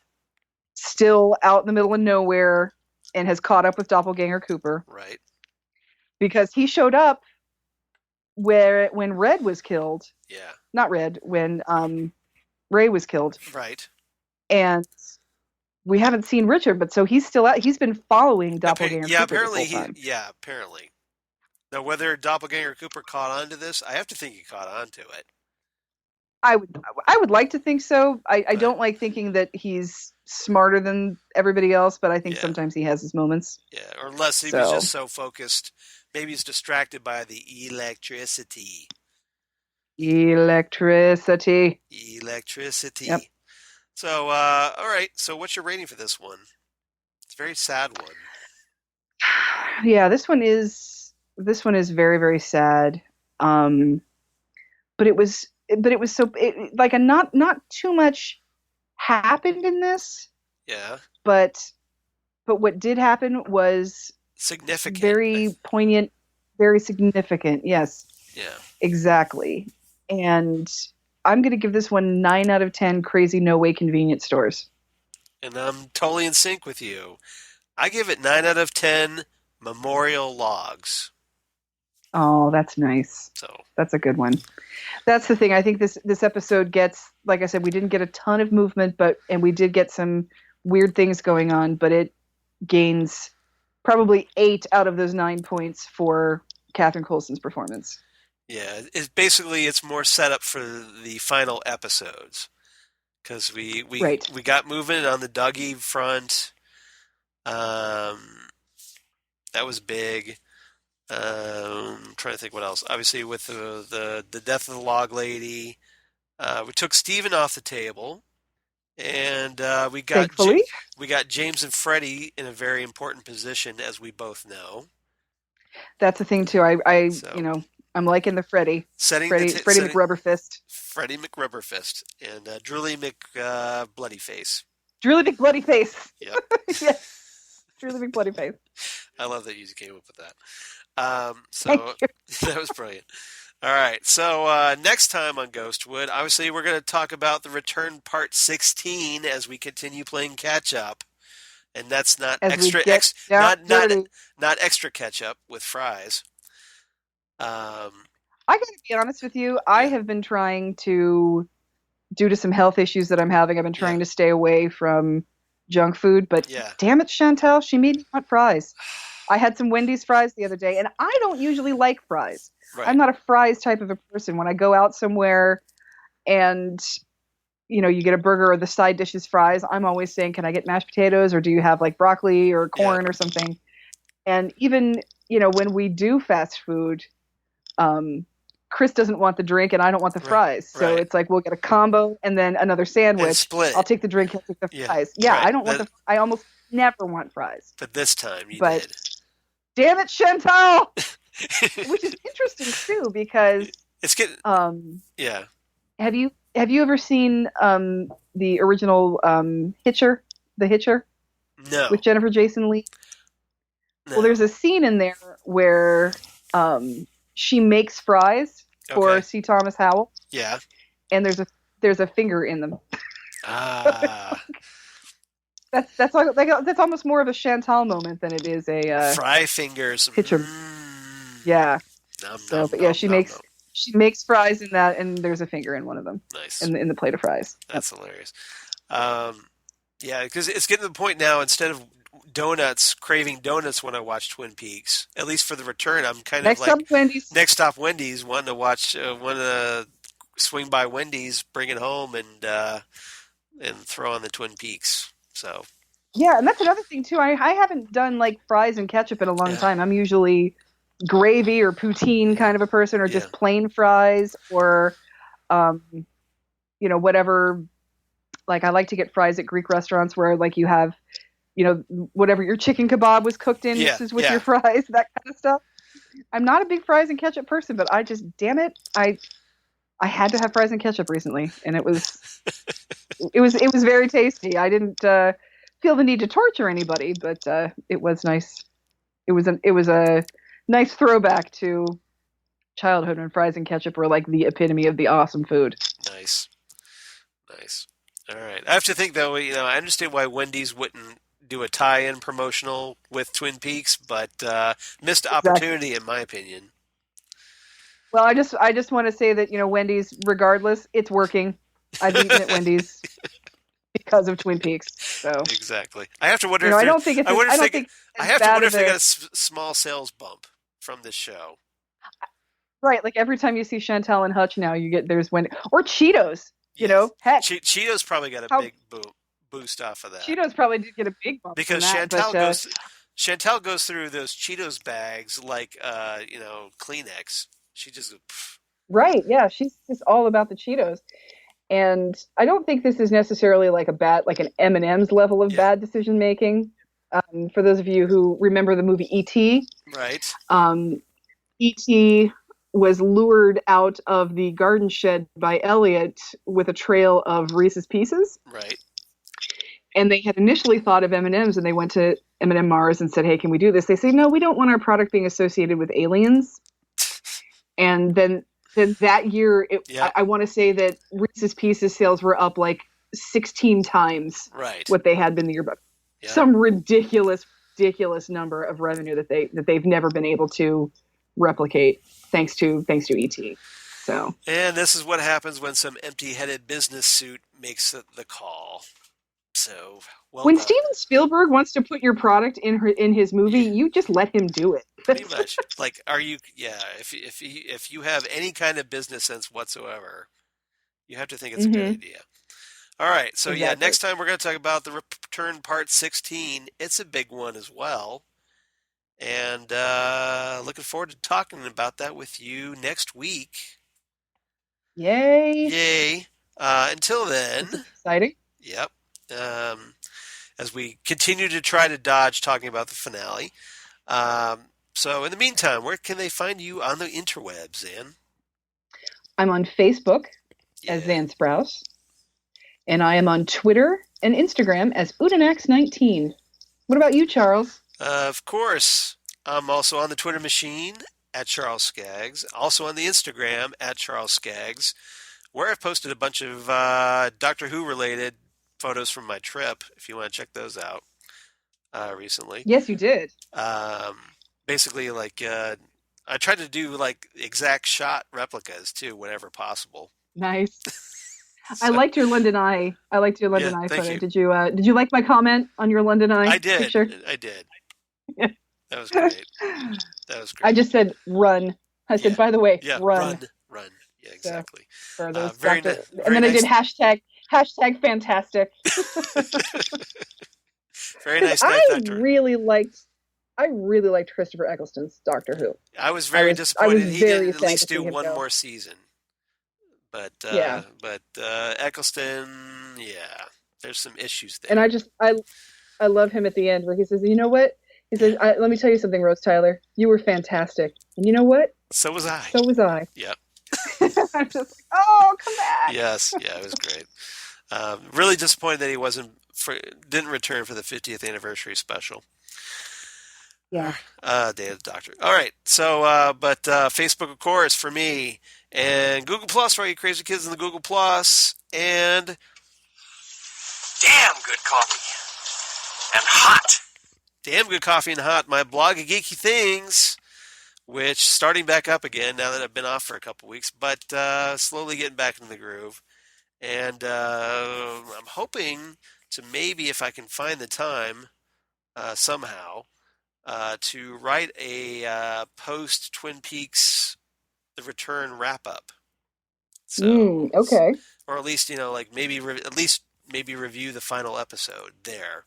Speaker 2: still out in the middle of nowhere and has caught up with Doppelganger Cooper
Speaker 1: Right.
Speaker 2: because he showed up when Red was killed.
Speaker 1: Yeah.
Speaker 2: Not Red, when Ray was killed,
Speaker 1: Right.
Speaker 2: and we haven't seen Richard, but so he's still out. He's been following Doppelganger
Speaker 1: Yeah.
Speaker 2: Cooper this
Speaker 1: Apparently
Speaker 2: whole time.
Speaker 1: Yeah. Apparently. Now, whether Doppelganger Cooper caught on to this, I have to think he caught on to it.
Speaker 2: I would I would like to think so. I
Speaker 1: But
Speaker 2: don't like thinking that he's smarter than everybody else, but I think
Speaker 1: yeah,
Speaker 2: sometimes he has his moments.
Speaker 1: yeah. Or unless he was
Speaker 2: So
Speaker 1: just so focused, maybe he's distracted by the electricity.
Speaker 2: electricity. Yep.
Speaker 1: Electricity. So, all right. So, what's your rating for this one? It's a very sad one.
Speaker 2: Yeah, this one is very, very sad. Um, but it was so like a not too much happened in this,
Speaker 1: Yeah.
Speaker 2: but what did happen was
Speaker 1: Significant.
Speaker 2: very poignant, very significant. Yes,
Speaker 1: Yeah.
Speaker 2: exactly. And I'm going to give this one 9 out of 10 crazy no way convenience stores.
Speaker 1: And I'm totally in sync with you. I give it 9 out of 10 memorial logs.
Speaker 2: Oh, that's nice.
Speaker 1: So,
Speaker 2: That's a good one. That's the thing. I think this episode gets, like I said, we didn't get a ton of movement, and we did get some weird things going on, but it gains probably 8 out of those 9 points for Catherine Coulson's performance.
Speaker 1: yeah, it's more set up for the final episodes because
Speaker 2: Right.
Speaker 1: we got movement on the Dougie front. Um, that was big. Trying to think what else. Obviously, with the death of the log lady, we took Steven off the table, and
Speaker 2: Thankfully.
Speaker 1: we got James and Freddie in a very important position, as we both know.
Speaker 2: That's the thing too. I
Speaker 1: So
Speaker 2: I'm liking the Freddie.
Speaker 1: setting the
Speaker 2: Freddie McRubberfist.
Speaker 1: Freddie McRubberfist and Drooly Bloody Face.
Speaker 2: Drooly McBloodyface.
Speaker 1: Yep.
Speaker 2: Yes. Drooly McBloodyface.
Speaker 1: I love that you came up with that.
Speaker 2: Thank
Speaker 1: So
Speaker 2: you.
Speaker 1: that was brilliant. All right. So next time on Ghostwood, obviously we're going to talk about the return part 16 as we continue playing catch up, and that's not
Speaker 2: As we
Speaker 1: extra
Speaker 2: get down dirty.
Speaker 1: not extra catch up with fries. Um,
Speaker 2: I gotta be honest with you. I
Speaker 1: yeah,
Speaker 2: have been trying to, due to some health issues that I'm having, I've been
Speaker 1: yeah,
Speaker 2: trying to stay away from junk food. But
Speaker 1: yeah.
Speaker 2: damn it, Chantel, she made me want fries. I had some Wendy's fries the other day, and I don't usually like fries.
Speaker 1: Right.
Speaker 2: I'm not a fries type of a person. When I go out somewhere and you get a burger or the side dish is fries, I'm always saying, can I get mashed potatoes, or do you have like broccoli or
Speaker 1: Yeah.
Speaker 2: corn or something? And even, when we do fast food, Chris doesn't want the drink and I don't want the fries. So
Speaker 1: right.
Speaker 2: it's like we'll get a combo and then another sandwich.
Speaker 1: And split it.
Speaker 2: I'll take the drink, he'll take the
Speaker 1: Yeah,
Speaker 2: fries. Yeah,
Speaker 1: right.
Speaker 2: I don't want I almost never want fries.
Speaker 1: But this time you
Speaker 2: But
Speaker 1: did.
Speaker 2: damn it, Chantal! Which is interesting too, because
Speaker 1: It's getting. Yeah.
Speaker 2: have you ever seen the original Hitcher, The Hitcher,
Speaker 1: No.
Speaker 2: with Jennifer Jason Leigh?
Speaker 1: No.
Speaker 2: Well, there's a scene in there where she makes fries for
Speaker 1: Okay.
Speaker 2: C. Thomas Howell,
Speaker 1: Yeah.
Speaker 2: and there's a finger in them.
Speaker 1: Ah.
Speaker 2: That's almost more of a Chantal moment than it is a
Speaker 1: Fry fingers.
Speaker 2: Hitcher.
Speaker 1: Mm.
Speaker 2: Yeah.
Speaker 1: Nom,
Speaker 2: So,
Speaker 1: nom,
Speaker 2: but yeah,
Speaker 1: nom,
Speaker 2: she
Speaker 1: nom,
Speaker 2: makes
Speaker 1: nom.
Speaker 2: she makes fries in that, and there's a finger in one of them
Speaker 1: Nice.
Speaker 2: in the plate of fries.
Speaker 1: That's hilarious. Yeah, because it's getting to the point now, instead of craving donuts when I watch Twin Peaks, at least for the return, I'm kind
Speaker 2: Next
Speaker 1: of like,
Speaker 2: up, Wendy's.
Speaker 1: next stop Wendy's, wanting to watch, want to swing by Wendy's, bring it home, and throw on the Twin Peaks. So,
Speaker 2: Yeah, and that's another thing too. I haven't done like fries and ketchup in a long
Speaker 1: Yeah.
Speaker 2: time. I'm usually gravy or poutine kind of a person, or just
Speaker 1: Yeah.
Speaker 2: plain fries, or whatever. Like, I like to get fries at Greek restaurants where like you have, whatever your chicken kebab was cooked in
Speaker 1: Yeah,
Speaker 2: mixes with
Speaker 1: yeah.
Speaker 2: your fries, that kind of stuff. I'm not a big fries and ketchup person, but damn it, I had to have fries and ketchup recently, and it was very tasty. I didn't feel the need to torture anybody, but it was nice. It was a nice throwback to childhood when fries and ketchup were like the epitome of the awesome food.
Speaker 1: Nice. All right. I have to think, though, I understand why Wendy's wouldn't do a tie-in promotional with Twin Peaks, but missed opportunity, in my opinion.
Speaker 2: Well, I just want to say that, Wendy's, regardless, it's working. I've eaten at Wendy's because of Twin Peaks. So
Speaker 1: Exactly. I have to wonder if
Speaker 2: I don't think it's.
Speaker 1: I have to wonder if they got a small sales bump from this show.
Speaker 2: Right, like every time you see Chantal and Hutch now, there's Wendy or Cheetos.
Speaker 1: Yes.
Speaker 2: Heck,
Speaker 1: Cheetos probably got a
Speaker 2: how
Speaker 1: big boost off of that
Speaker 2: Cheetos probably did get a big bump from
Speaker 1: because
Speaker 2: that.
Speaker 1: Chantal goes through those Cheetos bags like Kleenex. She just pff.
Speaker 2: Right, yeah, she's just all about the Cheetos. And I don't think this is necessarily like like an M&M's level of
Speaker 1: Yeah,
Speaker 2: bad decision making. For those of you who remember the movie E.T.,
Speaker 1: right,
Speaker 2: E.T. was lured out of the garden shed by Elliot with a trail of Reese's Pieces.
Speaker 1: right.
Speaker 2: And they had initially thought of M&Ms, and they went to M&M Mars and said, "Hey, can we do this?" They say, "No, we don't want our product being associated with aliens." And then that year,
Speaker 1: Yeah,
Speaker 2: I want to say that Reese's Pieces sales were up like 16 times
Speaker 1: right.
Speaker 2: what they had been the year before.
Speaker 1: Yeah.
Speaker 2: Some ridiculous number of revenue that they've never been able to replicate thanks to ET. So,
Speaker 1: And this is what happens when some empty-headed business suit makes the call. So, well
Speaker 2: when
Speaker 1: done.
Speaker 2: Steven Spielberg wants to put your product in his movie, you just let him do it.
Speaker 1: Pretty much. Like, are you? Yeah. If you have any kind of business sense whatsoever, you have to think it's a good idea. All right. So
Speaker 2: Exactly.
Speaker 1: next time we're going to talk about the Return Part 16. It's a big one as well, and looking forward to talking about that with you next week.
Speaker 2: Yay!
Speaker 1: Yay! Until then,
Speaker 2: exciting.
Speaker 1: Yep. As we continue to try to dodge talking about the finale. So in the meantime, where can they find you on the interwebs, Xan?
Speaker 2: I'm on Facebook as Xan Sprouse, and I am on Twitter and Instagram as Udinax19. What about you, Charles?
Speaker 1: Of course, I'm also on the Twitter machine at Charles Skaggs, also on the Instagram at Charles Skaggs, where I've posted a bunch of Doctor Who related photos from my trip, if you want to check those out recently.
Speaker 2: Yes, you did.
Speaker 1: Basically, like I tried to do like exact shot replicas too, whenever possible.
Speaker 2: Nice. So, I liked your London Eye. Eye photo.
Speaker 1: You.
Speaker 2: Did you like my comment on your London Eye?
Speaker 1: I did.
Speaker 2: Picture?
Speaker 1: I did. That was great.
Speaker 2: I just said run. I said, by the way, run.
Speaker 1: Run. Yeah, exactly.
Speaker 2: So, and then I did hashtag fantastic.
Speaker 1: Very nice.
Speaker 2: I really liked Christopher Eccleston's Doctor Who.
Speaker 1: I was very disappointed he didn't at least do one more season. But Eccleston, there's some issues there.
Speaker 2: And I love him at the end where he says, "You know what?" He says, "Let me tell you something, Rose Tyler. You were fantastic, and you know what?
Speaker 1: So was I.
Speaker 2: Yep. I'm just like, oh, come back.
Speaker 1: Yes, it was great. Really disappointed that he didn't return for the 50th anniversary special.
Speaker 2: Yeah.
Speaker 1: Day of the Doctor. All right. So, but Facebook, of course, for me, and Google Plus for all you crazy kids in the Google Plus, and
Speaker 3: damn good coffee and hot.
Speaker 1: Damn good coffee and hot. My blog of geeky things, which starting back up again now that I've been off for a couple weeks, but slowly getting back into the groove. And I'm hoping to maybe, if I can find the time somehow, to write a post Twin Peaks The Return wrap up. So
Speaker 2: okay.
Speaker 1: Or at least maybe maybe review the final episode there.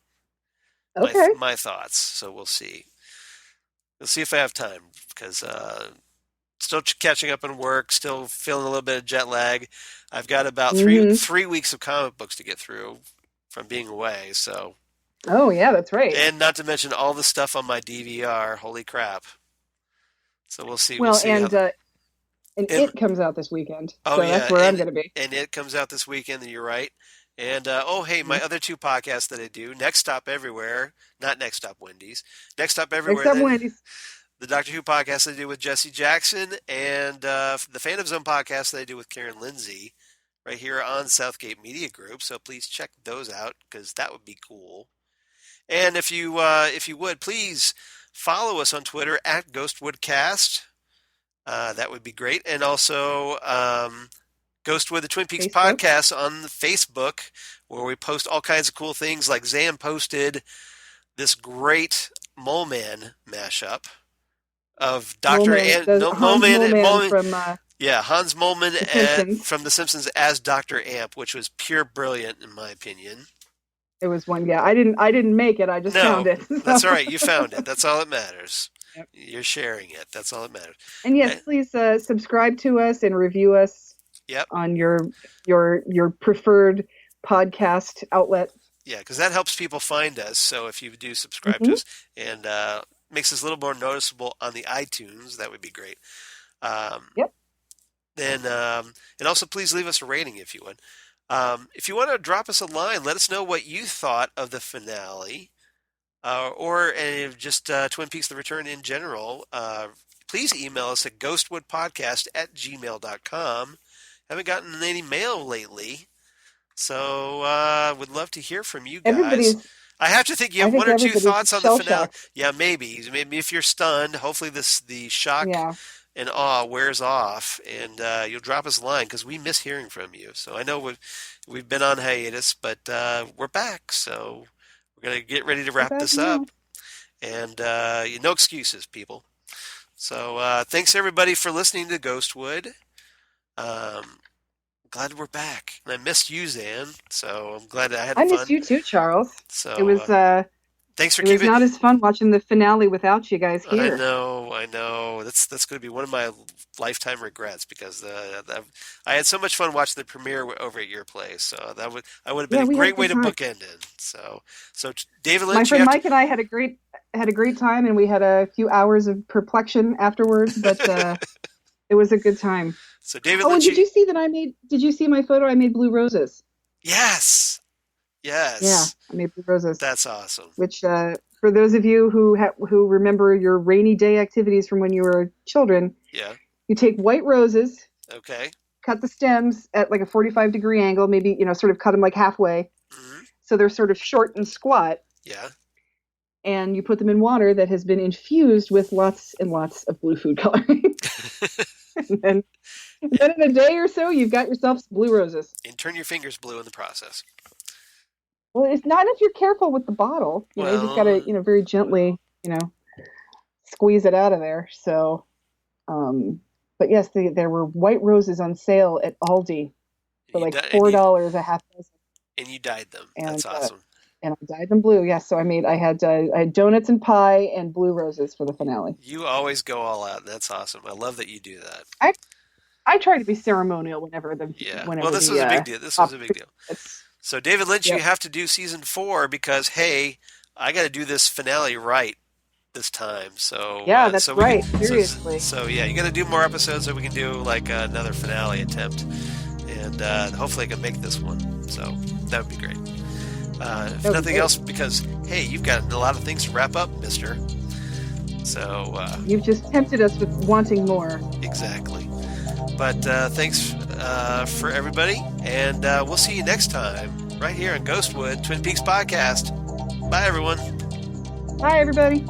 Speaker 2: Okay.
Speaker 1: My thoughts. So we'll see. We'll see if I have time because still catching up on work, still feeling a little bit of jet lag. I've got about 3 weeks of comic books to get through from being away. So.
Speaker 2: Oh yeah, that's right.
Speaker 1: And not to mention all the stuff on my DVR. Holy crap! So we'll see.
Speaker 2: Well,
Speaker 1: see
Speaker 2: and It comes out this weekend.
Speaker 1: Oh,
Speaker 2: so that's where I'm going to be.
Speaker 1: And It comes out this weekend. And you're right. And my other two podcasts that I do, Next Stop Everywhere, not Next Stop Wendy's, Next Stop Everywhere.
Speaker 2: Next Stop Wendy's.
Speaker 1: The Doctor Who podcast I do with Jesse Jackson, and the Phantom Zone podcast that I do with Karen Lindsay, right here on Southgate Media Group. So please check those out because that would be cool. And if you would, please follow us on Twitter at GhostwoodCast. That would be great. And also Ghostwood, the Twin Peaks podcast on the Facebook, where we post all kinds of cool things. Like Xan posted this great Mole Man mashup of Dr.
Speaker 2: Hans Moleman from
Speaker 1: Hans Moleman
Speaker 2: The Simpsons.
Speaker 1: from The Simpsons as Dr. Amp, which was pure brilliant in my opinion.
Speaker 2: It was one. Yeah, I didn't make it. I just found it. So.
Speaker 1: That's all right. You found it. That's all that matters. Yep. You're sharing it. That's all that matters.
Speaker 2: And yes, please subscribe to us and review us.
Speaker 1: Yep.
Speaker 2: On your preferred podcast outlet.
Speaker 1: Yeah, because that helps people find us. So if you do subscribe to us and makes us a little more noticeable on the iTunes, that would be great.
Speaker 2: Yep.
Speaker 1: Then and also please leave us a rating if you would. If you want to drop us a line, let us know what you thought of the finale, or just Twin Peaks: The Return in general. Please email us at ghostwoodpodcast@gmail.com. Haven't gotten any mail lately, so would love to hear from you guys. I have to think you have one or two thoughts on the finale. Shocked. Yeah, maybe if you're stunned, hopefully the shock and awe wears off, and you'll drop us a line because we miss hearing from you. So I know we've been on hiatus, but we're back, so we're gonna get ready to wrap this up, and no excuses, people. So thanks everybody for listening to Ghostwood. Glad we're back, and I missed you, Xan. So I'm glad I had fun.
Speaker 2: I missed you too, Charles.
Speaker 1: So
Speaker 2: it was.
Speaker 1: Thanks for
Speaker 2: keeping. It was not as fun watching the finale without you guys here.
Speaker 1: I know. That's going to be one of my lifetime regrets because I had so much fun watching the premiere over at your place. So I would have been a great way to bookend it. So David Lynch,
Speaker 2: my friend Mike and I had a great time, and we had a few hours of perplexion afterwards, but it was a good time.
Speaker 1: So David Lynch,
Speaker 2: and did you see that did you see my photo? I made blue roses.
Speaker 1: Yes.
Speaker 2: Yeah, I made blue roses.
Speaker 1: That's awesome.
Speaker 2: Which, for those of you who remember your rainy day activities from when you were children, you take white roses.
Speaker 1: Okay.
Speaker 2: Cut the stems at like a 45-degree angle, maybe sort of cut them like halfway, so they're sort of short and squat.
Speaker 1: Yeah.
Speaker 2: And you put them in water that has been infused with lots and lots of blue food coloring. and then in a day or so, you've got yourself some blue roses.
Speaker 1: And turn your fingers blue in the process.
Speaker 2: Well, it's not if you're careful with the bottle. You just got to, very gently, squeeze it out of there. So, but yes, there were white roses on sale at Aldi for like $4 a half dozen.
Speaker 1: And you dyed them. That's awesome.
Speaker 2: And I dyed them blue. Yes, so I had donuts and pie and blue roses for the finale.
Speaker 1: You always go all out. That's awesome. I love that you do that.
Speaker 2: I try to be ceremonial whenever
Speaker 1: well, this was a big deal. This was a big deal. So David Lynch, you have to do season 4 because hey, I got to do this finale right this time. So
Speaker 2: that's right. Seriously.
Speaker 1: So you got to do more episodes so we can do like another finale attempt, and hopefully I can make this one. So that would be great. If nothing else, because hey, you've got a lot of things to wrap up, Mister. So
Speaker 2: you've just tempted us with wanting more.
Speaker 1: Exactly. But thanks for everybody, and we'll see you next time right here on Ghostwood Twin Peaks Podcast. Bye, everyone.
Speaker 2: Bye, everybody.